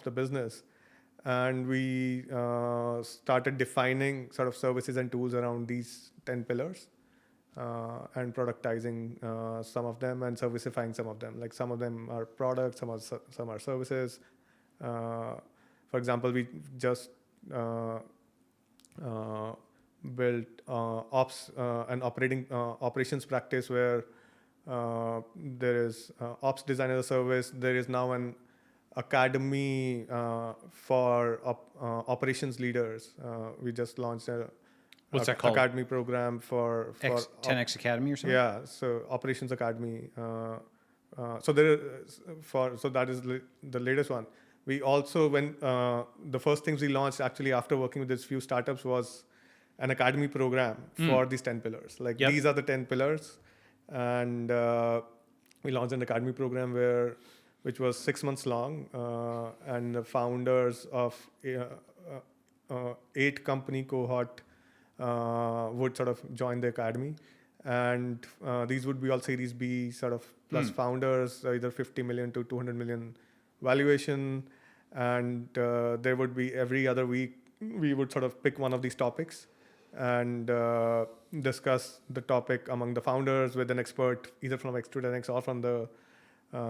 the business. And we started defining sort of services and tools around these 10 pillars and productizing some of them and servicifying some of them. Like some of them are products, some are services. For example, we just built ops and operations practice where there is ops design as a service. There is now an academy for operations leaders. We just launched What's that called? academy program for 10X Academy or something? yeah, so operations academy. So that is the latest one. We also, when the first things we launched actually after working with these few startups was an academy program for these 10 pillars. Like these are the 10 pillars, and we launched an academy program which was 6 months long, and the founders of 8 company cohort would sort of join the academy, and these would be all Series B sort of plus founders, either 50 million to 200 million valuation, and there would be every other week we would sort of pick one of these topics and discuss the topic among the founders with an expert either from X210X or from the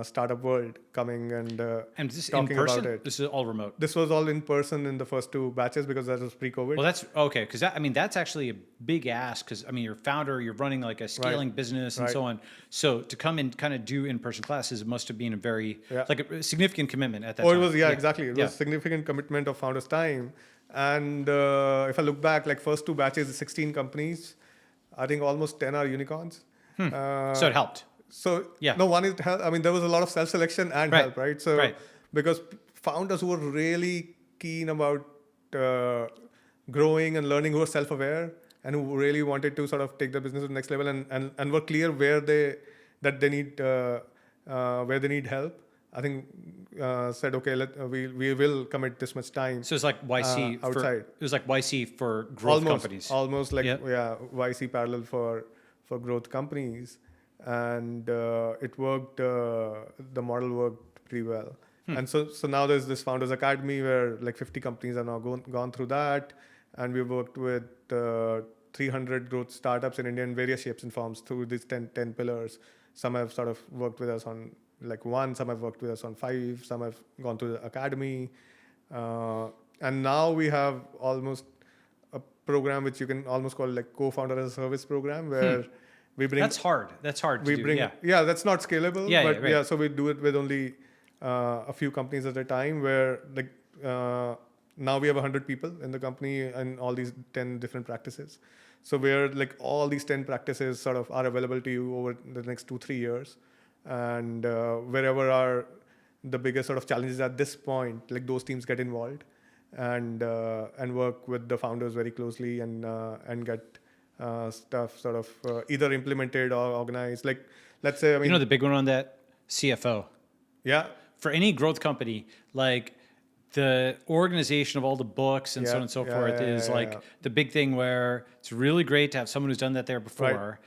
startup world coming and this talking in person? about it. This is all remote. This was all in person in the first 2 batches because that was pre-COVID. Well, that's okay, because that's actually a big ask. Because you're a founder, you're running like a scaling business and so on. So to come and kind of do in-person classes, it must have been a very like a significant commitment at that time. It was exactly. It was significant commitment of founders' time. And if I look back, like first 2 batches, 16 companies, I think almost 10 are unicorns. So it helped. So no, one is help. I mean, there was a lot of self-selection and help, right? So because founders who were really keen about growing and learning, who were self-aware and who really wanted to sort of take the business to the next level and were clear where they need help. I think said, okay, we will commit this much time. So it's like YC outside. It was like YC for growth companies. Almost like YC parallel for growth companies. And it worked. The model worked pretty well. And so now there's this Founders Academy where like 50 companies are now gone through that, and we've worked with 300 growth startups in India in various shapes and forms through these 10 pillars. Some have sort of worked with us on like 1, some have worked with us on 5, some have gone through the academy, and now we have almost a program which you can almost call like co-founder as a service program where we bring That's hard. That's hard to we do. bring Yeah. that's not scalable. Yeah, but yeah, right. so we do it with only a few companies at a time. Where like now we have 100 people in the company and all these 10 different practices. So where like all these 10 practices sort of are available to you over the next 2-3 years, and wherever are the biggest sort of challenges at this point, like those teams get involved and work with the founders very closely and get stuff sort of either implemented or organized. Like let's say, I mean, You know the big one on that? CFO. yeah, For any growth company, like the organization of all the books and so Yeah, on and so yeah, forth yeah, is yeah, like yeah. the big thing where it's really great to have someone who's done that there before.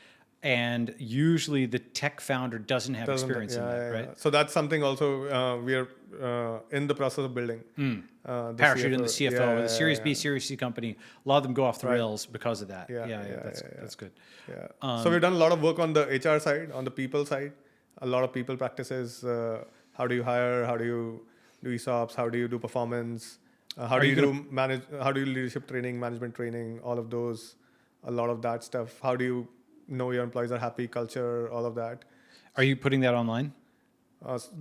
And usually the tech founder doesn't have experience in that, right? So that's something also we are in the process of building. The Parachute in the CFO, Yeah, with a Series yeah, B, Series C company, a lot of them go off the Right. rails because of that. Yeah, Yeah, yeah, that's good. yeah. So we've done a lot of work on the HR side, on the people side, a lot of people practices. How do you hire? How do you do ESOPs? How do you do performance? How do you do manage? How do you leadership training, management training? All of those, a lot of that stuff. How do you know your employees are happy? Culture, all of that. Are you putting that online?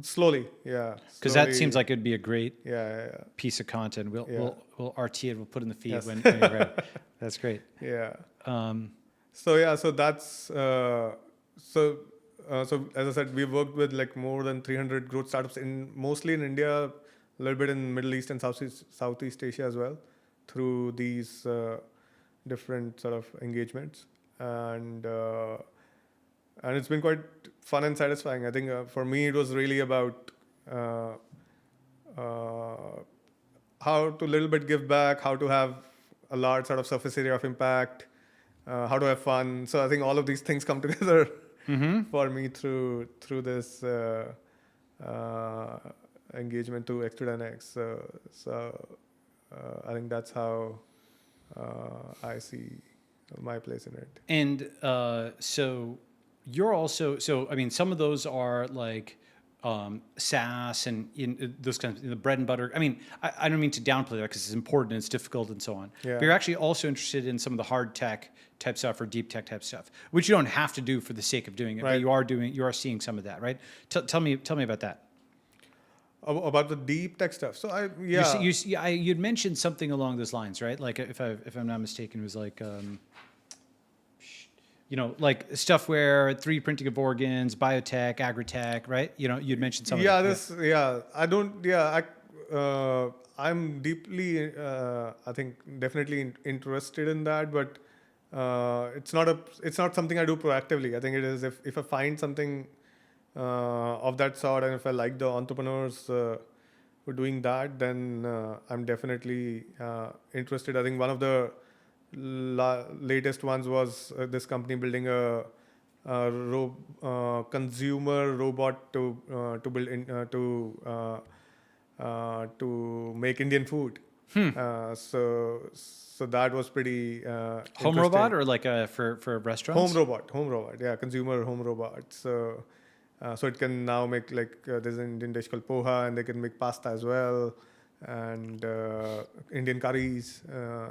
Slowly, yeah. Because that Slowly, seems like it'd be a great yeah. piece of content. We'll RT it. We'll put in the feed Yes. when you're ready. That's great. Yeah. Um, So that's so as I said, we've worked with like more than 300 growth startups mostly in India, a little bit in Middle East and Southeast Asia as well, through these different sort of engagements, and it's been quite fun and satisfying. I think for me it was really about how to little bit give back, how to have a large sort of surface area of impact, how to have fun. So I think all of these things come together for me through this engagement to X210X. So I think that's how I see my place in it. and so you're also, I mean, some of those are like SaaS and in those kinds of the bread and butter. I mean, I don't mean to downplay that because it's important and it's difficult and so on. Yeah. But you're actually also interested in some of the hard tech type stuff or deep tech type stuff, which you don't have to do for the sake of doing it, Right. but you are seeing some of that, right? Tell me about that. About the deep tech stuff. So You'd mentioned something along those lines, right? Like if I'm not mistaken, it was like, like stuff where 3D printing of organs, biotech, agri-tech, right? You'd mentioned some of that. I'm deeply, I think, definitely interested in that, but it's not something I do proactively. I think it is if I find something of that sort, and if I like the entrepreneurs who are doing that, then I'm definitely interested. I think one of the latest ones was this company building a consumer robot to build to make Indian food. So that was pretty Home robot or like for restaurants? home robot, yeah, consumer home robot. So it can now make like there's an Indian dish called poha, and they can make pasta as well, and Indian curries.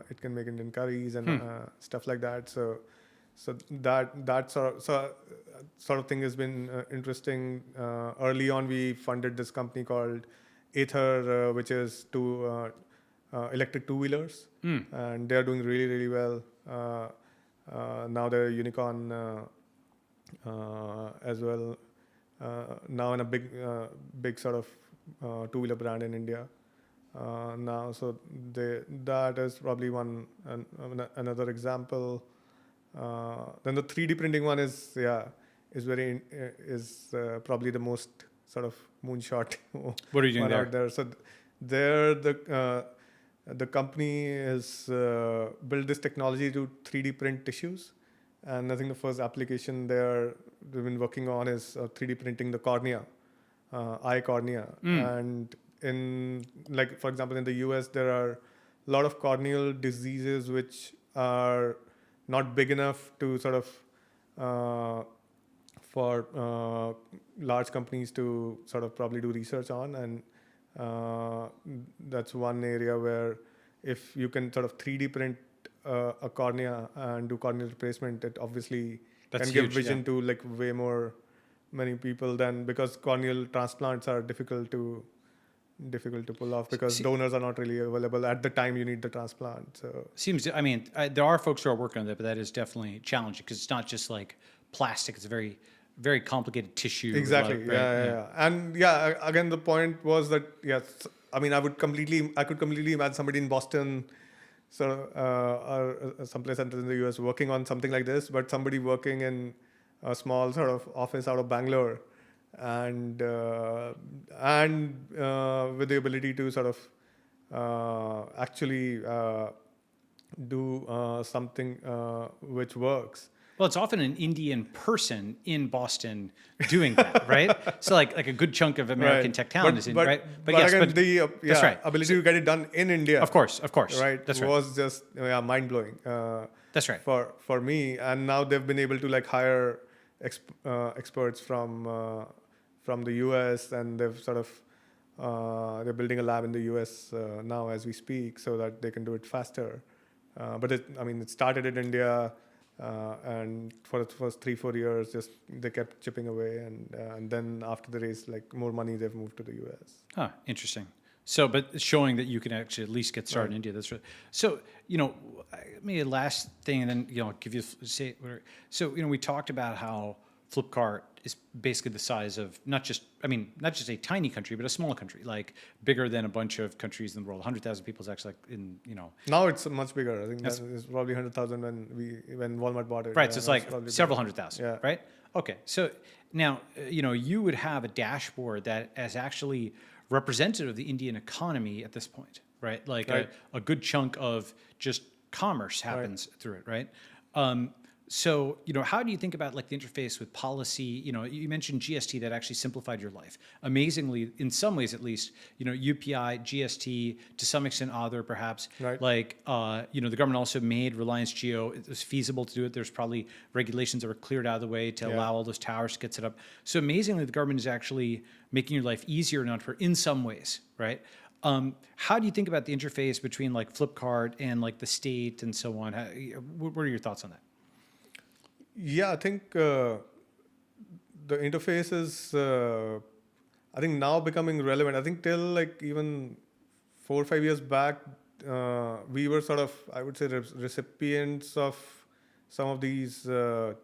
It can make Indian curries and stuff like that. So that sort of thing has been interesting. Early on, we funded this company called Aadhar, which is to electric two-wheelers, and they're doing really, really well. Now they're a unicorn as well. Now in a big sort of two-wheeler brand in India now. So that is probably another example. Then the 3D printing one is probably the most sort of moonshot. What are you doing there? Out there? So there the company has built this technology to 3D print tissues, and I think the first application they've been working on is 3D printing the cornea, eye cornea. And in, like, for example, in the US, there are a lot of corneal diseases which are not big enough to sort of for large companies to sort of probably do research on, and that's one area where if you can sort of 3D print a cornea and do corneal replacement, it obviously That's can give huge, vision yeah. to like way more many people than, because corneal transplants are difficult to pull off because See- donors are not really available at the time you need the transplant. So Seems, I mean, there are folks who are working on that, but that is definitely challenging because it's not just like plastic. It's a very, very complicated tissue. with a lot exactly, of- right? yeah. And yeah, again, the point was that yes, I mean, I could completely imagine somebody in Boston, sort of, or someplace in the US working on something like this, but somebody working in a small sort of office out of Bangalore, and with the ability to sort of actually do something which works. Well, it's often an Indian person in Boston doing that, right? So like a good chunk of American tech talent is in, right? But yes, again, the that's right. ability to get it done in India, Of course, right, That's right. was just mind blowing. That's right. For me, and now they've been able to like hire experts from the US, and they've sort of they're building a lab in the US now as we speak, so that they can do it faster. But it started in India. And for the first 3-4 years, just they kept chipping away, and then after the raise, like more money, they've moved to the US. Huh, interesting. So, but showing that you can actually at least get started in India. That's right. So, maybe last thing, and then I'll give you say whatever. So, we talked about how Flipkart is basically the size of not just a tiny country, but a small country, like bigger than a bunch of countries in the world. 100,000 people is actually like in. Now it's much bigger. I think that is probably 100,000 when Walmart bought it. Right, Yeah, so it's now like probably several bigger. 100,000, Yeah. right? Okay, so now, you would have a dashboard that is actually representative of the Indian economy at this point, right? Like Right. a good chunk of just commerce happens through it, right? So, how do you think about like the interface with policy? You mentioned GST that actually simplified your life. Amazingly, in some ways at least, UPI, GST, to some extent Aadhar perhaps. Right. Like, the government also made Reliance Geo, it was feasible to do it. There's probably regulations that were cleared out of the way to allow all those towers to get set up. So amazingly, the government is actually making your life easier and entrepreneur in some ways, right? How do you think about the interface between like Flipkart and like the state and so on? What are your thoughts on that? Yeah, I think the interface is, I think now becoming relevant. I think till like even 4 or 5 years back, we were sort of, I would say, recipients of some of these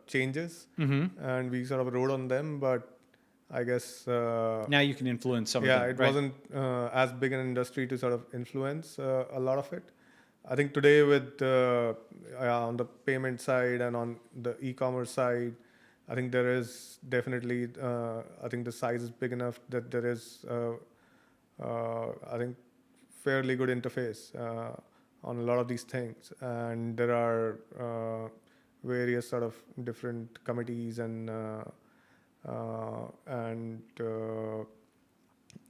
changes, and we sort of rode on them. But I guess Now you can influence some of yeah, them. it right? wasn't as big an industry to sort of influence a lot of it. I think today with on the payment side and on the e-commerce side, I think there is definitely, I think the size is big enough that there is, I think, fairly good interface on a lot of these things. And there are various sort of different committees and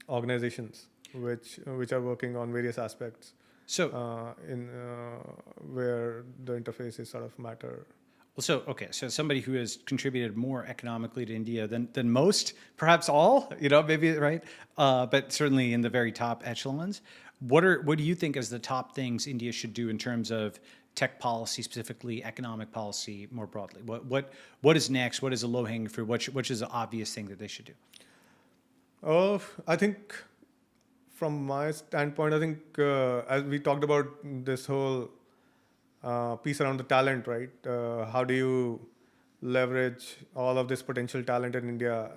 organizations which are working on various aspects. So, Where the interfaces sort of matter. so somebody who has contributed more economically to India than most, perhaps all, maybe, right? But certainly in the very top echelons. What do you think is the top things India should do in terms of tech policy, specifically economic policy more broadly? What is next? What is a low-hanging fruit? Which is the obvious thing that they should do? I think from my standpoint, I think as we talked about this whole piece around the talent, right? How do you leverage all of this potential talent in India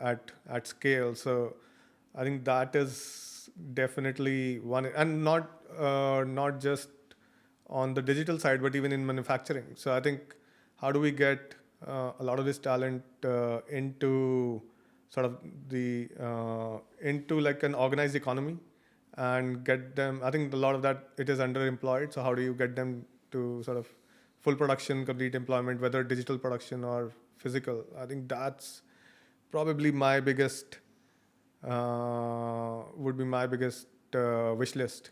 at scale? So I think that is definitely one, and not just on the digital side, but even in manufacturing. So I think how do we get a lot of this talent into sort of the into like an organized economy and get them. I think a lot of that it is underemployed. So how do you get them to sort of full production, complete employment, whether digital production or physical? I think that's probably my biggest would be my biggest wish list.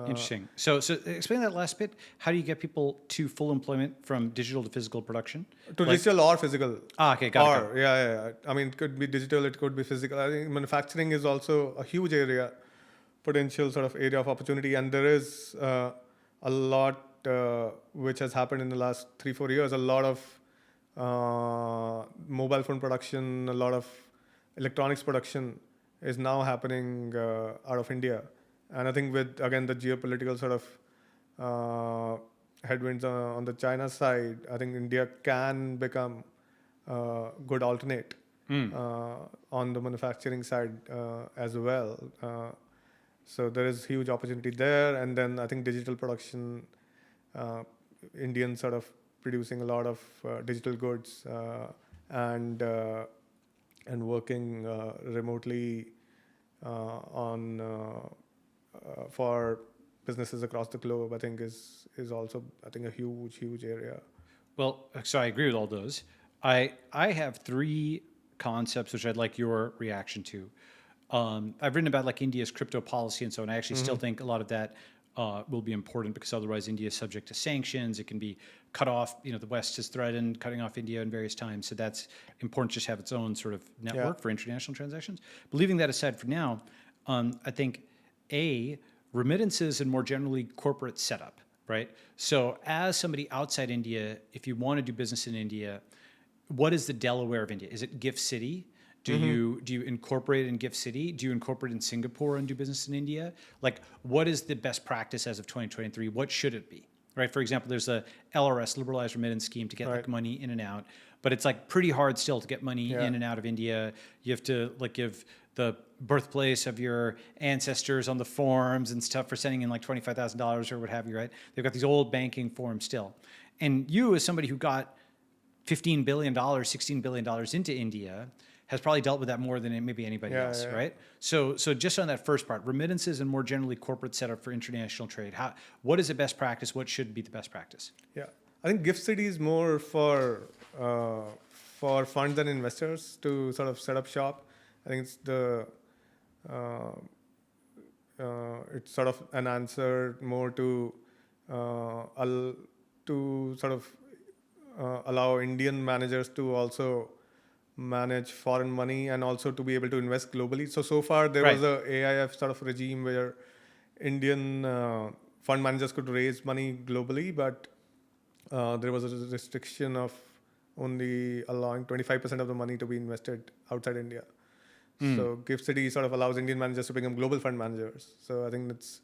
Interesting. So explain that last bit. How do you get people to full employment from digital to physical production? To digital or physical. Okay, got it. Yeah. I mean, it could be digital, it could be physical. I think manufacturing is also a huge area, potential sort of area of opportunity, and there is a lot which has happened in the last 3-4 years. A lot of mobile phone production, a lot of electronics production is now happening out of India. And I think with, again, the geopolitical sort of headwinds on the China side, I think India can become a good alternate on the manufacturing side as well. So there is huge opportunity there. And then I think digital production, Indians sort of producing a lot of digital goods and working remotely on for businesses across the globe, I think is also, I think, a huge area. Well, so I agree with all those. I have 3 concepts which I'd like your reaction to. I've written about like India's crypto policy and so on. I actually still think a lot of that will be important because otherwise India is subject to sanctions. It can be cut off. You know, the West has threatened cutting off India in various times. So that's important to just have its own sort of network for international transactions. But leaving that aside for now, I think remittances and more generally corporate setup, right? So as somebody outside India, if you want to do business in India, what is the Delaware of India? Is it Gift City? Do you incorporate in Gift City? Do you incorporate in Singapore and do business in India? Like, what is the best practice as of 2023? What should it be? Right. For example, there's a LRS, liberalized remittance scheme, to get like money in and out, but it's like pretty hard still to get money in and out of India. You have to like give the birthplace of your ancestors on the forms and stuff for sending in like $25,000 or what have you. Right. They've got these old banking forms still. And you, as somebody who got $15 billion, $16 billion into India, has probably dealt with that more than maybe anybody else, right? So just on that first part, remittances and more generally corporate setup for international trade. What is the best practice? What should be the best practice? Yeah, I think Gift City is more for funds and investors to sort of set up shop. I think it's it's sort of an answer more to sort of allow Indian managers to also manage foreign money and also to be able to invest globally. So far there was a AIF sort of regime where Indian fund managers could raise money globally, but there was a restriction of only allowing 25% of the money to be invested outside India. So Gift City sort of allows Indian managers to become global fund managers. So I think it's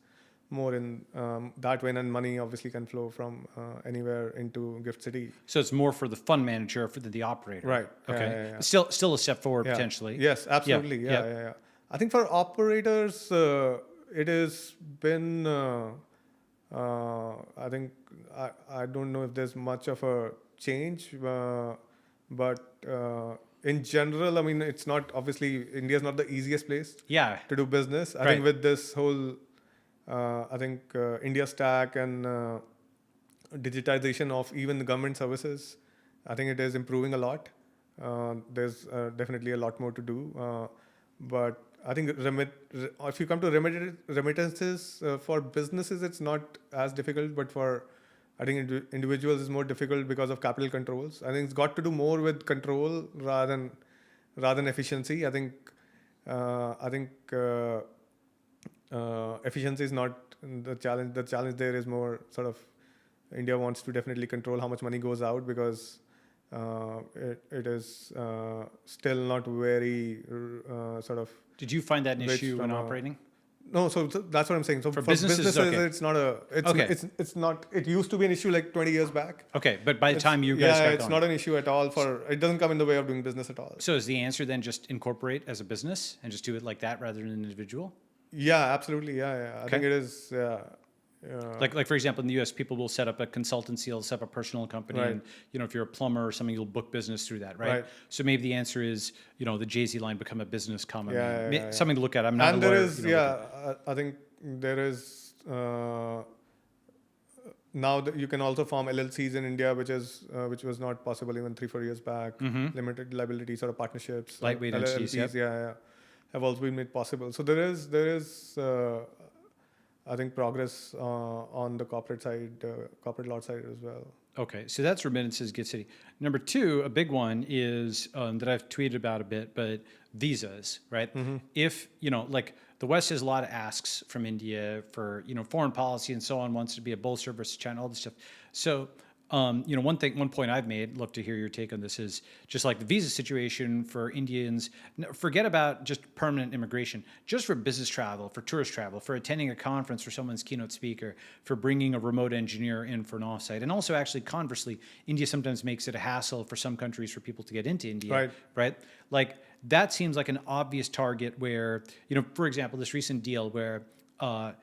more in that way, and money obviously can flow from anywhere into Gift City. So it's more for the fund manager for the operator. Right. Okay. Still a step forward potentially. Yes, absolutely. Yeah. I think for operators, it has been. I think I don't know if there's much of a change, but in general, I mean, it's not obviously India is not the easiest place. To do business. I think with this whole. I think India Stack and digitization of even the government services, I think it is improving a lot. There's definitely a lot more to do. But I think if you come to remittances for businesses, it's not as difficult. But for I think individuals, it's more difficult because of capital controls. I think it's got to do more with control rather than efficiency. I think. Efficiency is not the challenge. The challenge there is more sort of India wants to definitely control how much money goes out because it is still not very sort of. Did you find that an issue when operating? No, so that's what I'm saying. So for businesses it's not a. It's not. It used to be an issue like 20 years back. Okay, but by the time you guys got it's not an issue at all. It doesn't come in the way of doing business at all. So is the answer then just incorporate as a business and just do it like that rather than an individual? Yeah, absolutely. Yeah. I think it is. Like for example, in the U.S., people will set up a consultancy, they'll set up a personal company, and if you're a plumber or something, you'll book business through that, right? So maybe the answer is, the Jay-Z line, become a business common man. Something to look at. I'm not a lawyer. And there is, I think there is now that you can also form LLCs in India, which was not possible even 3-4 years back. Limited liability sort of partnerships, lightweight entities, have also been made possible. So there is I think progress on the corporate side, corporate law side as well. Okay, so that's remittances, Gift City. Number two, a big one is that I've tweeted about a bit, but visas, right? If, like the West has a lot of asks from India for, foreign policy and so on, wants to be a bolster versus China, all this stuff. So, one point I've made, love to hear your take on this, is just like the visa situation for Indians. Forget about just permanent immigration, just for business travel, for tourist travel, for attending a conference for someone's keynote speaker, for bringing a remote engineer in for an offsite. And also actually conversely, India sometimes makes it a hassle for some countries for people to get into India, right? Like that seems like an obvious target where, for example, this recent deal where, a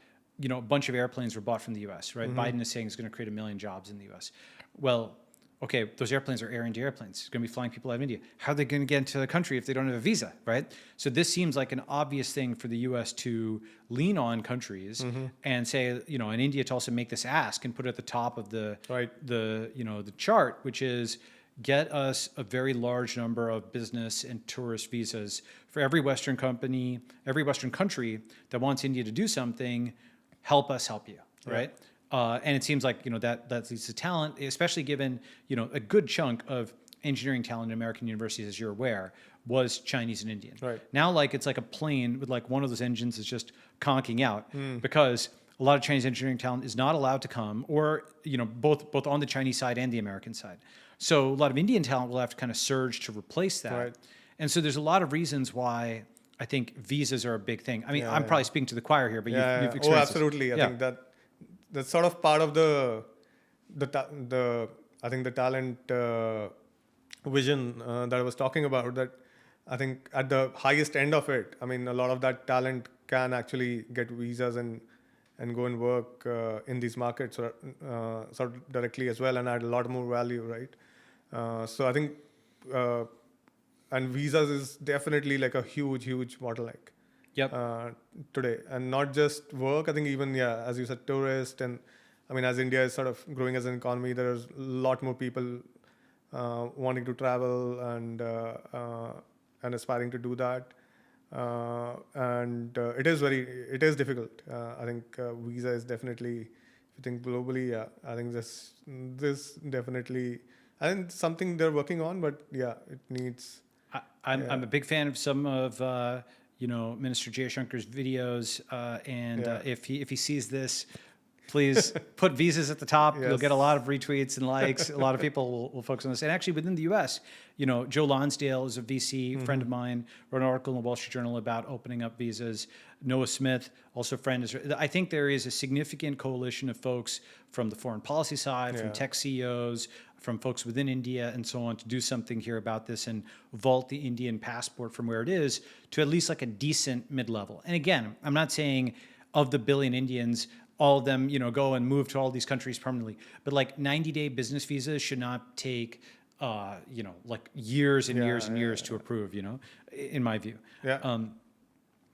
bunch of airplanes were bought from the U.S., right? Biden is saying it's going to create 1 million jobs in the U.S. Well, okay, those airplanes are Air India airplanes. It's going to be flying people out of India. How are they going to get into the country if they don't have a visa, right? So this seems like an obvious thing for the U.S. to lean on countries and say, and India to also make this ask and put it at the top of the chart, which is get us a very large number of business and tourist visas for every Western company, every Western country that wants India to do something. Help us help you, right? And it seems like that leads to talent, especially given a good chunk of engineering talent in American universities, as you're aware, was Chinese and Indian. Right. Now, it's like a plane with one of those engines is just conking out because a lot of Chinese engineering talent is not allowed to come, or both on the Chinese side and the American side. So a lot of Indian talent will have to kind of surge to replace that. Right. And so there's a lot of reasons why I think visas are a big thing. I mean, I'm probably speaking to the choir here, but you've experienced Oh, this. absolutely. I think that's sort of part of the I think the talent vision that I was talking about. That I think at the highest end of it, I mean, a lot of that talent can actually get visas and go and work in these markets sort of directly as well, and add a lot more value, right? So I think. And visas is definitely like a huge bottleneck. Today, and not just work. I think even as you said, tourist, and I mean, as India is sort of growing as an economy, there's a lot more people wanting to travel and aspiring to do that. And it is difficult. I think visa is definitely, if you think globally, I think this definitely, I think something they're working on, but it needs. I'm a big fan of some of Minister Jayashankar's videos, and if he sees this, please put visas at the top. Yes. You'll get a lot of retweets and likes. A lot of people will focus on this. And actually, within the U.S., Joe Lonsdale is a VC friend of mine, wrote an article in the Wall Street Journal about opening up visas. Noah Smith, also a friend. I think there is a significant coalition of folks from the foreign policy side, from tech CEOs, from folks within India and so on, to do something here about this and vault the Indian passport from where it is to at least like a decent mid-level. And again, I'm not saying of the billion Indians, all of them, go and move to all these countries permanently, but 90-day business visas should not take, years and years to approve, in my view.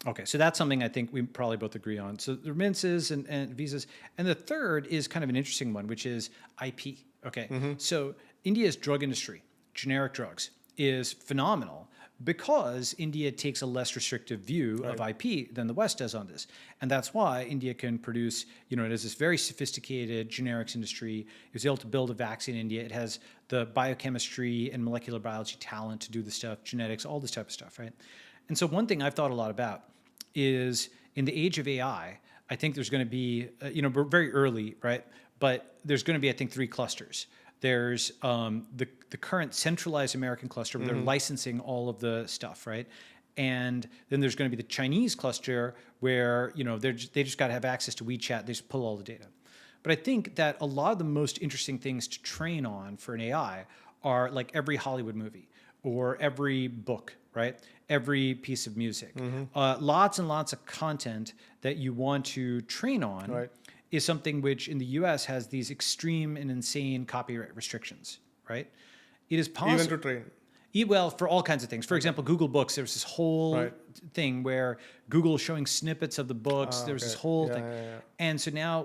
Okay, so that's something I think we probably both agree on. So the remittances and visas. And the third is kind of an interesting one, which is IP. Okay, so India's drug industry, generic drugs, is phenomenal because India takes a less restrictive view of IP than the West does on this. And that's why India can produce, it has this very sophisticated generics industry. It was able to build a vaccine in India. It has the biochemistry and molecular biology talent to do the stuff, genetics, all this type of stuff, right? And so one thing I've thought a lot about is in the age of AI, I think there's going to be, we're very early, right? But there's going to be, I think, 3 clusters. There's the current centralized American cluster where they're licensing all of the stuff, right? And then there's going to be the Chinese cluster where, they just got to have access to WeChat. They just pull all the data. But I think that a lot of the most interesting things to train on for an AI are like every Hollywood movie or every book, right? Every piece of music. Lots and lots of content that you want to train on is something which in the US has these extreme and insane copyright restrictions, right? It is possible. Even to train. Well, for all kinds of things. For example, Google Books, there was this whole thing where Google was showing snippets of the books. There was this whole thing. And so now,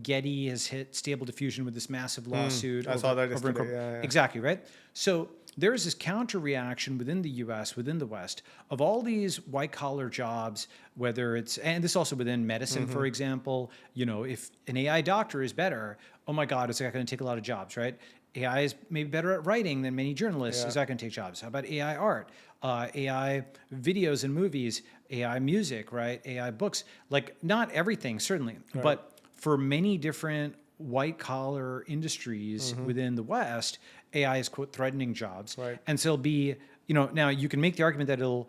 Getty has hit Stable Diffusion with this massive lawsuit. I saw that yesterday. Exactly, right? So there's this counter reaction within the US, within the West, of all these white collar jobs, whether it's, and this also within medicine, for example, if an AI doctor is better, oh my God, it's not going to take a lot of jobs, right? AI is maybe better at writing than many journalists. Is that going to take jobs? How about AI art, AI videos and movies, AI music, right? AI books, like not everything, certainly, but for many different white collar industries within the West, AI is quote threatening jobs. Right. And so it'll be, now you can make the argument that it'll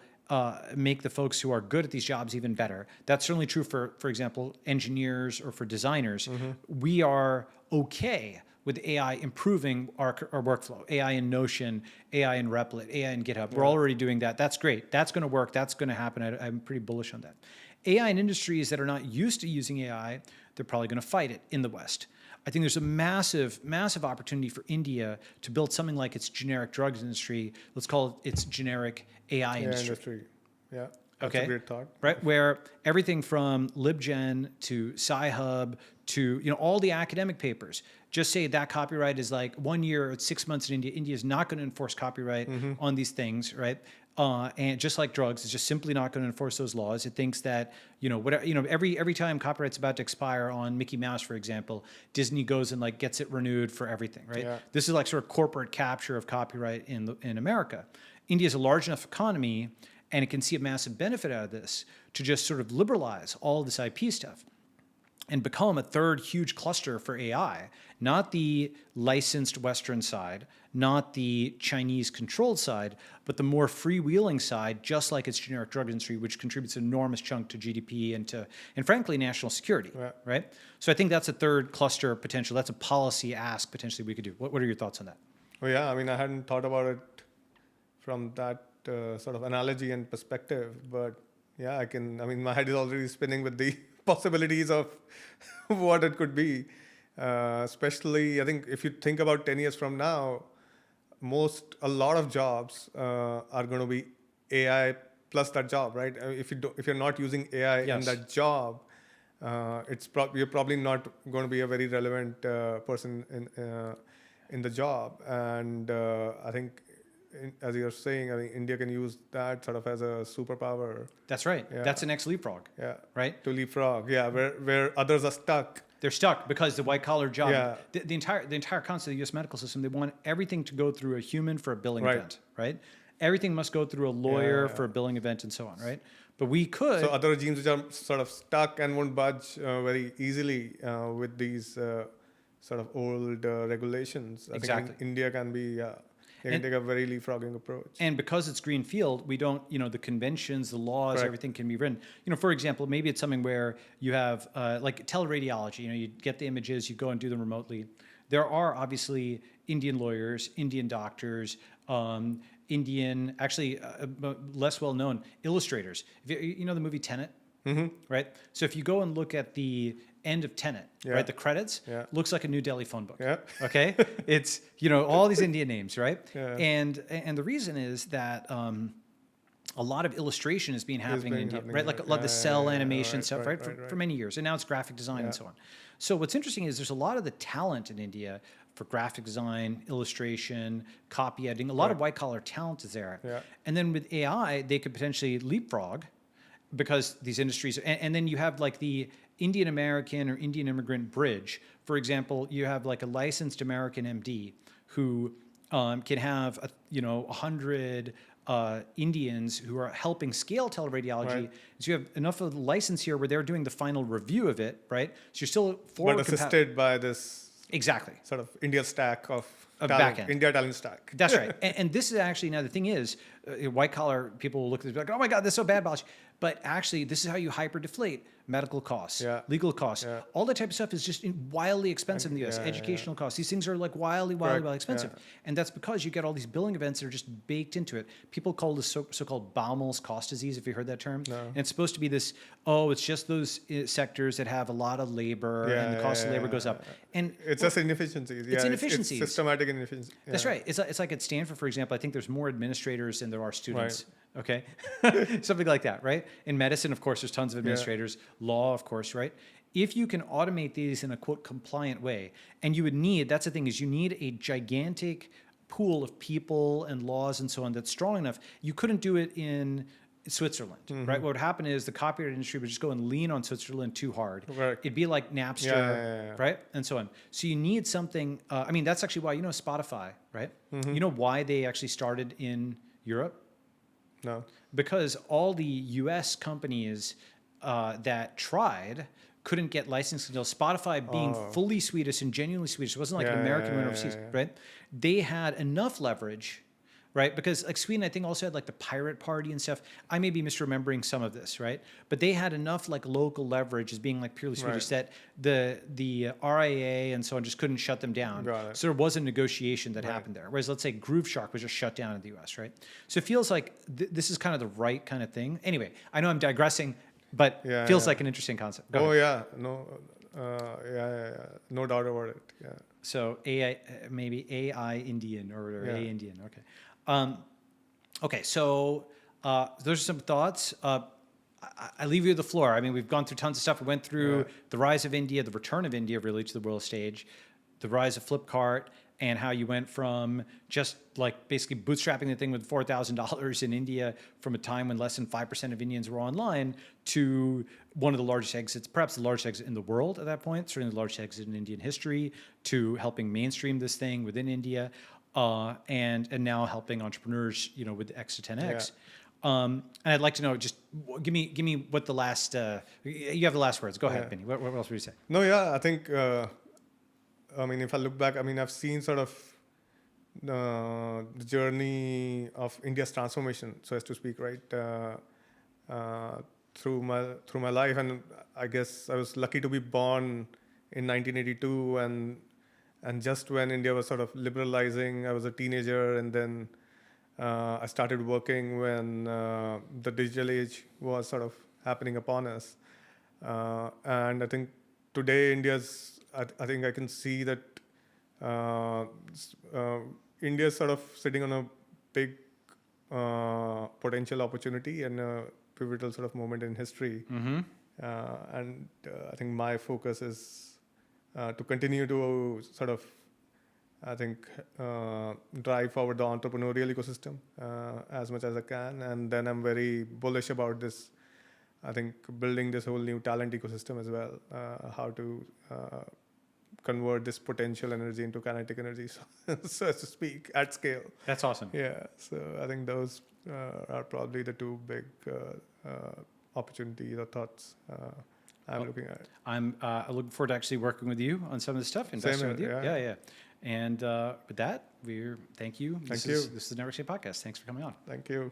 make the folks who are good at these jobs even better. That's certainly true for example, engineers or for designers. We are okay with AI improving our workflow, AI in Notion, AI in Replit, AI in GitHub. We're already doing that. That's great. That's going to work. That's going to happen. I'm pretty bullish on that. AI in industries that are not used to using AI, they're probably going to fight it in the West. I think there's a massive, massive opportunity for India to build something like its generic drugs industry. Let's call it its generic AI industry. Yeah, that's a great thought. Right, where everything from LibGen to Sci-Hub to all the academic papers, just say that copyright is like 1 year, it's 6 months in India. India is not going to enforce copyright on these things, right? And just like drugs, it's just simply not going to enforce those laws. It thinks that every time copyright's about to expire on Mickey Mouse, for example, Disney goes and like gets it renewed for everything, right? Yeah. This is like sort of corporate capture of copyright in America. India is a large enough economy, and it can see a massive benefit out of this to just sort of liberalize all of this IP stuff and become a third huge cluster for AI, not the licensed Western side, not the Chinese controlled side, but the more freewheeling side, just like its generic drug industry, which contributes an enormous chunk to GDP and frankly, national security, right? So I think that's a third cluster potential. That's a policy ask potentially we could do. What are your thoughts on that? Well, yeah, I mean, I hadn't thought about it from that sort of analogy and perspective, but yeah, my head is already spinning with the possibilities of what it could be. Especially, I think if you think about 10 years from now, a lot of jobs are going to be AI plus that job, right? If you're not using AI in that job, you're probably not going to be a very relevant person in the job. And I think, as you're saying, I think India can use that sort of as a superpower. That's right. Yeah. That's the next leapfrog. Yeah. Right? To leapfrog. Yeah. Where others are stuck. They're stuck because the white collar job, Yeah. the entire concept of the U.S. medical system, they want everything to go through a human for a billing event, right? Everything must go through a lawyer for a billing event and so on, right? But we could. So other regimes which are sort of stuck and won't budge very easily with these sort of old regulations. I think India can be. They can take a very leapfrogging approach. And because it's greenfield, we don't, the conventions, the laws, everything can be written. For example, maybe it's something where you have like teleradiology, you get the images, you go and do them remotely. There are obviously Indian lawyers, Indian doctors, Indian, actually less well known illustrators. You know the movie Tenet? Right? So if you go and look at the end of Tenet, right? The credits, looks like a New Delhi phone book. Yeah. Okay? It's, all these Indian names, right? Yeah. And the reason is that a lot of illustration has been happening in India, right? Like a lot of the cell animation stuff, right? For many years. And now it's graphic design and so on. So what's interesting is there's a lot of the talent in India for graphic design, illustration, copy editing. A lot of white collar talent is there. Yeah. And then with AI, they could potentially leapfrog because these industries, and then you have like the Indian American or Indian immigrant bridge. For example, you have like a licensed American MD who can have 100 Indians who are helping scale teleradiology. Right. So you have enough of the license here where they're doing the final review of it, right? So you're still forward but assisted by this sort of India stack of talent, backend. India talent stack. That's right. And this is actually, now the thing is, white collar people will look at this like, oh my God, that's so bad, Balaji. But actually, this is how you hyper deflate medical costs, legal costs. All that type of stuff is just wildly expensive in the US. Educational costs. These things are like wildly expensive. And that's because you get all these billing events that are just baked into it. People call this so-called Baumel's cost disease, if you heard that term. No. And it's supposed to be this, it's just those sectors that have a lot of labor and the cost of labor goes up. And it's just inefficiencies. It's inefficiencies. It's systematic inefficiencies. That's right. It's like at Stanford, for example, I think there's more administrators than there are students. Right. Okay. Something like that, right? In medicine, of course, there's tons of administrators. Law, of course, right? If you can automate these in a quote compliant way, and you would need, that's the thing, is you need a gigantic pool of people and laws and so on that's strong enough. You couldn't do it in Switzerland, right? What would happen is the copyright industry would just go and lean on Switzerland too hard. Right. It'd be like Napster, right? And so on. So you need something. I mean, that's actually why, Spotify, right? You know why they actually started in Europe? No. Because all the US companies that tried couldn't get licensing deals. Spotify being fully Swedish and genuinely Swedish, it wasn't like an American went overseas, right? They had enough leverage, right? Because like Sweden, I think also had like the pirate party and stuff. I may be misremembering some of this, right? But they had enough like local leverage as being like purely Swedish that the RIA and so on just couldn't shut them down. So there was a negotiation that happened there. Whereas let's say Groove Shark was just shut down in the US, right? So it feels like this is kind of the right kind of thing. Anyway, I know I'm digressing, but feels like an interesting concept. Go ahead. No, no doubt about it. Yeah. So maybe AI Indian or A Indian. Okay. Okay. So those are some thoughts. I leave you the floor. I mean, we've gone through tons of stuff. We went through the rise of India, the return of India really to the world stage, the rise of Flipkart, and how you went from just like basically bootstrapping the thing with $4,000 in India from a time when less than 5% of Indians were online to one of the largest exits, perhaps the largest exit in the world at that point, certainly the largest exit in Indian history, to helping mainstream this thing within India, and now helping entrepreneurs, with the X to 10X. And I'd like to know, just give me what the last, you have the last words. Go ahead, Binny. What else would you say? No, I think, I mean, if I look back, I mean, I've seen sort of the journey of India's transformation, so as to speak, right, through my life. And I guess I was lucky to be born in 1982, and just when India was sort of liberalizing, I was a teenager, and then I started working when the digital age was sort of happening upon us. And I think today I think I can see that India's sort of sitting on a big potential opportunity and a pivotal sort of moment in history. And I think my focus is to continue to sort of, I think, drive forward the entrepreneurial ecosystem as much as I can. And then I'm very bullish about this, I think, building this whole new talent ecosystem as well, how to convert this potential energy into kinetic energy, so as to speak, at scale. That's awesome. Yeah, so I think those are probably the two big opportunities or thoughts I'm looking at. I'm looking forward to actually working with you on some of this stuff, investing with you. Yeah. And with that, thank you. This is the Network State Podcast. Thanks for coming on. Thank you.